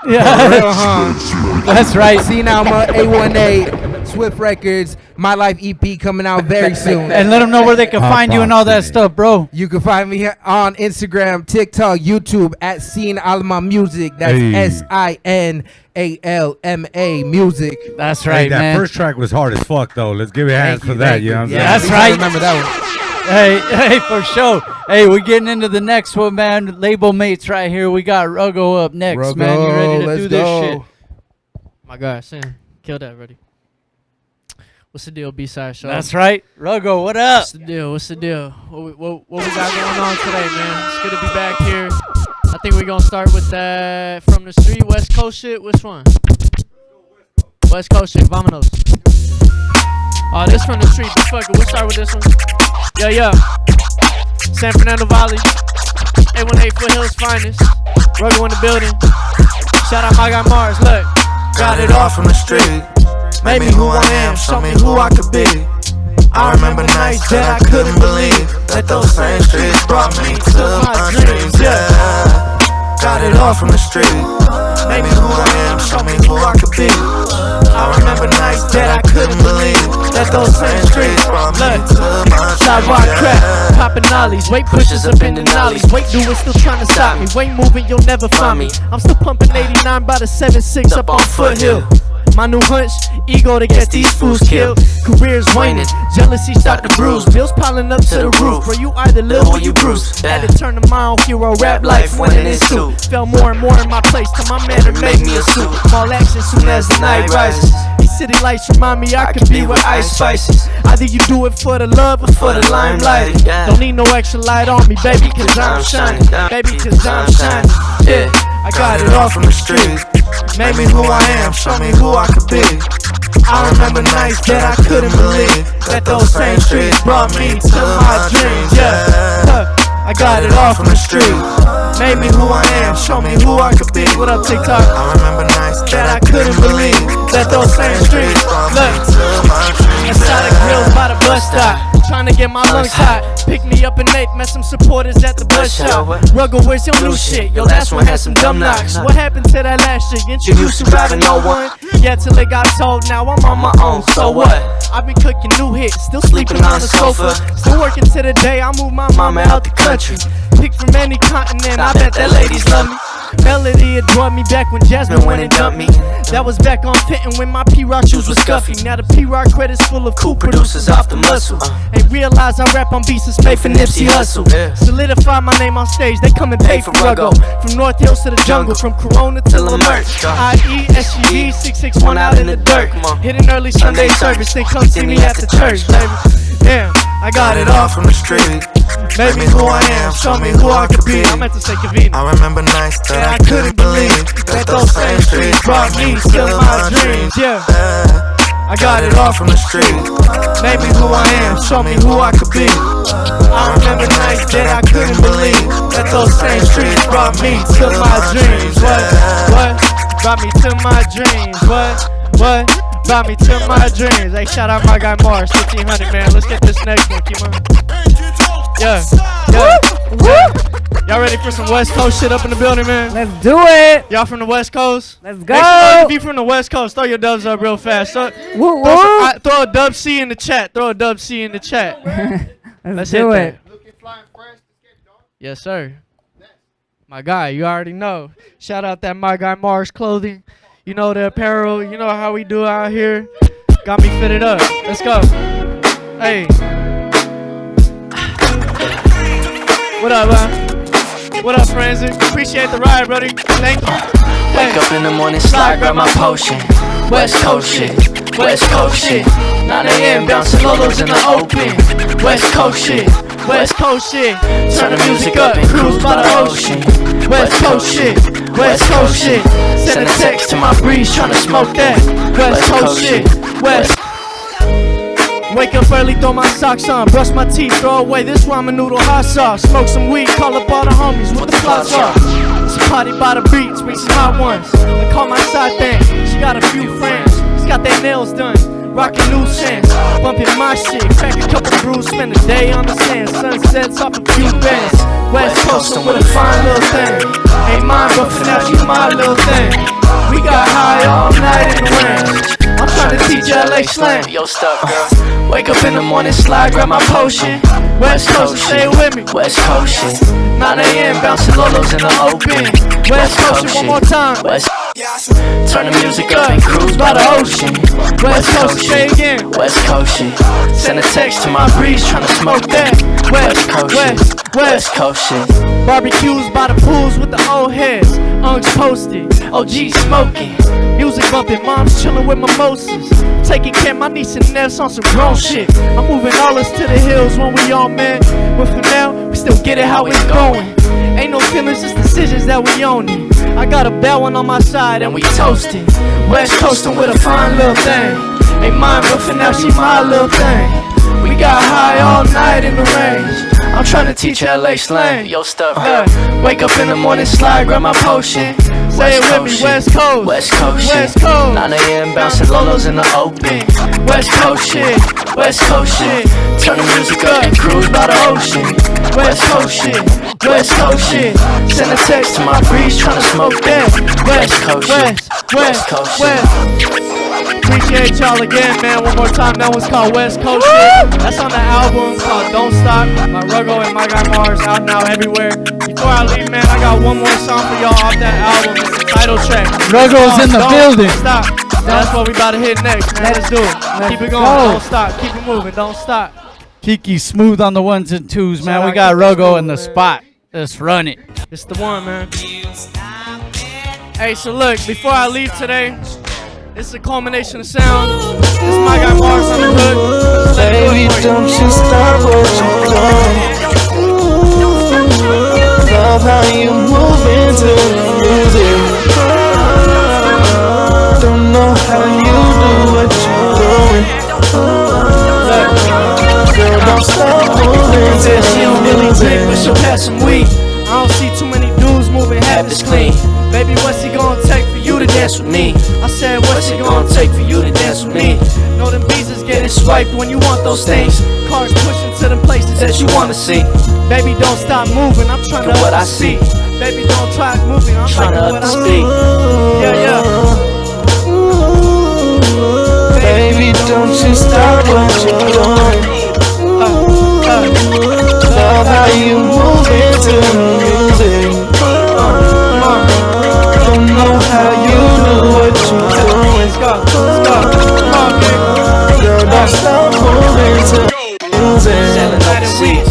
Yeah. That's right. See Alma, A1A, Swift Records, My Life EP coming out very soon. And let them know where they can find you and all that stuff, bro. You can find me on Instagram, TikTok, YouTube at Seen Alma Music. That's SINALMA Music. That's right, that man. first track was hard as fuck, though. Let's give it hands for that. You know what I'm saying? That's right. Remember that one. Hey, for sure. Hey, we're getting into the next one, man. Label mates right here. We got Ruggo up next, man. You ready to do this shit? My God, Sam. Kill that, ready. What's the deal, B-side show? That's right. Ruggo, what up? What's the deal? What's the deal? What we got going on today, man? It's good to be back here. I think we're going to start with that from the street, West Coast shit. Which one? West Coast shit. Vamonos. Oh, this from the street. But fuck it. We'll start with this one. Yeah. San Fernando Valley. 818 Foothills finest. Ruggo in the building. Shout out my guy Mars. Look. Got it all from the street. Made me who I am, show me who I could be. I remember nights that I couldn't believe that those same streets brought me to my dreams, yeah. Got it all from the street. Made me who I am, show me who I could be. I remember nights that I couldn't believe that those same streets brought me to my Sidewalk dreams, crack, yeah. popping ollies, weight pushes up in the nollies. Weight doing still trying to stop me. Weight moving, you'll never find me. I'm still pumping 89 by the 7.6 up on Foothill. My new hunch, ego to get these fools killed. Careers waning, jealousy start to bruise. Bills piling up to the roof. Bro, you either live or you bruise. Had to turn to my own hero, rap life winning in suit. Fell more and more in my place till my man made me a suit. All action soon as the night rises. These city lights remind me I could be with ice spices. Either you do it for the love or for the limelight. Don't need no extra light on me, baby, cause I'm shining. Baby, cause I'm shining. Yeah, I got it all from the street. Made me who I am, show me who I could be. I remember nights that I couldn't believe that those same streets brought me to my dreams, yeah. I got it all from the street. Made me who I am, show me who I could be. What up, TikTok? I remember nights that I couldn't believe that those same streets brought me to my dreams, inside the grills by the bus stop, trying to get my lungs hot. Pick me up and Nate, met some supporters at the bus shop. Ruggo, where's your new shit? Your last one had some dumb knocks. What happened to that last shit? Introduced to driving no one. Yeah, till it got told, now I'm on my own. So what? I've been cooking new hits, still sleeping on the sofa. Still working to the day I move my mama out the country. Pick from any continent, I bet that ladies love me. Melody adored me back when Jasmine went and dumped me. That was back on Fenton when my P-Rock shoes was scuffy. Now the P-Rock credit's full of cool producers off the muscle. Ain't realize I rap on beats and pay for Nipsey Hussle. Solidify my name on stage, they come and pay for Ruggo. From North Hills to the jungle, from Corona to Lamert. IE, SGE, 661 out in the dirt. Hit an early Sunday service, then come see me after church, baby. Damn, I got it all from the street. Made me who I am, show me who I could be. I meant to say Kavina. I remember nights that I couldn't believe that those same streets brought me to my dreams, yeah. I got it all from the street. Made me who I am, show me who I could be. I remember nights that I couldn't believe that those same streets brought me to my dreams. What? Brought me to my dreams. What? Brought me to my dreams. Hey, shout out my guy Mars, 1500, man. Let's get this next one. Keep on. Yeah. Y'all ready for some West Coast shit up in the building, man? Let's do it. Y'all from the West Coast? Let's go. If you from the West Coast, throw your dubs up real fast. Throw a dub C in the chat. Throw a dub C in the chat. Let's do it. Yes, sir. My guy, you already know. Shout out that My Guy Mars clothing. You know the apparel. You know how we do out here. Got me fitted up. Let's go. Hey. What up, man? What up, friends? Appreciate the ride, brother. Thank you. Wake up in the morning, slide, grab my potion. West Coast shit. West Coast shit. 9 a.m. bouncing lolos in the open. West Coast shit. West Coast shit. Turn the music up and cruise by the ocean. West Coast shit. West Coast shit. Send a text to my breeze tryna smoke that. West Coast shit. West. Wake up early, throw my socks on, brush my teeth, throw away this ramen noodle hot sauce. Smoke some weed, call up all the homies with the plots off. It's a party by the beach, bring some hot ones. I call my side thing, she got a few friends. She's got their nails done, rockin' new scents. Bumping my shit, crack a couple brews, spend a day on the sand. Sunsets off a few bends. West Coastin' with a fine little thing. Ain't mine, but for now she's my little thing. We got high all night in the rain. I'm tryna teach LA slang. Yo, stuff, girl. Wake up in the morning, slide, grab my potion. West Coast, stay with me. West Coast shit. 9 a.m. bouncing lolos in the open. West Coast, one more time. West. Turn the music up and cruise by the ocean. West Coast, say again. West Coast shit. Send a text to my breeze tryna smoke that. West Coast shit. West Coast shit. Barbecues by the pools with the old heads. Unks posted, OG smoking. Music bumping, mom's chillin' with mimosas. Taking care of my niece and nephews on some grown shit. I'm moving all us to the hills when we all met. But for now, we still get it how it's going. Ain't no feelings, just decisions that we own it. I got a bad one on my side and we toasting. West Coastin' with a fine little thing. Ain't mine, but for now she my little thing. We got high all night in the range. I'm tryna teach LA slang. Yo, stuff, girl. Wake up in the morning, slide, grab my potion. Say it with me, West Coast. West Coast shit. West Coast. 9 a.m. bouncing lolos in the open. West Coast shit. West Coast shit. Turn the music up and cruise by the ocean. West Coast shit. West Coast shit. Send a text to my breeze tryna smoke that. West Coast shit. West Coast shit. Appreciate y'all again, man. One more time. That one's called West Coast shit. That's on the album called Don't Stop by Ruggo and my guy Mars, out now everywhere. Before I leave, man, I got one more song for y'all off that album. It's the title track. Ruggo's in the building. Stop. That's what we about to hit next, man. Let's do it. Keep it going. Don't stop. Keep it moving. Don't stop. Kiki Smooth on the ones and twos, man. We got Ruggo in the spot. Let's run it. It's the one, man. Hey, so look, before I leave today, it's a culmination of sound. This is my guy Mars on the hood. Baby, don't you stop what you're doing. Love how you move into the music. Don't know how you do what you're doing. Girl, don't stop moving to She don't really the drink, but music. she'll pass some weed. I don't see too many dudes moving half as clean. Baby, what's it gonna take for you to dance with me? I said, what's it gonna take for you to dance with me? Know them visas getting swiped when you want those things. Cars pushing to them places that you wanna see. Baby, don't stop moving, I'm trying to what I see. Baby, don't try moving, I'm Trying to liking up what the I speed. see. Yeah. Baby, don't you stop what you're doing. Love how you move into the music. Don't know how you do what you're doing. Let's go. Come on, baby. Girl, don't stop moving to the music. Sailing up the seas.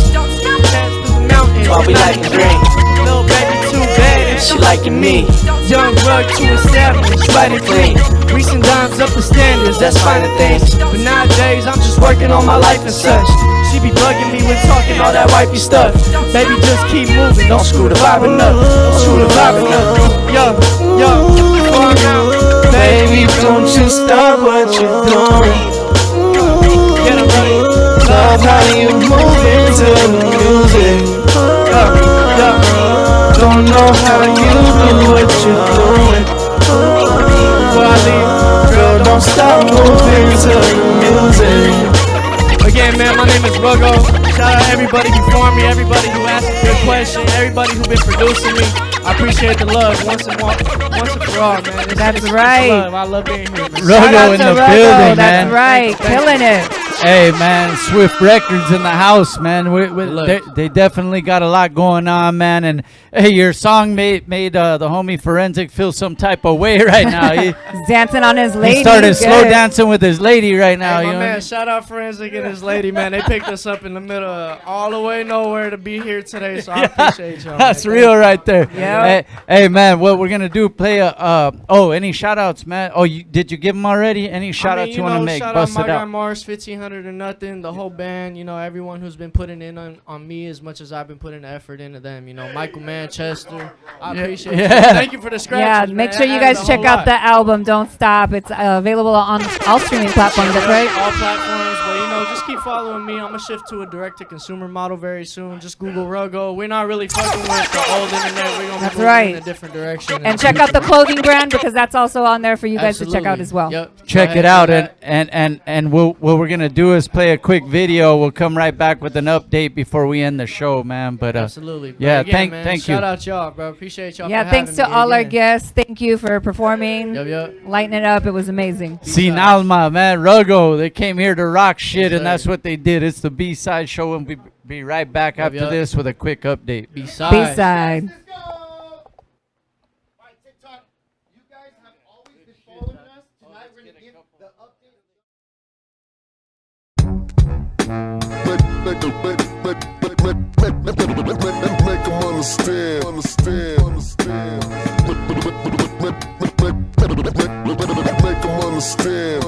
While we like the green. Little baby too bad and She liking me. Young rug too established, Fight it clean. Recent dimes up the standards, That's finer things. But nowadays I'm just working on my life and such. She be bugging me with talking all that wifey stuff. Baby, just keep moving, don't screw the vibing up. Don't screw the vibing up. Yo, going down. Baby, don't you stop what you're doing. Get it right. Love how you move into the music. Don't know how you do what you're doing. Before I leave, Girl, don't stop moving to the music. again, man, my name is Ruggo. Shout out everybody before me, everybody who asked a good question, everybody who been producing me. I appreciate the love once and for all, man. That's right. I love being here, man. Ruggo in the building, man. That's right. Killing it. Hey man, Swift Records in the house, man. Look. They definitely got a lot going on, man. And hey, your song made the homie Forensic feel some type of way right now. He's dancing on his lady. He started Good. slow dancing with his lady right now. Hey, you my know? man, shout out Forensic and his lady, man. They picked us up in the middle of all the way nowhere to be here today, so I appreciate y'all. That's man. real right there. Yeah. Hey man, what we're gonna do? Play any shout outs, man? Oh, did you give them already? Any shout outs you want to make? Shout Bust out it my guy out. Mars, 1500 or nothing, the whole band, everyone who's been putting in on me as much as I've been putting the effort into them. Michael Manchester, I appreciate you. Thank you for the scratches. Yeah, make man. sure you That added guys a check whole out lot. the album. Don't Stop. It's available on all streaming platforms. That's right. All platforms, but just keep following me. I'm gonna shift to a direct-to-consumer model very soon. Just Google Ruggo. We're not really fucking with the old internet. We're gonna That's be moving right. in a different direction. And check out the clothing brand because that's also on there for you guys to check out Absolutely. as well. Yep. Check Go it ahead, out, do that. and what we're gonna do is play a quick video. We'll come right back with an update before we end the show, man. But Absolutely. Bro. yeah, Again, man, thank you. Shout out y'all, bro. Appreciate y'all. Yeah, for thanks to having me all our again. guests. Thank you for performing. Yep. Lighting it up. It was amazing. Seen Alma, man, Ruggo. They came here to rock shit, Yes, and that's sir. what they did. It's the B-side show, and we'll be right back after yep. this with a quick update. B-side. Make them understand. Make them understand.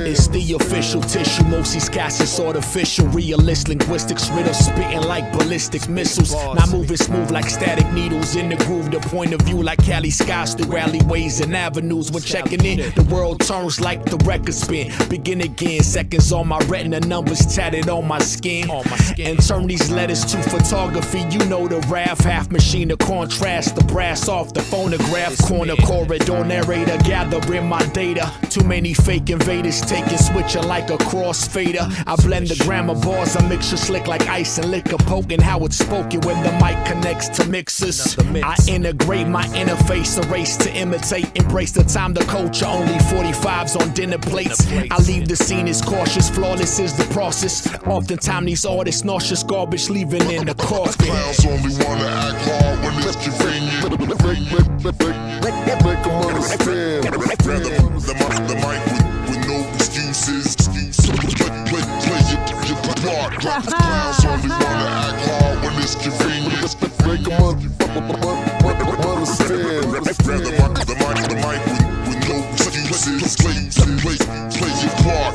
It's the official tissue, most these cats is artificial. Realist linguistics, riddle spitting like ballistic missiles. Not moving smooth like static needles in the groove. The point of view like Cali skies through alleyways and avenues. When checking in, the world turns like the record spin. Begin again, seconds on my retina, numbers tatted on my skin. And turn these letters to photography. You know the RAF, half machine to contrast the brass off the phonograph. Corner corridor narrator, gathering my data. Too many fake invaders taking switcher like a crossfader. I blend the grammar bars, I mixture slick like ice and liquor, poking how it's spoken when the mic connects to mixers. I integrate my interface, erase to imitate, embrace the time, the culture. Only 45s on dinner plates. I leave the scene as cautious, flawless is the process. Oftentimes these artists nauseous garbage leaving in the coffin. Clowns only wanna act hard when it's convenient. Make them understand. The mic with no excuses. Play your part. Clowns only wanna act hard when it's convenient. Make them understand. The mic with no excuses. Play your part.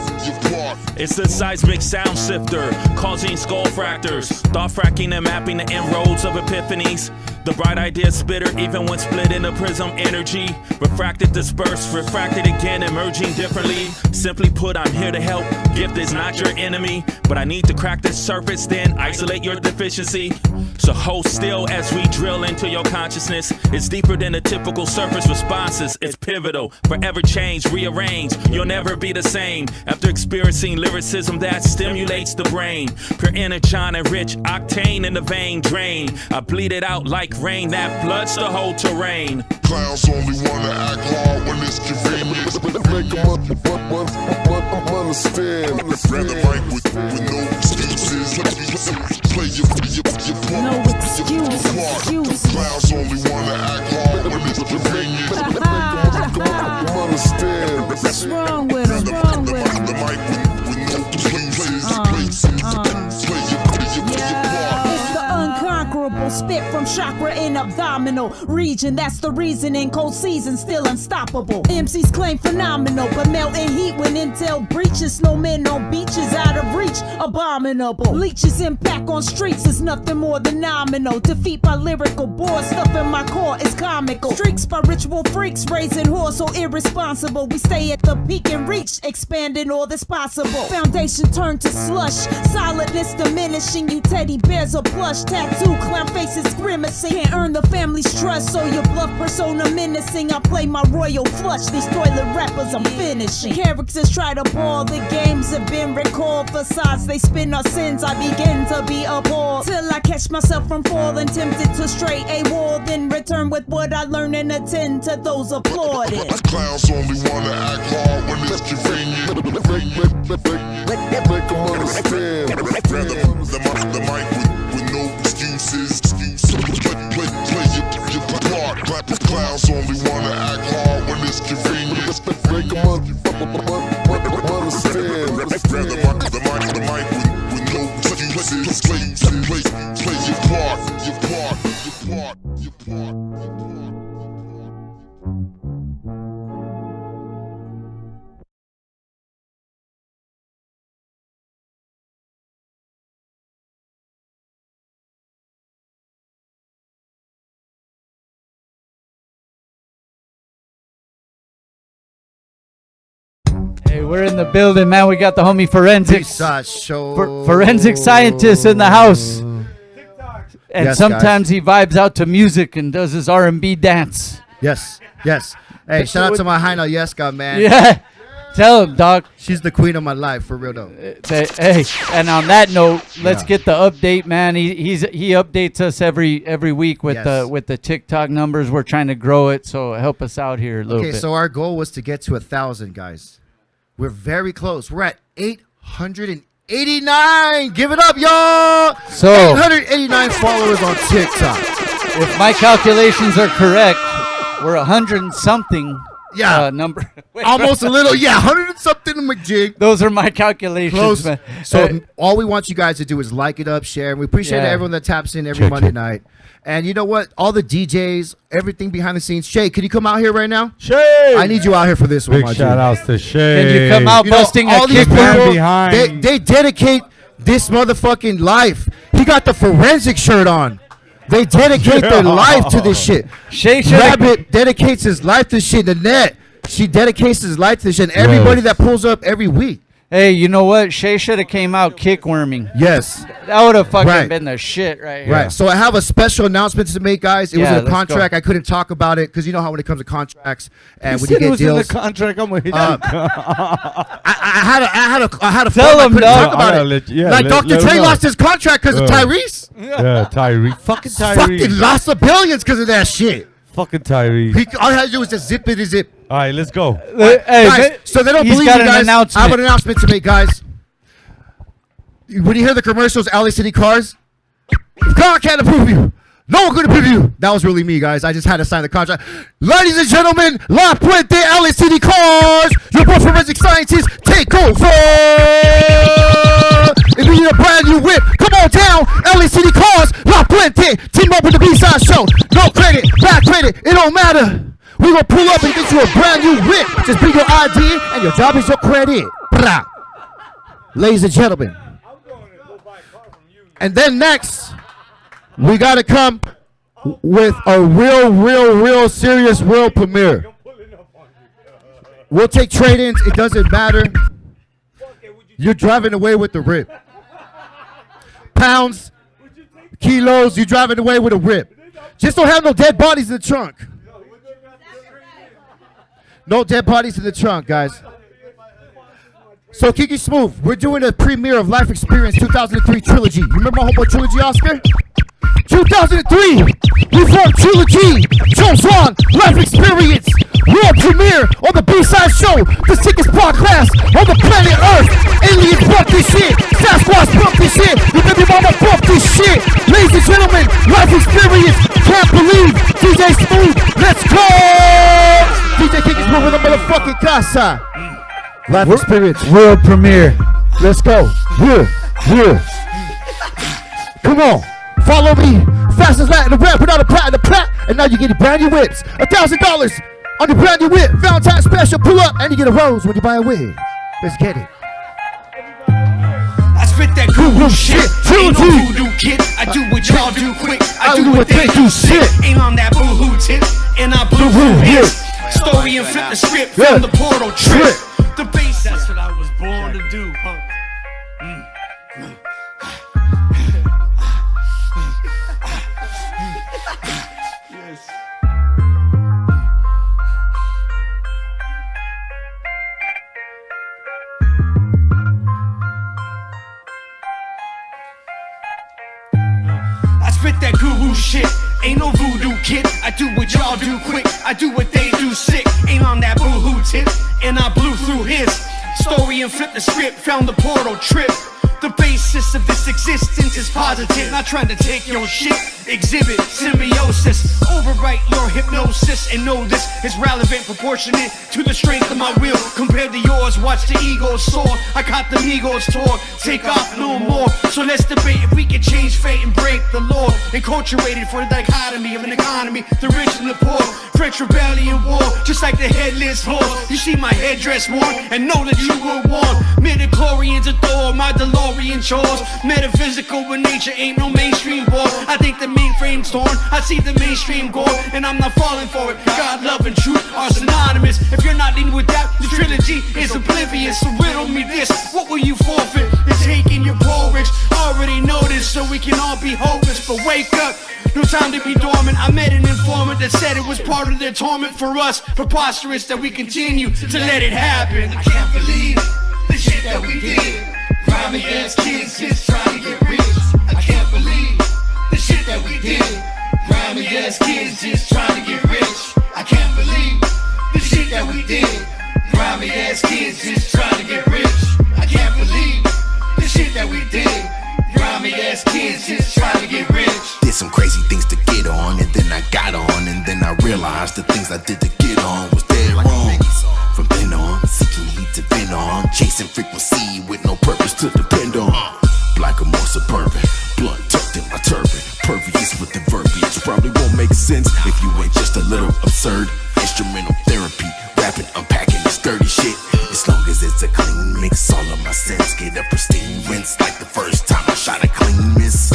It's the seismic sound sifter, causing skull fractures, thought fracking and mapping the inroads of epiphanies. The bright idea spitter, even when split in a prism energy, refracted, dispersed, refracted again, emerging differently. Simply put, I'm here to help. Gift is not your enemy, but I need to crack the surface, then isolate your deficiency. So hold still as we drill into your consciousness. It's deeper than the typical surface responses. It's pivotal, forever change, rearrange. You'll never be the same after experiencing lyricism that stimulates the brain. Pure energon and rich octane in the vein drain. I bleed it out like rain that floods the whole terrain. Clowns only wanna act hard when it's convenient. Make them understand. Grab the mic with no excuses. Play your part. No excuses. Clowns only wanna act hard when it's convenient. Make them understand. What's wrong with him? The mic with no excuses. It's the unconquerable spit from chakra in abdominal region. That's the reasoning. Cold season still unstoppable. MCs claim phenomenal, but melting heat when intel breaches. No men on beaches out of reach. Abominable. Leeches impact on streets is nothing more than nominal. Defeat by lyrical bore. Stuff in my core is comical. Streaks by ritual freaks raising horse so irresponsible. We stay at the peak and reach, expanding all that's possible. Foundation turned to slush. Solidness diminishing. You teddy bears are plush. Tattoo clown faces grimacing. Can't earn the family's trust, so your bluff persona menacing. I play my royal flush. These toilet rappers I'm finishing. Characters try to ball. The games have been recalled. Facades they spin our sins. I begin to be appalled till I catch myself from falling. Tempted to stray a wall, then return return with what I learn and attend to those applauded. Clowns only wanna act hard when it's convenient. Make them understand. Grab the mic with no excuses. Play your part. Clowns only wanna act hard when it's convenient. Make them understand. Grab the mic with no excuses. Play your part. Hey, we're in the building, man. We got the homie forensics. BSide show. Forensic scientist in the house. And Yes, sometimes he vibes out to music and does his R&B dance. Yes. Hey, shout out to my Heino Yeska, man. Yeah. Tell him, dog. She's the queen of my life, for real though. Hey, and on that note, let's get the update, man. He updates us every week with the TikTok numbers. We're trying to grow it, so help us out here a little bit. Okay, so our goal was to get to 1,000, guys. We're very close. We're at 889. Give it up, y'all. So 889 followers on TikTok. If my calculations are correct, we're 100 and something. Number. Almost a little. 100 and something in my jig. Those are my calculations, Close. man. So all we want you guys to do is like it up, share, and we appreciate everyone that taps in every Monday night. And you know what? All the DJs, everything behind the scenes. Shaye, can you come out here right now? Shaye! I need you out here for this one, my Big shout outs to Shaye. Can you come out busting all a these kick people, behind? they dedicate this motherfucking life. He got the forensic shirt on. They dedicate their life to this shit. Rabbit dedicates his life to this shit. Annette, she dedicates his life to this shit. And everybody that pulls up every week. Hey, you know what? Shaye should have came out kick worming. Yes. That would have fucking been the shit right here. Right. So I have a special announcement to make, guys. It was in a let's contract. go. I couldn't talk about it because you know how when it comes to contracts and when said you get it was deals. in the contract. I'm waiting. I had a Tell firm, I him, couldn't dog. talk about it. Like Dr. Dre lost his contract because of Tyrese. Yeah, Tyrese. Fucking Tyrese. Fucking lost the billions because of that shit. Fucking Tyrese. All he had to do was just zip it and zip. All right, let's go. Guys, so they don't he's believe got you an guys. announcement. I have an announcement to make, guys. When you hear the commercials, LA City Cars, if God can't approve you, no one could approve you. That was really me, guys. I just had to sign the contract. Ladies and gentlemen, La Puente LA City Cars, your boy forensic scientists, take over. If you need a brand new whip, come on down. LA City Cars, La Puente, team up with the BSide show. No credit, bad credit, it don't matter. We gonna pull up and get you a brand new whip. Just bring your ID and your job is your credit. Blah. Ladies and gentlemen. And then next, we gotta come with a real serious world premiere. We'll take trade-ins, it doesn't matter. You're driving away with the rip. Pounds, kilos, you're driving away with a rip. Just don't have no dead bodies in the trunk. No dead bodies in the trunk, guys. So Kiki Smooth, we're doing a premiere of Life Experience 2003 trilogy. You remember my homeboy trilogy, Oscar? 2003, we formed Trilogy, Jones on Life Experience, world premiere on the B-Side Show, the sickest podcast on the planet Earth. Aliens bump this shit, Sasquatch bump this shit, your baby mama bump this shit. Ladies and gentlemen, Life Experience, can't believe, DJ Smooth, let's go! DJ Kiki Smooth with a motherfucking casa. Life Experience, world premiere. Let's go. Yeah. Come on. Follow me. Fastest Latin the rap without a plat. And now you get brand new whips. $1,000 on the brand new whip. Valentine's special. Pull up and you get a rose when you buy a wig. Let's get it. I spit that guru shit. Ain't no voodoo kid. I do what y'all do quick. I do what they do shit. Ain't on that boo-hoo tip. And I boo-hoo hits. Story and flip the script from the portal trip. The bass. That's what I was born to do, huh? I spit that guru shit. Ain't no voodoo kid. I do I do what they do sick. Ain't on that boo-hoo tip. And I blew through his story and flipped the script. Found the portal trip. The basis of this existence is positive. Not trying to take your shit. Exhibit symbiosis. Overwrite your hypnosis. And know this is relevant, proportionate to the strength of my will. Compared to yours, watch the egos soar. I caught the Migos tour. Take off no more. So let's debate if we can change fate and break the law. Enculturated for the dichotomy of an economy, the rich and the poor. French rebellion war, just like the headless horse. You see my headdress worn, and know that you were warned. Midichlorians adore my DeLorean chores. Metaphysical when nature ain't no mainstream board. I think the mainframe's torn, I see the mainstream gore, and I'm not falling for it. God, love, and truth are synonymous. If you're not in with that, the trilogy is oblivious. So riddle me this, what will you forfeit? It's taking your porridge. Already noticed, so we can all be hopeless. But wake up, no time to be dormant. I met an informant that said it was part of their torment. For us, preposterous that we continue to let it happen. I can't believe the shit that we did. Grimy ass kids just trying to get rich. I can't believe the shit that we did. Grimy ass kids just trying to get rich. I can't believe the shit that we did. Grimy ass kids just trying to get rich. I can't believe the shit that we did. Grimy ass kids just trying to get rich. Did some crazy things to get on, and then I got on, and then I realized the things I did to get on was dead wrong. From then on, seeking heat to vent on, chasing frequency with no purpose to depend on. Black or more suburban, blunt tucked in my turban, pervious with the verbiage. Probably won't make sense if you ain't just a little absurd. Instrumental therapy, rapping, unpacking this dirty shit. As long as it's a clean mix, all of my sins get a pristine rinse. Like the first time I shot a clean miss.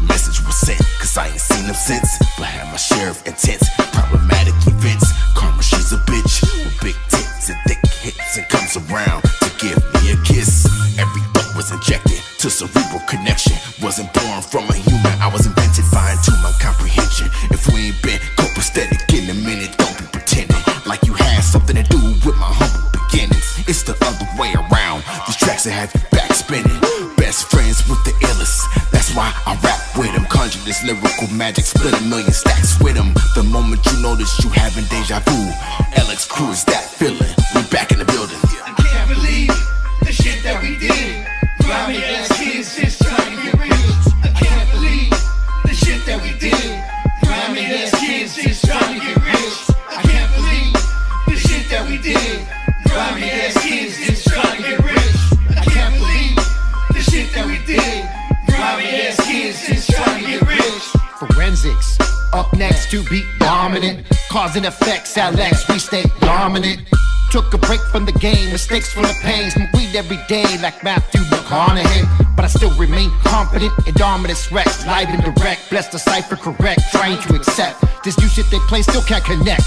Message was sent, cause I ain't seen them since. But had my share of intense, problematic events. Karma, she's a bitch with big tits and thick hips, and comes around to give me a kiss. Every thought was injected to cerebral connection. Wasn't born from a human, I was invented. Fine to my comprehension. If we ain't been copacetic in a minute, don't be pretending like you had something to do with my humble beginnings. It's the other way around. These tracks that have you back spinning. Best friends with the illest. That's why I rap with them. Conjure this lyrical magic, split a million stacks with them. The moment you notice you having deja vu, LX crew is that feeling. We back in the building. I can't believe the shit that we did. Grimy ass kids just trying to get rich. I can't believe the shit that we did. Grimy ass kids just trying to get rich. I can't believe the shit that we did. Grimy ass kids just trying to get rich. I can't believe the shit that we did. Grimy ass kids just trying to get rich. Forensics, up next to be dominant. Cause and effects, Alex, we stay dominant. Took a break from the game, mistakes from the pain. Smoke weed every day like Matthew McConaughey. But I still remain confident in Dominus Rex. Live and direct, bless the cipher correct. Trying to accept this new shit they play still can't connect.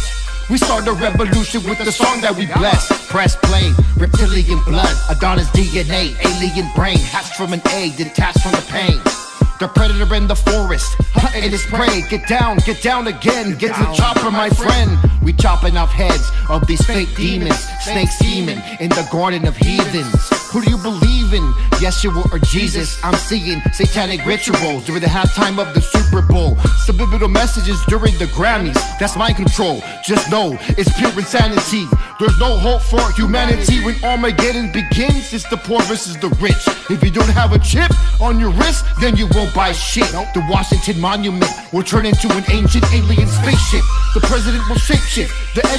We start a revolution with the song that we bless. Press play, reptilian blood, Adonis DNA, alien brain, hatched from an egg, detached from the pain. The predator in the forest, hunting his prey. Get down again, get to the chopper, my friend. We chopping off heads of these fake demons, snakes scheming in the garden of heathens. Who do you believe in, Yeshua or Jesus? I'm seeing satanic rituals during the halftime of the Super Bowl. Subliminal messages during the Grammys, that's mind control. Just know, it's pure insanity. There's no hope for humanity when Armageddon begins. It's the poor versus the rich. If you don't have a chip on your wrist, then you won't buy shit. The Washington Monument will turn into an ancient alien spaceship. The president will shapeshift. The enemy